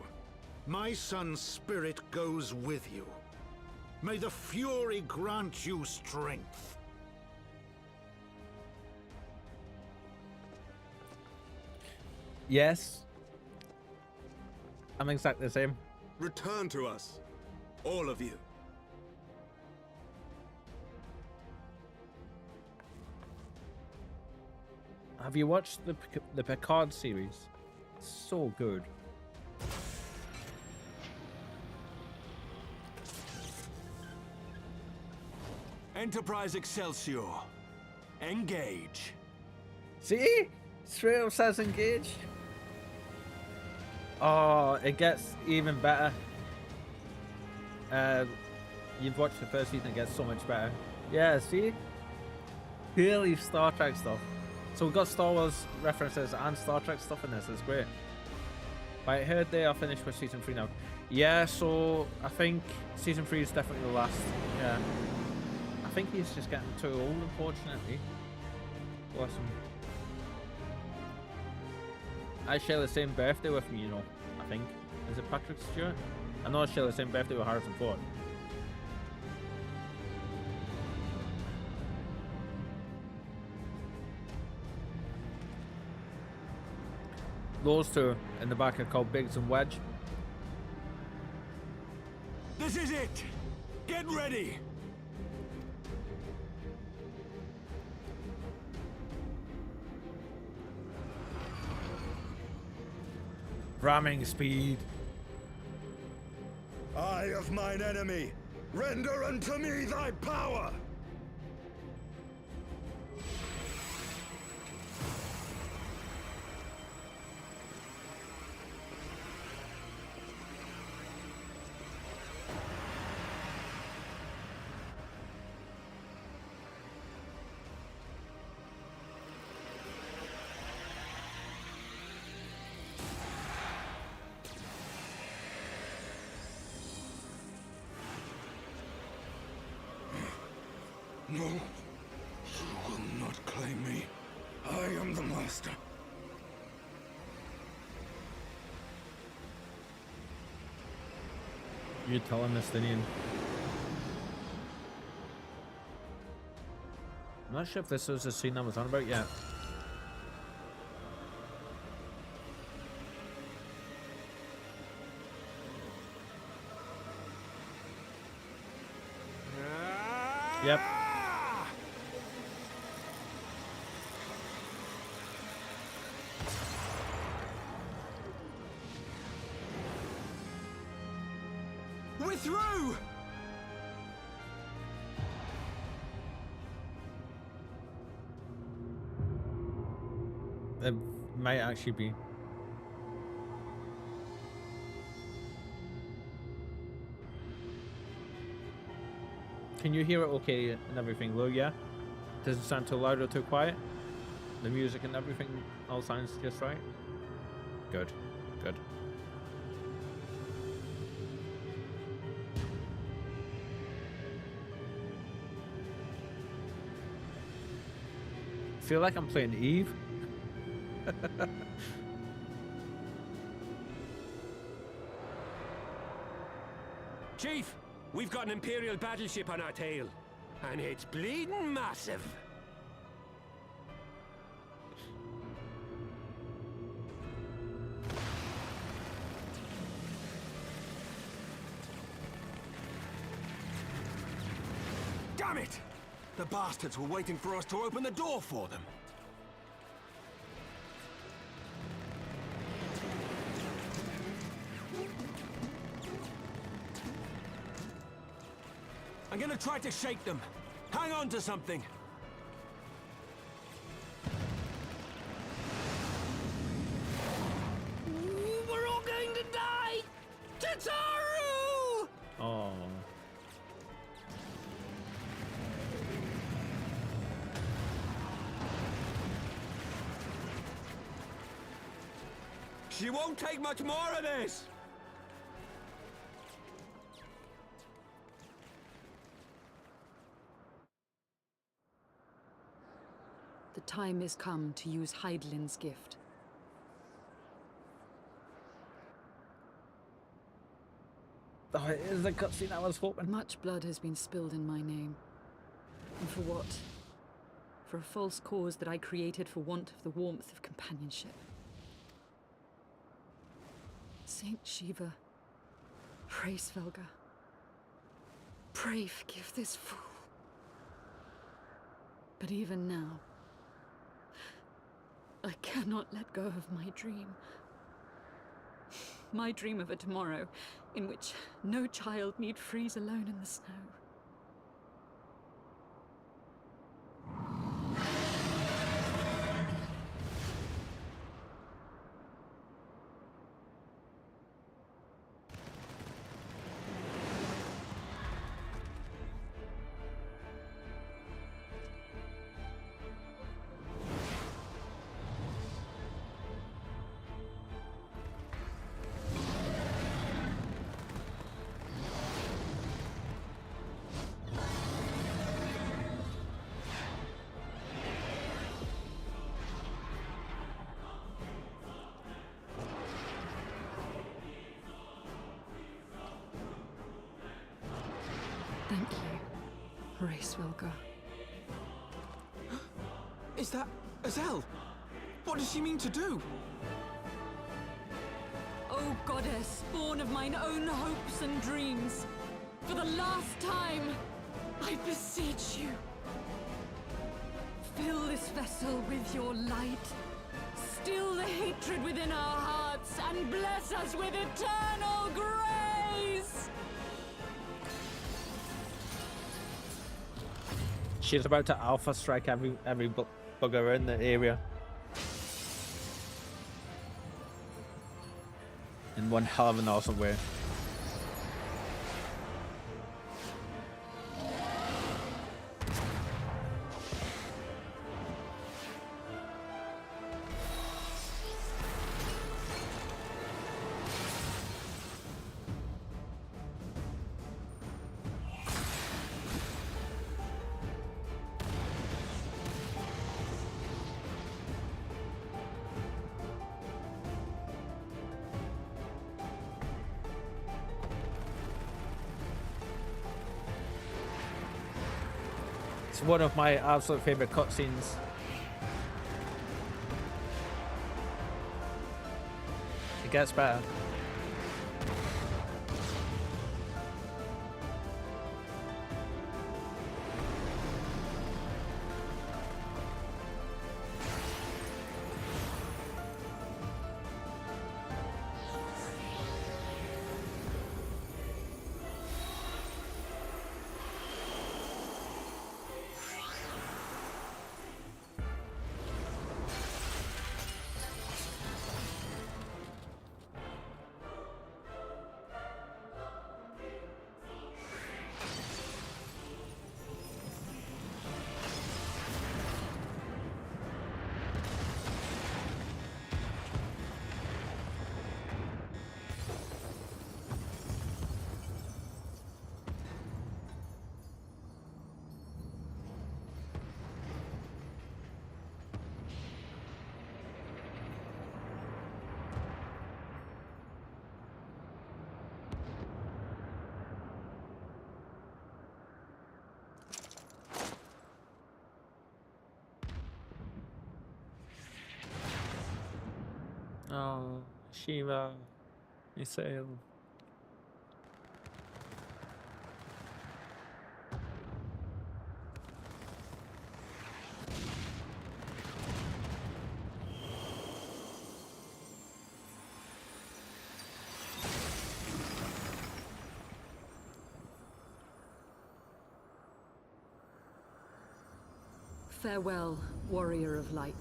my son's spirit goes with you. May the Fury grant you strength. Yes. I'm exactly the same. Return to us, all of you. Have you watched the Picard series? It's so good. Enterprise Excelsior. Engage. See? Straight up says engage. Oh, it gets even better. You've watched the first season, it gets so much better. Yeah, see? Purely Star Trek stuff. So we've got Star Wars references and Star Trek stuff in this. It's great. Right, I heard they are finished with season 3 now. Yeah, so I think season 3 is definitely the last. Yeah. I think he's just getting too old, unfortunately. Bless him. I share the same birthday with me, you know. I think. Is it Patrick Stewart? I know I share the same birthday with Harrison Ford. Those two in the back are called Biggs and Wedge. This is it! Get ready! Ramming speed. Eye of mine enemy, render unto me thy power! No, you will not claim me. I am the master. You're telling this, Dinian. I'm not sure if this was the scene I was on about yet. Yep. We're through! It might actually be. Can you hear it okay and everything, Lou? Yeah? Doesn't sound too loud or too quiet? The music and everything all sounds just right? Good. Good. I feel like I'm playing Eve. Chief, we've got an Imperial battleship on our tail. And it's bleeding massive. Damn it! The bastards were waiting for us to open the door for them. I'm gonna try to shake them. Hang on to something. We're all going to die! Tataru! Oh. She won't take much more of this! The time has come to use Hydaelyn's gift. Oh, it is the cutscene I was hoping. Much blood has been spilled in my name. And for what? For a false cause that I created for want of the warmth of companionship. Saint Shiva, pray Svelga. Pray forgive this fool. But even now, I cannot let go of my dream. My dream of a tomorrow in which no child need freeze alone in the snow. Thank you, Race Wilga. Is that Azelle? What does she mean to do? O goddess, born of mine own hopes and dreams, for the last time, I beseech you. Fill this vessel with your light. Still the hatred within our hearts, and bless us with eternal grace! She's about to alpha strike every bugger in the area. In one hell of an awesome way. It's one of my absolute favorite cutscenes. It gets better. Oh, Shiva, Misael. Farewell, warrior of light,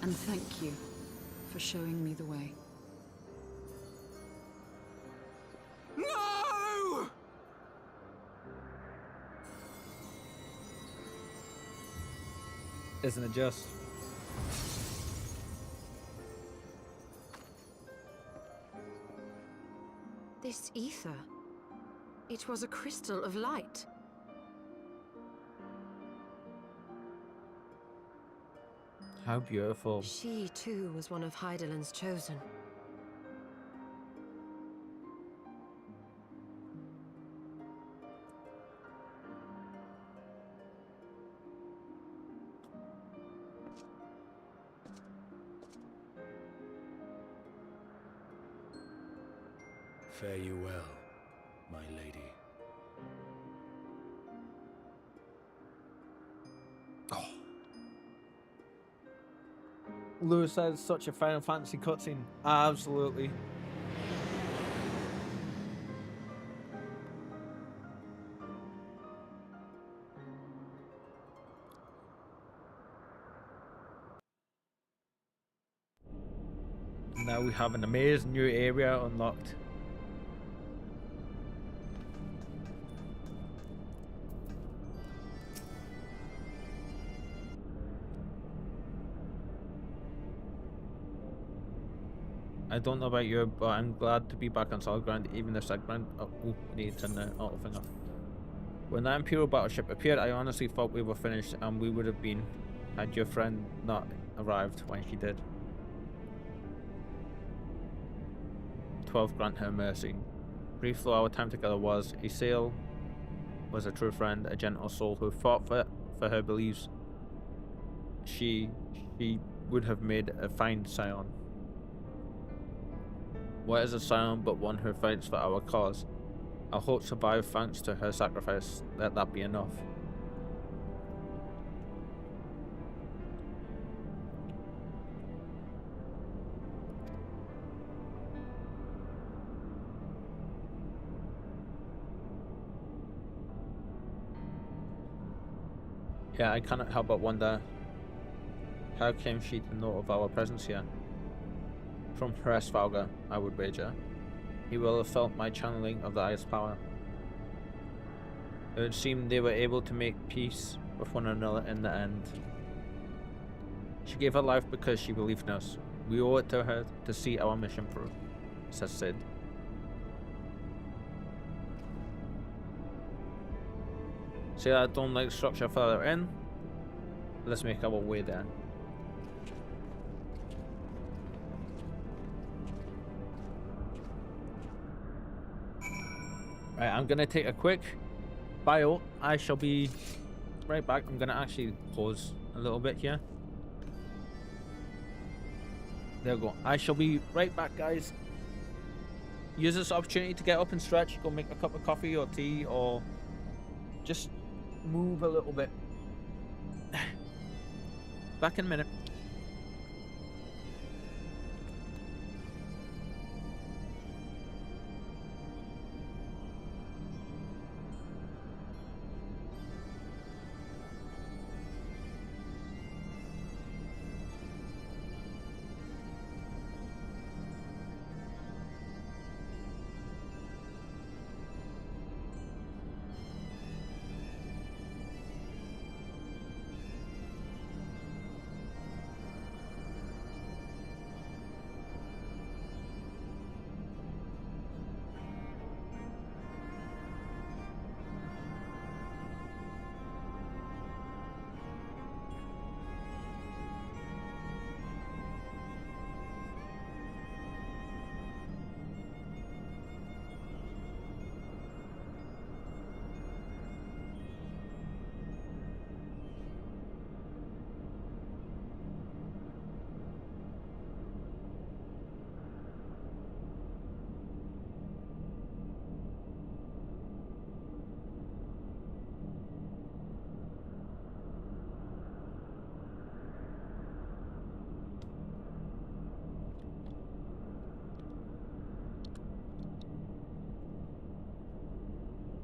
and thank you for showing me the way. No! Isn't it just? This ether. It was a crystal of light. How beautiful. She, too, was one of Hydaelyn's chosen. Fare you well, my lady. Lewis says such a Final Fantasy cutscene. Absolutely. Now we have an amazing new area unlocked. I don't know about you, but I'm glad to be back on solid ground, even if segment. Oh, I need to turn the auto thing off. When that Imperial battleship appeared, I honestly thought we were finished, and we would have been had your friend not arrived when she did. 12 grant her mercy. Brief though our time together was, a sail was a true friend, a gentle soul who fought for her beliefs. She would have made a fine scion. What is a scion but one who fights for our cause? Our hope survived thanks to her sacrifice. Let that be enough. Yeah, I cannot help but wonder, how came she to know of our presence here? From Hresvalga, I would wager. He will have felt my channeling of the Eye's power. It would seem they were able to make peace with one another in the end. She gave her life because she believed in us. We owe it to her to see our mission through, says Sid. See, I don't like structure further in. Let's make our way there. Right, I'm gonna take a quick bio. I shall be right back. I'm gonna actually pause a little bit here. There we go. I shall be right back, guys. Use this opportunity to get up and stretch. Go make a cup of coffee or tea, or just move a little bit. Back in a minute.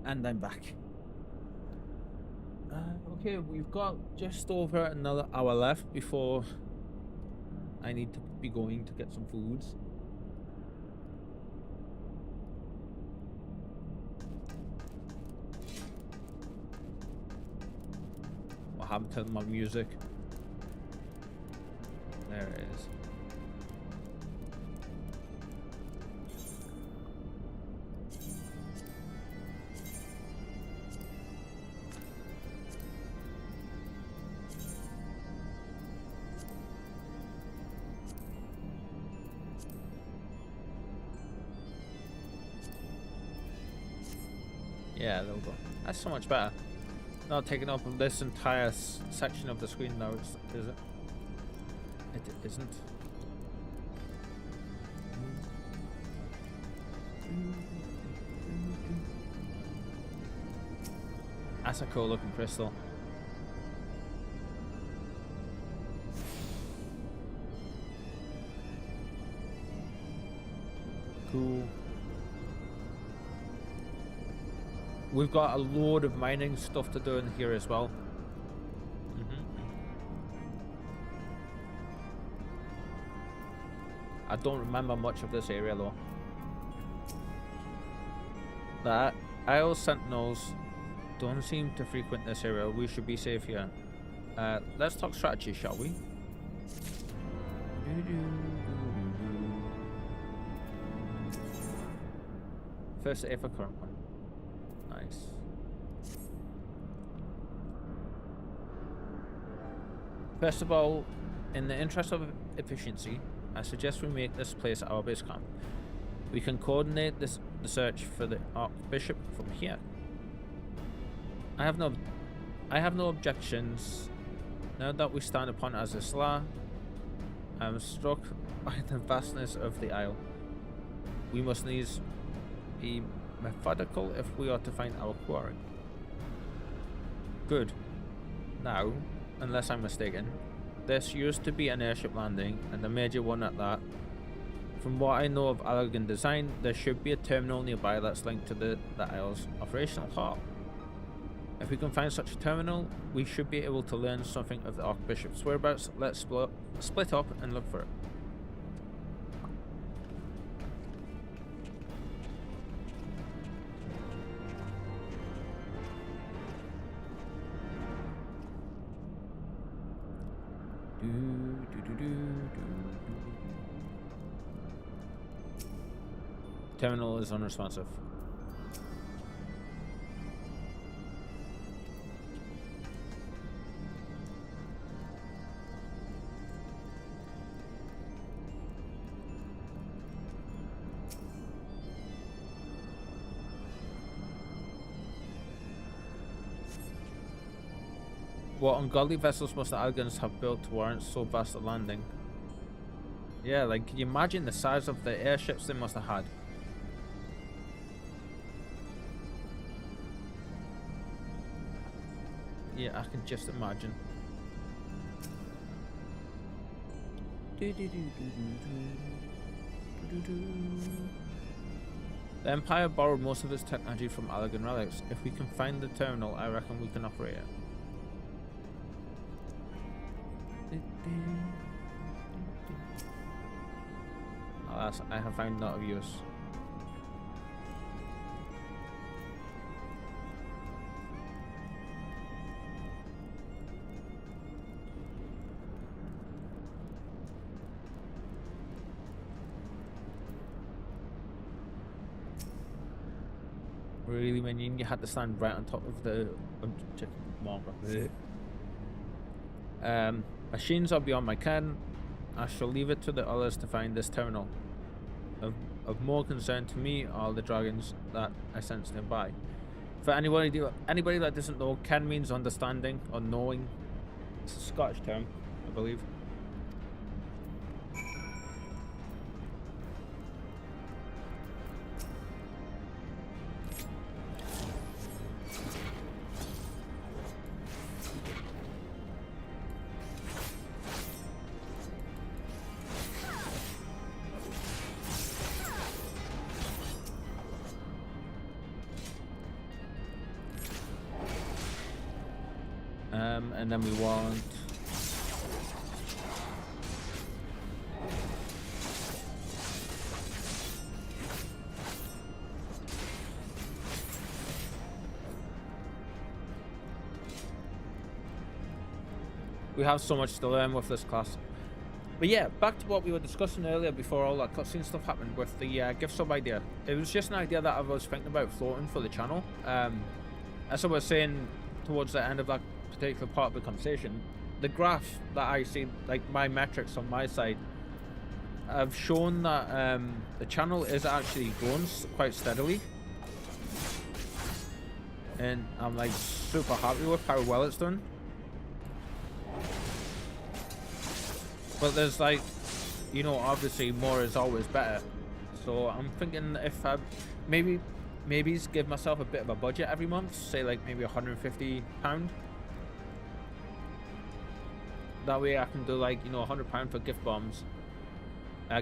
And I'm back. Okay, we've got just over another hour left before I need to be going to get some foods. What happened to my music? There it is. Yeah, there we go. That's so much better. Not taking up this entire section of the screen now, is it? It isn't. That's a cool looking crystal. Cool. We've got a load of mining stuff to do in here as well. I don't remember much of this area though. The Isle Sentinels don't seem to frequent this area. We should be safe here. Let's talk strategy, shall we? First aid for current one. Nice. First of all, in the interest of efficiency, I suggest we make this place our base camp. We can coordinate the search for the Archbishop from here. I have no objections. Now that we stand upon it as a Slayer, I am struck by the vastness of the isle. We must needs be methodical if we are to find our quarry. Good. Now, unless I'm mistaken, this used to be an airship landing, and a major one at that. From what I know of Allergan design, there should be a terminal nearby that's linked to the isle's operational hall. If we can find such a terminal, we should be able to learn something of the Archbishop's whereabouts. Let's split up and look for it. Terminal is unresponsive. What ungodly vessels must the Algans have built to warrant so vast a landing? Yeah, like, can you imagine the size of the airships they must have had? Yeah, I can just imagine. The Empire borrowed most of its technology from Allergan relics. If we can find the terminal, I reckon we can operate it. Alas, I have found not of use. Really, when you had to stand right on top of the object marker. Machines are beyond my ken. I shall leave it to the others to find this terminal. Of more concern to me are the dragons that I sense nearby. For anybody that doesn't know, ken means understanding or knowing. It's a Scottish term, I believe. And then we want we have so much to learn with this class. But yeah, back to what we were discussing earlier before all that cutscene stuff happened with the gift sub idea. It was just an idea that I was thinking about floating for the channel. As I was saying towards the end of that particular part of the conversation, the graph that I see, like my metrics on my side, have shown that the channel is actually growing quite steadily, and I'm like super happy with how well it's done. But there's like, you know, obviously more is always better, so I'm thinking if I maybe give myself a bit of a budget every month, say like maybe £150. That way I can do like, you know, £100 for gift bombs,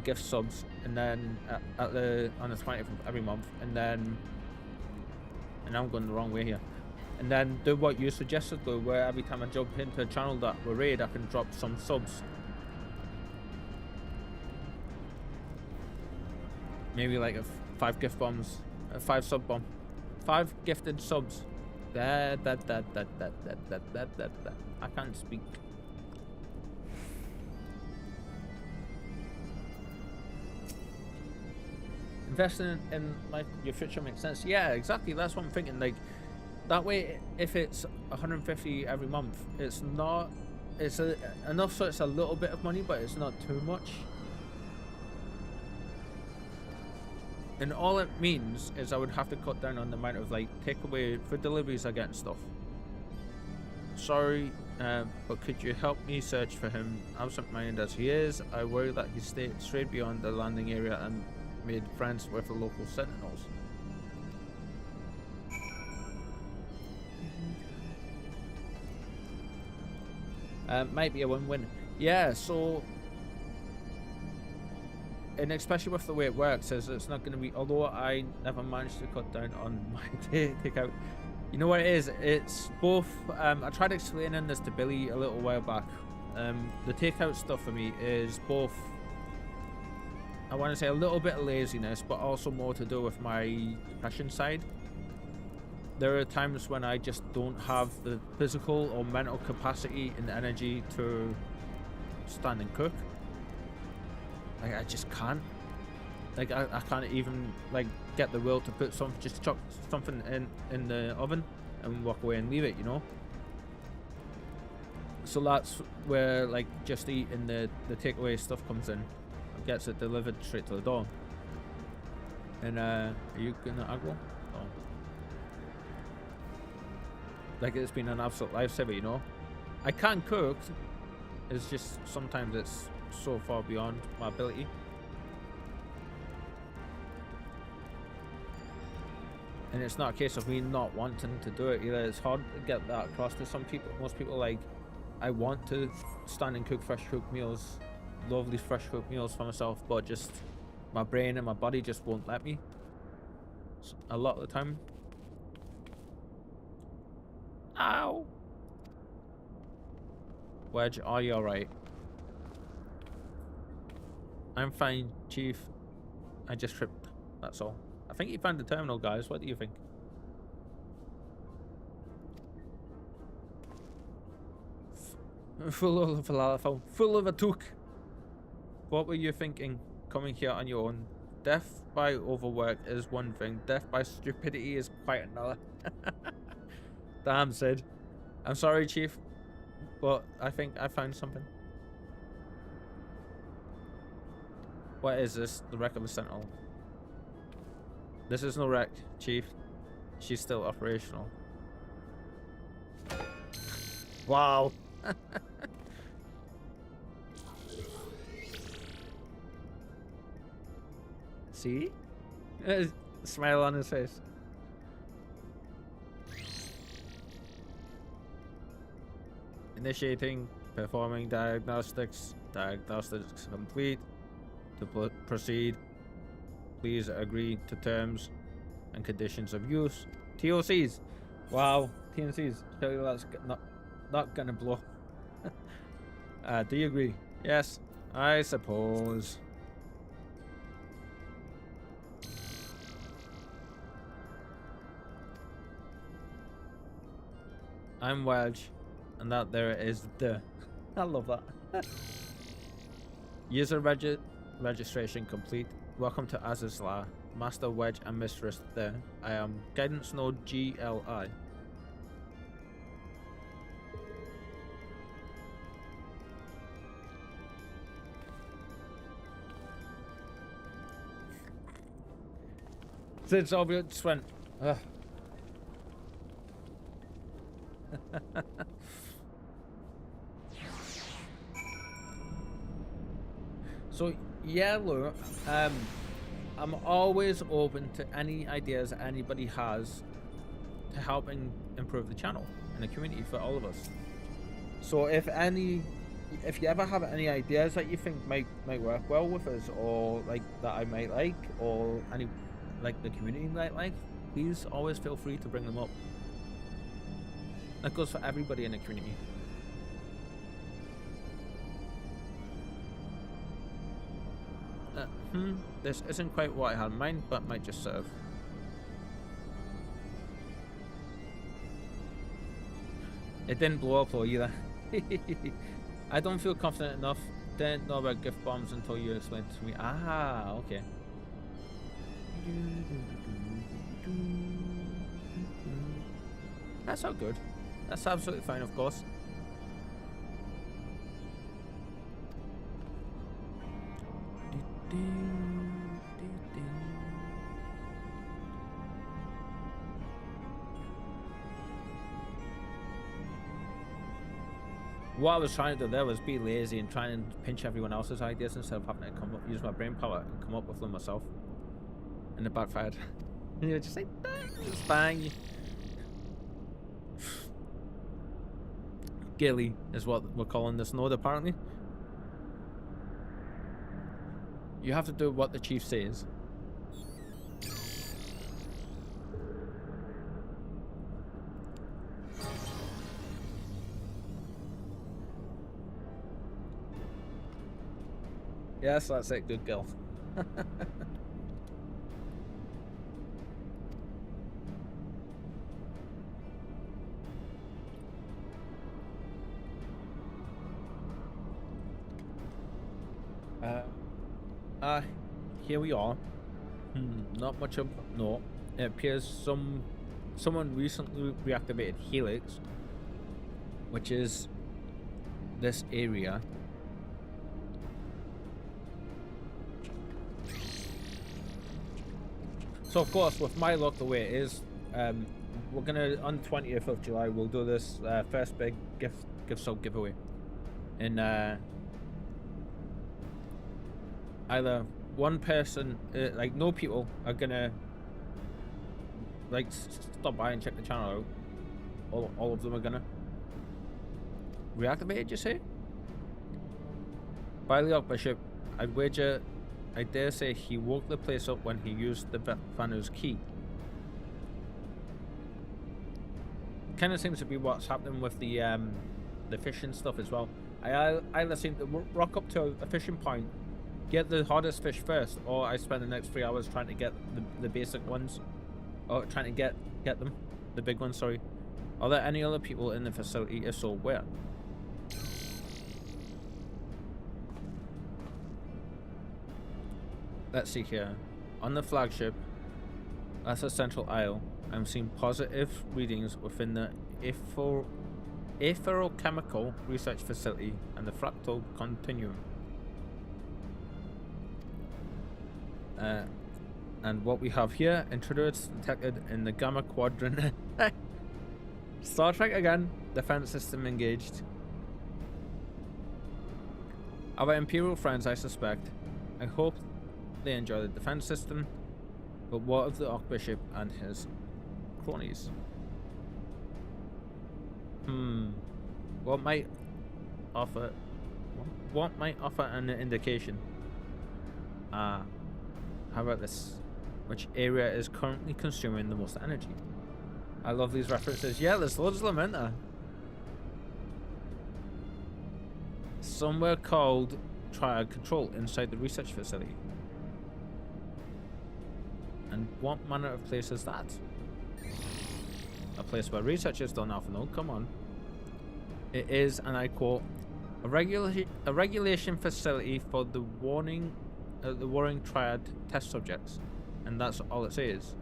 gift subs, and then on the 20th of every month, and I'm going the wrong way here, and then do what you suggested though, where every time I jump into a channel that we're raid, I can drop some subs. Maybe like 5 gift bombs, 5 sub bomb, 5 gifted subs. I can't speak. Investing in like your future makes sense. Yeah, exactly. That's what I'm thinking. Like that way, if it's 150 every month, it's not. It's enough so it's a little bit of money, but it's not too much. And all it means is I would have to cut down on the amount of like takeaway food deliveries I get and stuff. sorry, but could you help me search for him? Absent-minded as he is, I worry that he strayed beyond the landing area and made friends with the local sentinels. Might be a win-win. Yeah, so... And especially with the way it works, is it's not going to be... Although I never managed to cut down on my takeout. You know what it is? It's both... I tried explaining this to Billy a little while back. The takeout stuff for me is both... I want to say a little bit of laziness, but also more to do with my depression side. There are times when I just don't have the physical or mental capacity and energy to stand and cook. Like, I just can't. Like, I can't even, like, get the will to put just chuck something in the oven and walk away and leave it, you know? So that's where, like, just eating the takeaway stuff comes in. It gets it delivered straight to the door. And, are you gonna aggro? Oh. Like, it's been an absolute lifesaver, you know? I can cook. It's just sometimes it's so far beyond my ability. And it's not a case of me not wanting to do it either. It's hard to get that across to some people. Most people, like, I want to stand and cook fresh cooked meals, lovely fresh cooked meals for myself, but just my brain and my body just won't let me a lot of the time. Ow! Wedge, are you alright? I'm fine, Chief. I just tripped, that's all. I think you found the terminal, guys. What do you think? Full of falafel, full of a took. What were you thinking coming here on your own? Death by overwork is one thing. Death by stupidity is quite another. Damn, Sid. I'm sorry, Chief, but I think I found something. What is this? The wreck of a Sentinel. This is no wreck, Chief. She's still operational. Wow. See? Smile on his face. Initiating, performing diagnostics. Diagnostics complete. To proceed, please agree to terms and conditions of use. TOCs. Wow, TNCs. Tell you that's not gonna blow. Do you agree? Yes, I suppose. I'm Wedge, and that there is the. I love that. User registration complete. Welcome to Azizla, Master Wedge and Mistress there. I am Guidance Node GLI. Since all just went. Ugh. So yeah, look, I'm always open to any ideas anybody has to help improve the channel and the community for all of us. So if you ever have any ideas that you think might work well with us, or like that I might like, or any like the community might like, please always feel free to bring them up. That goes for everybody in the community. This isn't quite what I had in mind, but might just serve. It didn't blow up though either. I don't feel confident enough. Didn't know about gift bombs until you explained it to me. Ah, okay. That's all good. That's absolutely fine, of course. What I was trying to do there was be lazy and try and pinch everyone else's ideas instead of having to come up, use my brain power and come up with them myself. And it backfired. And you're just like, bang, just bang. Gilly is what we're calling this node apparently. You have to do what the chief says. Yes, that's it, good girl. Here we are. Not much of no. It appears someone recently reactivated Helix, which is this area. So of course, with my luck the way it is, we're gonna on the 20th of July we'll do this first big gift sub giveaway. In either one person, like no people are gonna like stop by and check the channel out. All of them are gonna reactivate. You say? By the Archbishop, I dare say he woke the place up when he used the Vanu's key. Kind of seems to be what's happening with the fishing stuff as well. I either seem to rock up to a fishing point, get the hardest fish first, or I spend the next 3 hours trying to get the basic ones, or trying to get them, the big ones. Sorry. Are there any other people in the facility? If so, where? Let's see here. On the flagship, that's a central aisle. I'm seeing positive readings within the Aerochemical Research Facility and the Fractal Continuum. And what we have here, intruders detected in the Gamma Quadrant. Star Trek again. Defense system engaged. Our Imperial friends, I suspect. I hope they enjoy the defense system, but what of the Archbishop and his cronies? What might offer an indication? How about this? Which area is currently consuming the most energy? I love these references. Yeah, there's loads of them, isn't there? Somewhere called Triad Control inside the research facility. And what manner of place is that? A place where researchers don't often know. Come on. It is, and I quote, a regulation facility for the warring triad test subjects, and that's all it says.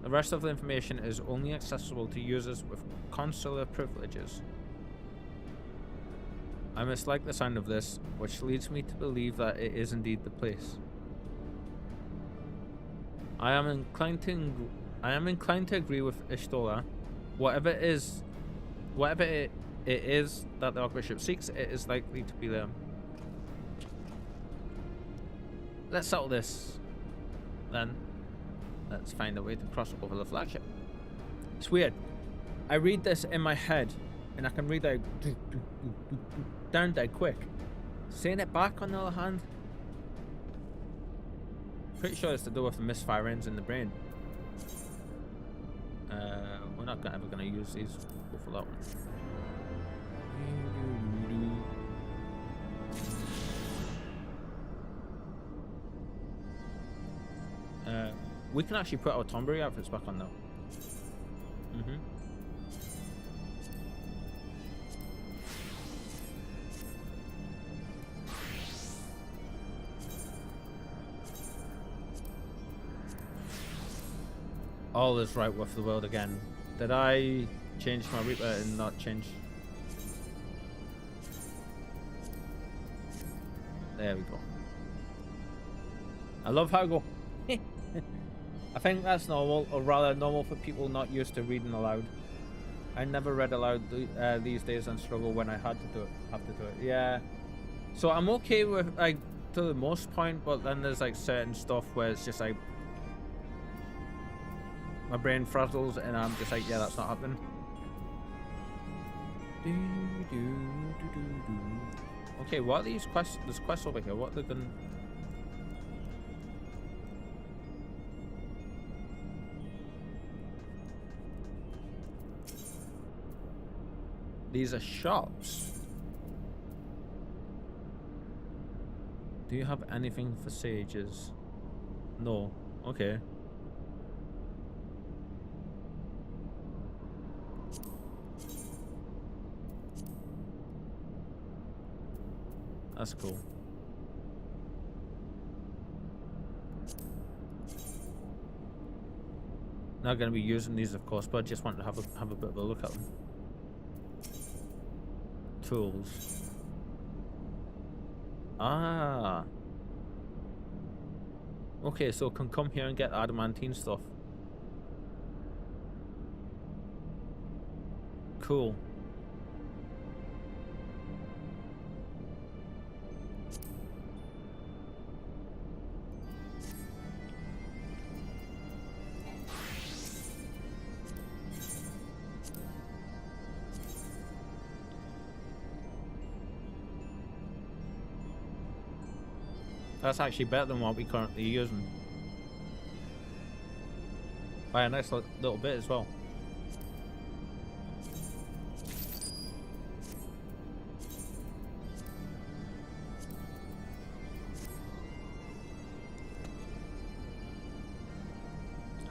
The rest of the information is only accessible to users with consular privileges. I mislike the sound of this, which leads me to believe that it is indeed the place. I am inclined to agree with Ishtola. Whatever it is that the Archbishop seeks, it is likely to be there. Let's settle this. Then, let's find a way to cross over the flagship. It's weird. I read this in my head, and I can read that down dead quick. Saying it back, on the other hand, pretty sure it's to do with the misfirings in the brain. We're not ever going to use these. Go for that one. We can actually put our Tombury outfits back on now. All is right with the world again. Did I change my Reaper and not change? There we go. I love how I go. I think that's normal, or rather normal for people not used to reading aloud. I never read aloud these days and struggle when I had to do it. Have to do it. Yeah. So I'm okay with like to the most point, but then there's like certain stuff where it's just like my brain frazzles and I'm just like, yeah, that's not happening. Okay, what are these quests? There's quests over here. What are they gonna? These are shops. Do you have anything for sages? No. Okay. That's cool. Not going to be using these, of course, but I just want to have a bit of a look at them. Tools. Ah. Okay, so can come here and get adamantine stuff. Cool. That's actually better than what we currently using. By a nice little bit as well.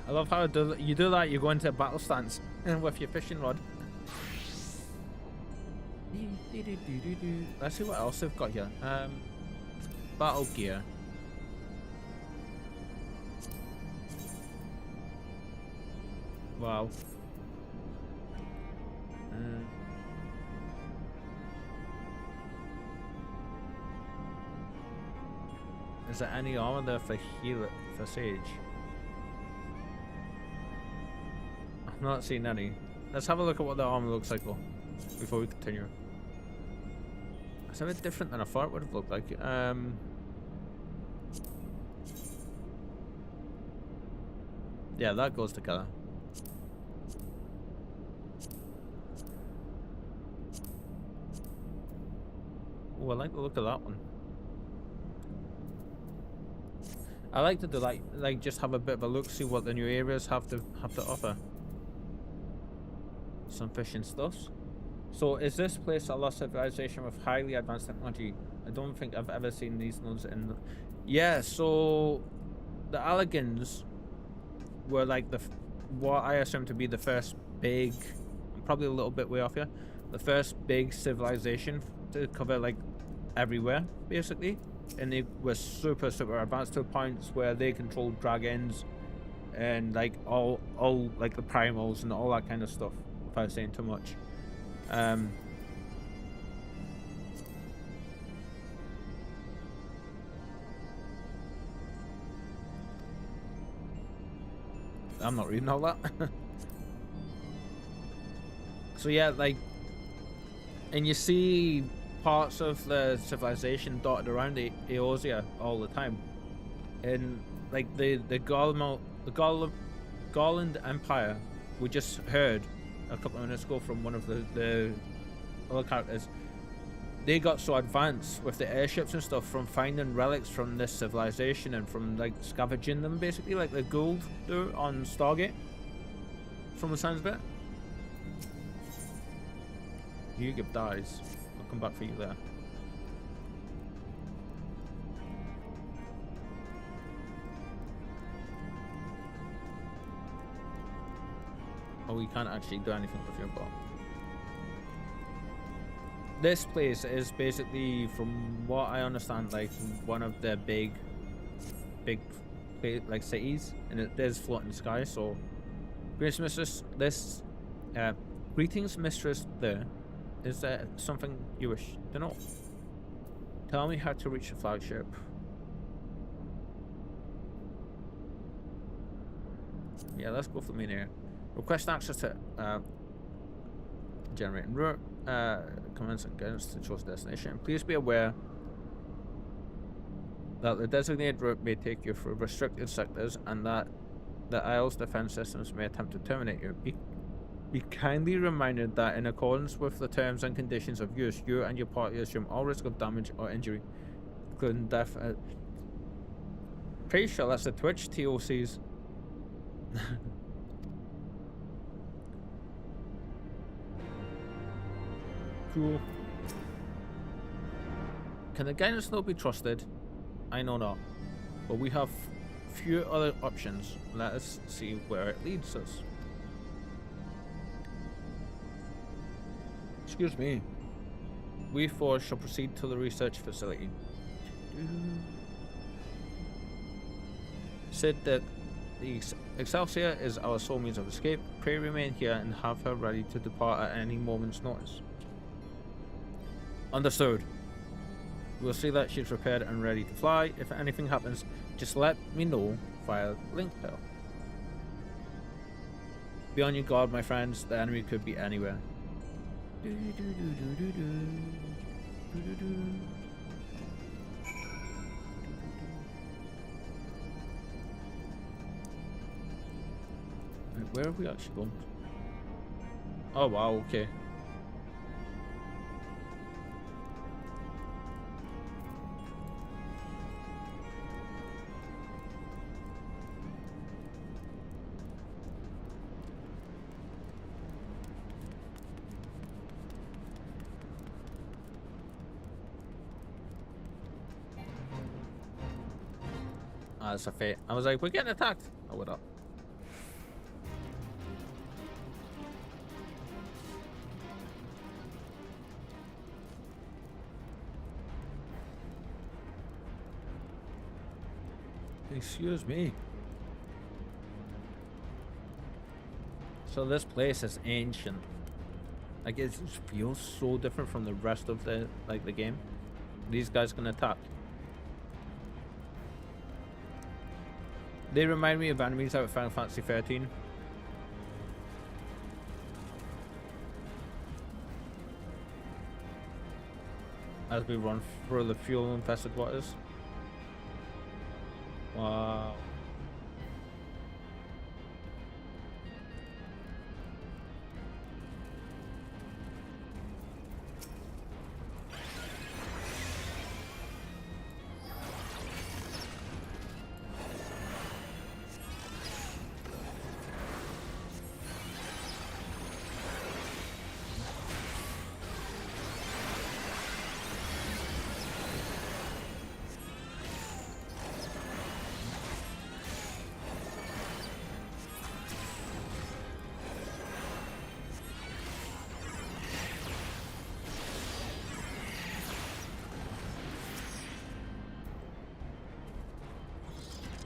I love how you do that, you go into a battle stance with your fishing rod. Let's see what else they've got here. Battle gear. Wow. Is there any armor there for for Sage? I've not seen any. Let's have a look at what the armor looks like though, before we continue. It's a bit different than I thought it would have looked like. Yeah, that goes together. Oh, I like the look of that one. I like to do like just have a bit of a look, see what the new areas have to offer. Some fishing stuffs. So is this place a lost civilization with highly advanced technology? I don't think I've ever seen these nodes in the... Yeah, so the Allegans were like what I assume to be the first big, I'm probably a little bit way off here, the first big civilization to cover like everywhere basically, and they were super advanced to points where they controlled dragons and like all like the primals and all that kind of stuff, without saying too much. I'm not reading all that. So yeah, like, and you see parts of the civilization dotted around Eorzea all the time, and like the Garland Empire, we just heard a couple of minutes ago from one of the other characters. They got so advanced with the airships and stuff from finding relics from this civilization and from like scavenging them, basically like the gold do on Stargate, from the sounds of it. Hugib dies. I'll come back for you there. Oh, we can't actually do anything with your bot. This place is basically, from what I understand, like one of the big like cities, and it is floating sky. So, greetings, mistress. Greetings, mistress. There, is there something you wish to know? Tell me how to reach the flagship. Yeah, let's go for the main area. Request access to generating route. Commence and guidance to choose destination. Please be aware that the designated route may take you through restricted sectors and that the Isle's defense systems may attempt to terminate you. Be kindly reminded that in accordance with the terms and conditions of use, you and your party assume all risk of damage or injury, including death. Pretty sure that's the Twitch TOCs. Cool. Can the guidance still be trusted? I know not. But we have few other options. Let us see where it leads us. Excuse me. We four shall proceed to the research facility. Said that the Excelsior is our sole means of escape. Pray remain here and have her ready to depart at any moment's notice. Understood. We'll see that she's prepared and ready to fly. If anything happens, just let me know via link bell. Be on your guard, my friends. The enemy could be anywhere. Where have we actually gone? Oh wow, okay. That's a fate. I was like, we're getting attacked. Oh, what up? Excuse me. So this place is ancient. Like it just feels so different from the rest of the the game. These guys can attack. They remind me of enemies out of Final Fantasy 13. As we run through the fuel infested waters. Wow.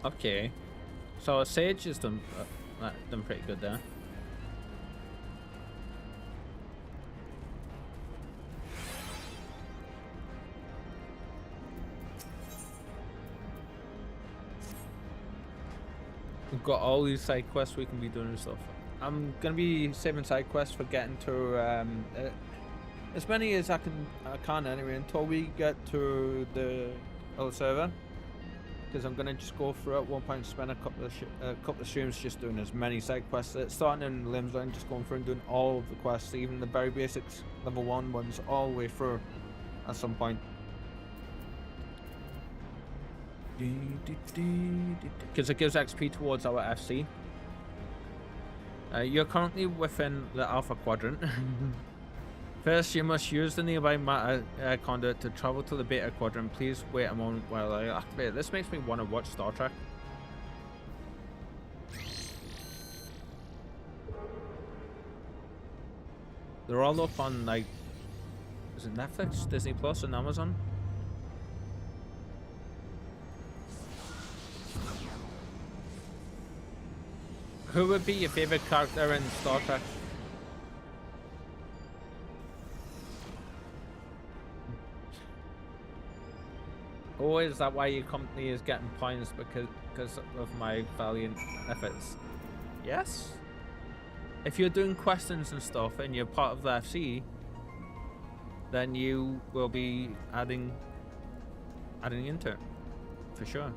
Okay, so a sage is done pretty good there. We've got all these side quests we can be doing and stuff. I'm gonna be saving side quests for getting to as many as I can anyway until we get to the other server. Because I'm gonna just go through at one point and spend a couple of streams just doing as many side quests. Starting in Limsline, just going through and doing all of the quests, even the very basics, level 1 ones, all the way through at some point. Because it gives XP towards our FC. You're currently within the Alpha Quadrant. First, you must use the nearby matter conduit to travel to the Beta Quadrant. Please wait a moment while I activate it. This makes me want to watch Star Trek. They're all up on, like, is it Netflix, Disney Plus, and Amazon? Who would be your favorite character in Star Trek? Oh, is that why your company is getting points because of my valiant efforts? Yes? if you're doing questions and stuff and you're part of the FC, then you will be adding into it for sure.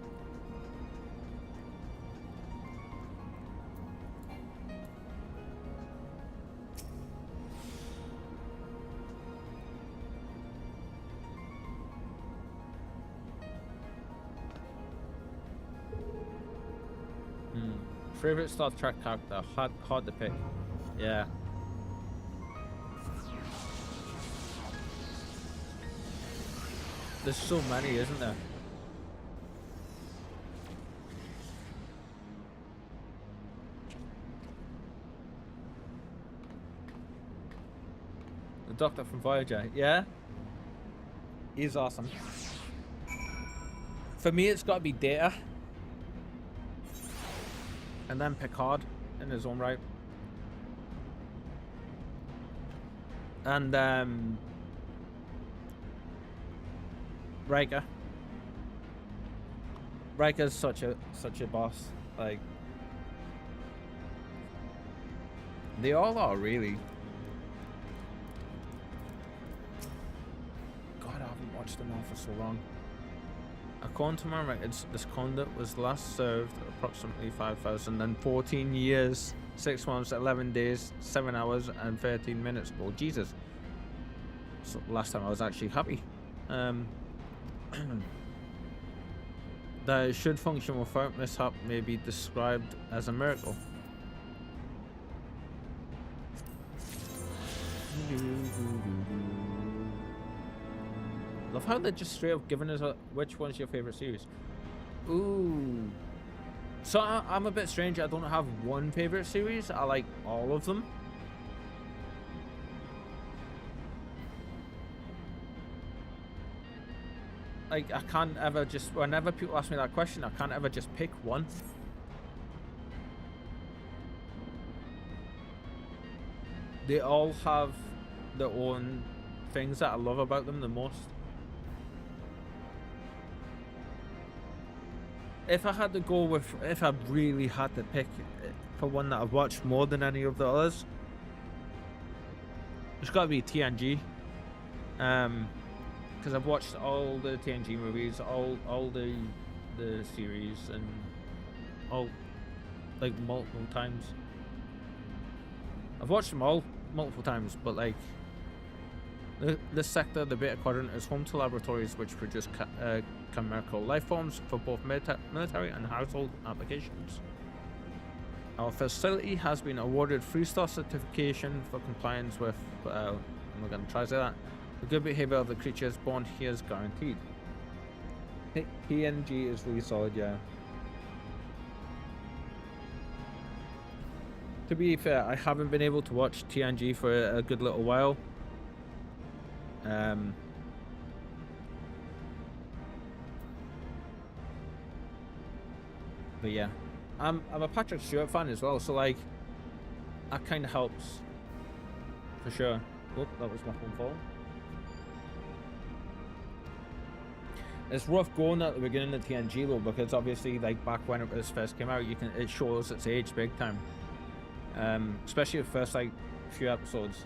Favorite Star Trek character? Hard to pick. Yeah. There's so many, isn't there? The Doctor from Voyager, yeah? He's awesome. For me, it's got to be Data. And then Picard in his own right. And Riker. Riker's such a boss. Like, they all are, really. God, I haven't watched them all for so long. According to my records, this conduct was last served approximately 5,014 years, 6 months, 11 days, 7 hours, and 13 minutes ago. Jesus. So last time I was actually happy. That it should function without mishap may be described as a miracle. Love how they're just straight up giving us which one's your favorite series. Ooh. So I'm a bit strange. I don't have one favorite series. I like all of them. Like, I can't ever just, whenever people ask me that question, I can't ever just pick one. They all have their own things that I love about them the most. If I had to go with, if I really had to pick for one that I've watched more than any of the others, it's got to be TNG. Because I've watched all the TNG movies, all the series, and all, like, multiple times. I've watched them all multiple times, but like, this sector, the Beta Quadrant, is home to laboratories which produce chemical life forms for both military and household applications. Our facility has been awarded 3-star certification for compliance with, I'm not going to try to say that, the good behavior of the creatures born here is guaranteed. PNG is really solid, yeah. To be fair, I haven't been able to watch TNG for a good little while. But yeah, I'm a Patrick Stewart fan as well, so like, that kind of helps for sure. Oh, that was my phone falling. It's rough going at the beginning of TNG though, because obviously, like, back when it was first came out, it shows its age big time. Especially the first like few episodes.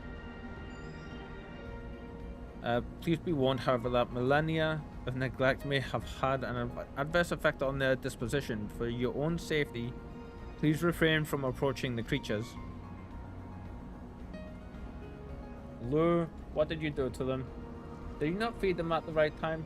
Please be warned, however, that millennia of neglect may have had an adverse effect on their disposition. For your own safety, please refrain from approaching the creatures. Lou, what did you do to them? Did you not feed them at the right time?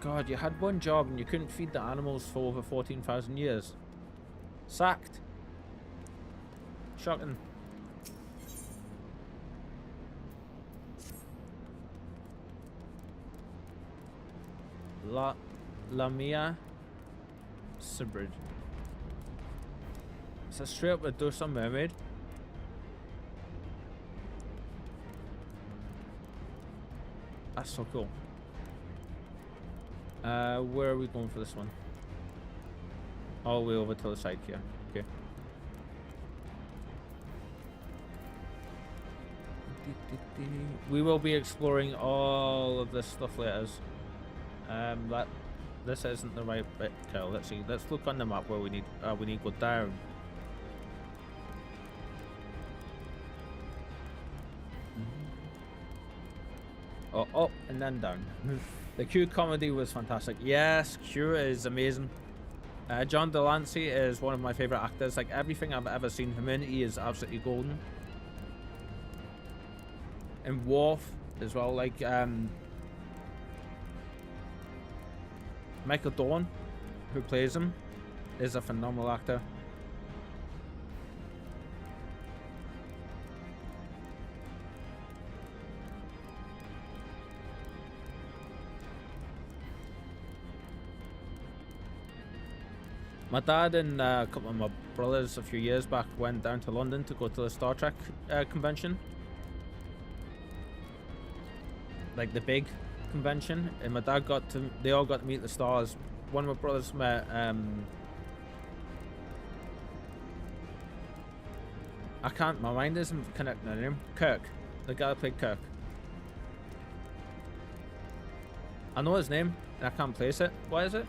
God, you had one job and you couldn't feed the animals for over 14,000 years. Sacked. Shocking. Lamia Sibrid. It's a straight up Medusa mermaid. That's so cool. Where are we going for this one? All the way over to the side here. Okay. We will be exploring all of this stuff later. That this isn't the right bit. Okay, let's see. Let's look on the map where we need to go down. Oh, up and then down. The Q comedy was fantastic. Yes, Q is amazing. John Delancey is one of my favorite actors. Like everything I've ever seen him in, he is absolutely golden. And Worf as well. Like Michael Dorn, who plays him, is a phenomenal actor. My dad and a couple of my brothers a few years back went down to London to go to the Star Trek convention. Like the big convention. And my dad they all got to meet the stars. One of my brothers met, my mind isn't connecting on him. Kirk. The guy that played Kirk. I know his name and I can't place it. What is it?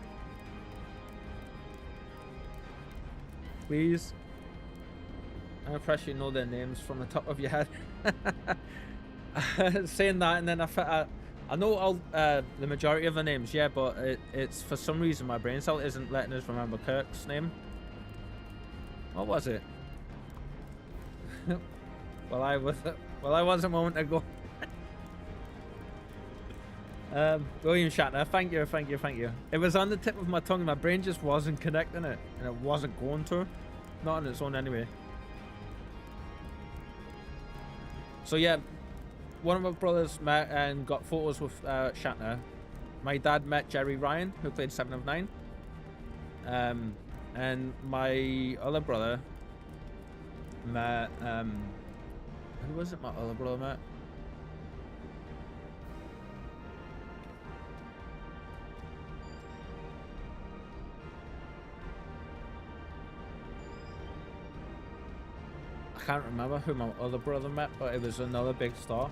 Please. I'm impressed you know their names from the top of your head. Saying that, and then I know all the majority of the names, yeah, but it's for some reason my brain cell isn't letting us remember Kirk's name. What was it? Well, I was a moment ago. William Shatner, thank you. It was on the tip of my tongue. My brain just wasn't connecting it, and it wasn't going to. Not on its own anyway. So yeah, one of my brothers met and got photos with Shatner. My dad met Jerry Ryan, who played 7 of 9. And my other brother met who was it my other brother met? I can't remember who my other brother met, but it was another big star.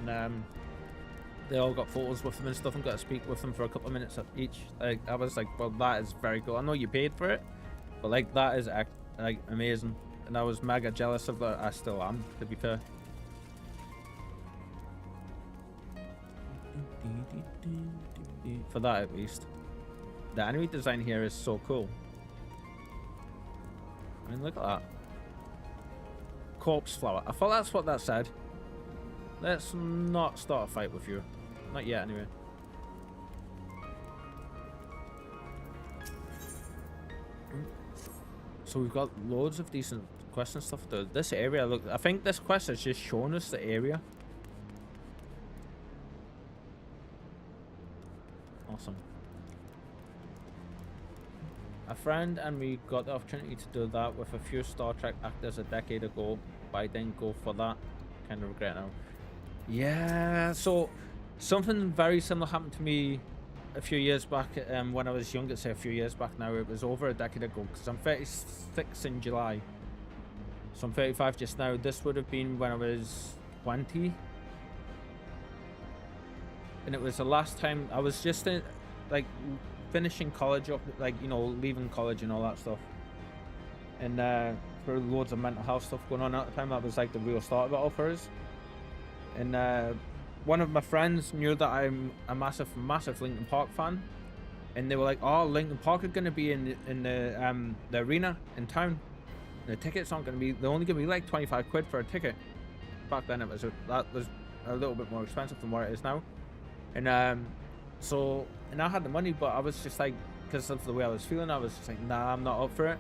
And they all got photos with them and stuff and got to speak with them for a couple of minutes each. Like, I was like, well, that is very cool. I know you paid for it, but like that is like amazing. And I was mega jealous of that. I still am, to be fair. For that at least. The enemy design here is so cool. I mean, look at that. Corpse flower. I thought that's what that said. Let's not start a fight with you. Not yet, anyway. So we've got loads of decent quests and stuff though. This area, look, I think this quest has just shown us the area. Awesome. A friend and we got the opportunity to do that with a few Star Trek actors a decade ago, but I didn't go for that. Kind of regret now. Yeah, so something very similar happened to me a few years back when I was younger. Say a few years back now. It was over a decade ago because I'm 36 in July. So I'm 35 just now. This would have been when I was 20. And it was the last time I was just in, like, finishing college up, like, you know, leaving college and all that stuff. And there were loads of mental health stuff going on at the time. That was like the real start of it all for us. And one of my friends knew that I'm a massive Linkin Park fan. And they were like, oh, Linkin Park are going to be in the arena in town. The tickets aren't going to be, they're only going to be like 25 quid for a ticket. Back then that was a little bit more expensive than what it is now. And and I had the money, but I was just like, because of the way I was feeling, I was just like, nah, I'm not up for it.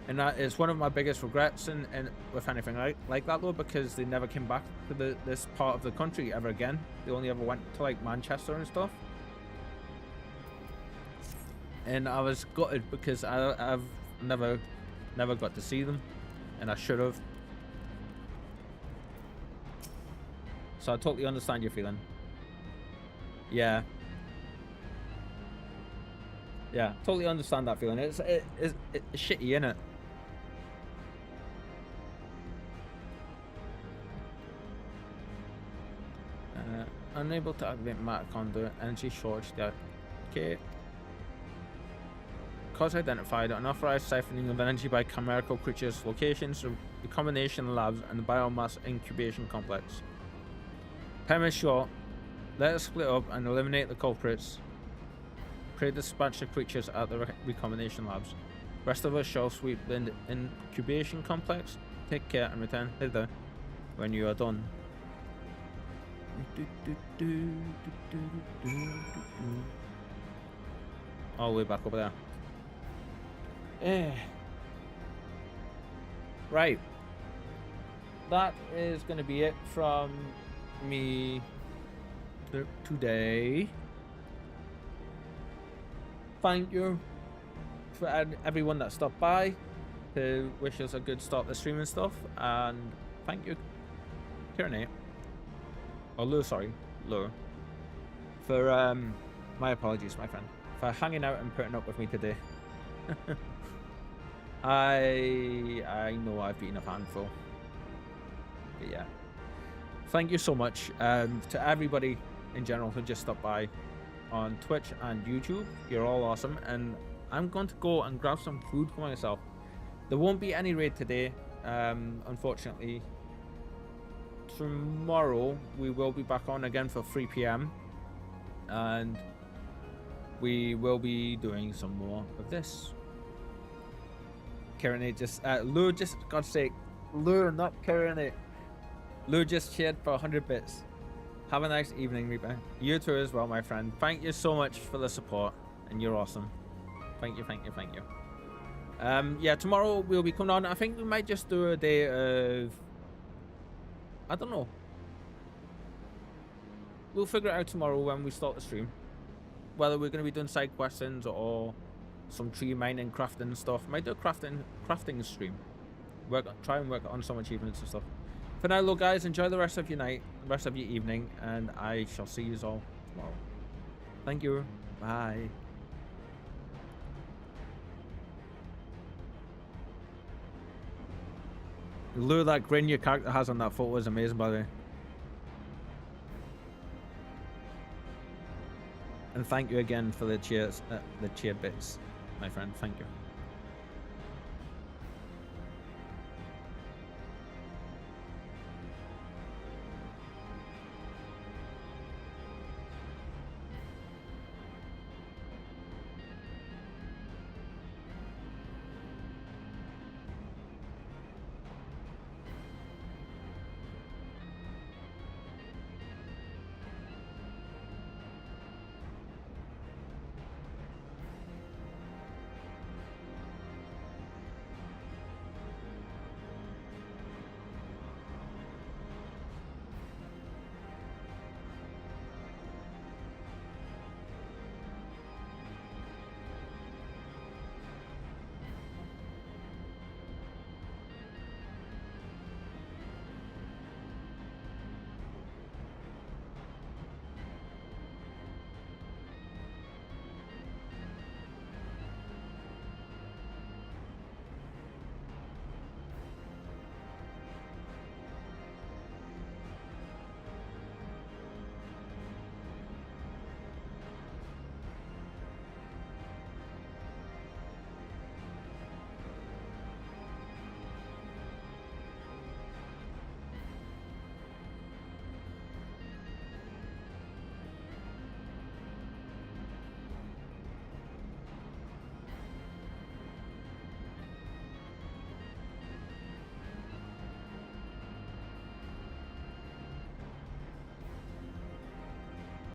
And that is one of my biggest regrets and with anything like that though, because they never came back to this part of the country ever again. They only ever went to like Manchester and stuff. And I was gutted because I've never got to see them, and I should have. So I totally understand your feeling. Yeah, totally understand that feeling. It's shitty, innit? Unable to activate matter conduit, energy shortage there. Okay. Cause identified, unauthorized siphoning of energy by chimerical creatures, locations, the combination labs, and the biomass incubation complex. Time is short. Let us split up and eliminate the culprits. Pray dispatch the creatures at the recombination labs. Rest of us shall sweep the incubation complex. Take care and return hither when you are done. All the way back over there. Right. That is going to be it from me today. Thank you for everyone that stopped by to wish us a good start to the stream and stuff. And thank you, Kieran. Or Lou, sorry. Lou. For, my apologies, my friend. For hanging out and putting up with me today. I know I've been a handful. But yeah. Thank you so much to everybody in general who just stopped by on Twitch and YouTube. You're all awesome. And I'm going to go and grab some food for myself. There won't be any raid today, unfortunately. Tomorrow we will be back on again for 3 PM. And we will be doing some more of this. Karen, Lou just, God's sake, Lou, not Karen. Lou just cheered for 100 bits. Have a nice evening, Reaper. You too as well, my friend. Thank you so much for the support, and you're awesome. Thank you, thank you, thank you. Yeah, tomorrow we'll be coming on. I think we might just do a day of, I don't know. We'll figure it out tomorrow when we start the stream. Whether we're going to be doing side questions or some tree mining, crafting stuff. Might do a crafting stream. Try and work on some achievements and stuff. For now, look, guys, enjoy the rest of your night, the rest of your evening, and I shall see you all tomorrow. Thank you. Bye. Lou, that grin your character has on that photo is amazing, by the way. And thank you again for the cheers, the cheer bits, my friend. Thank you.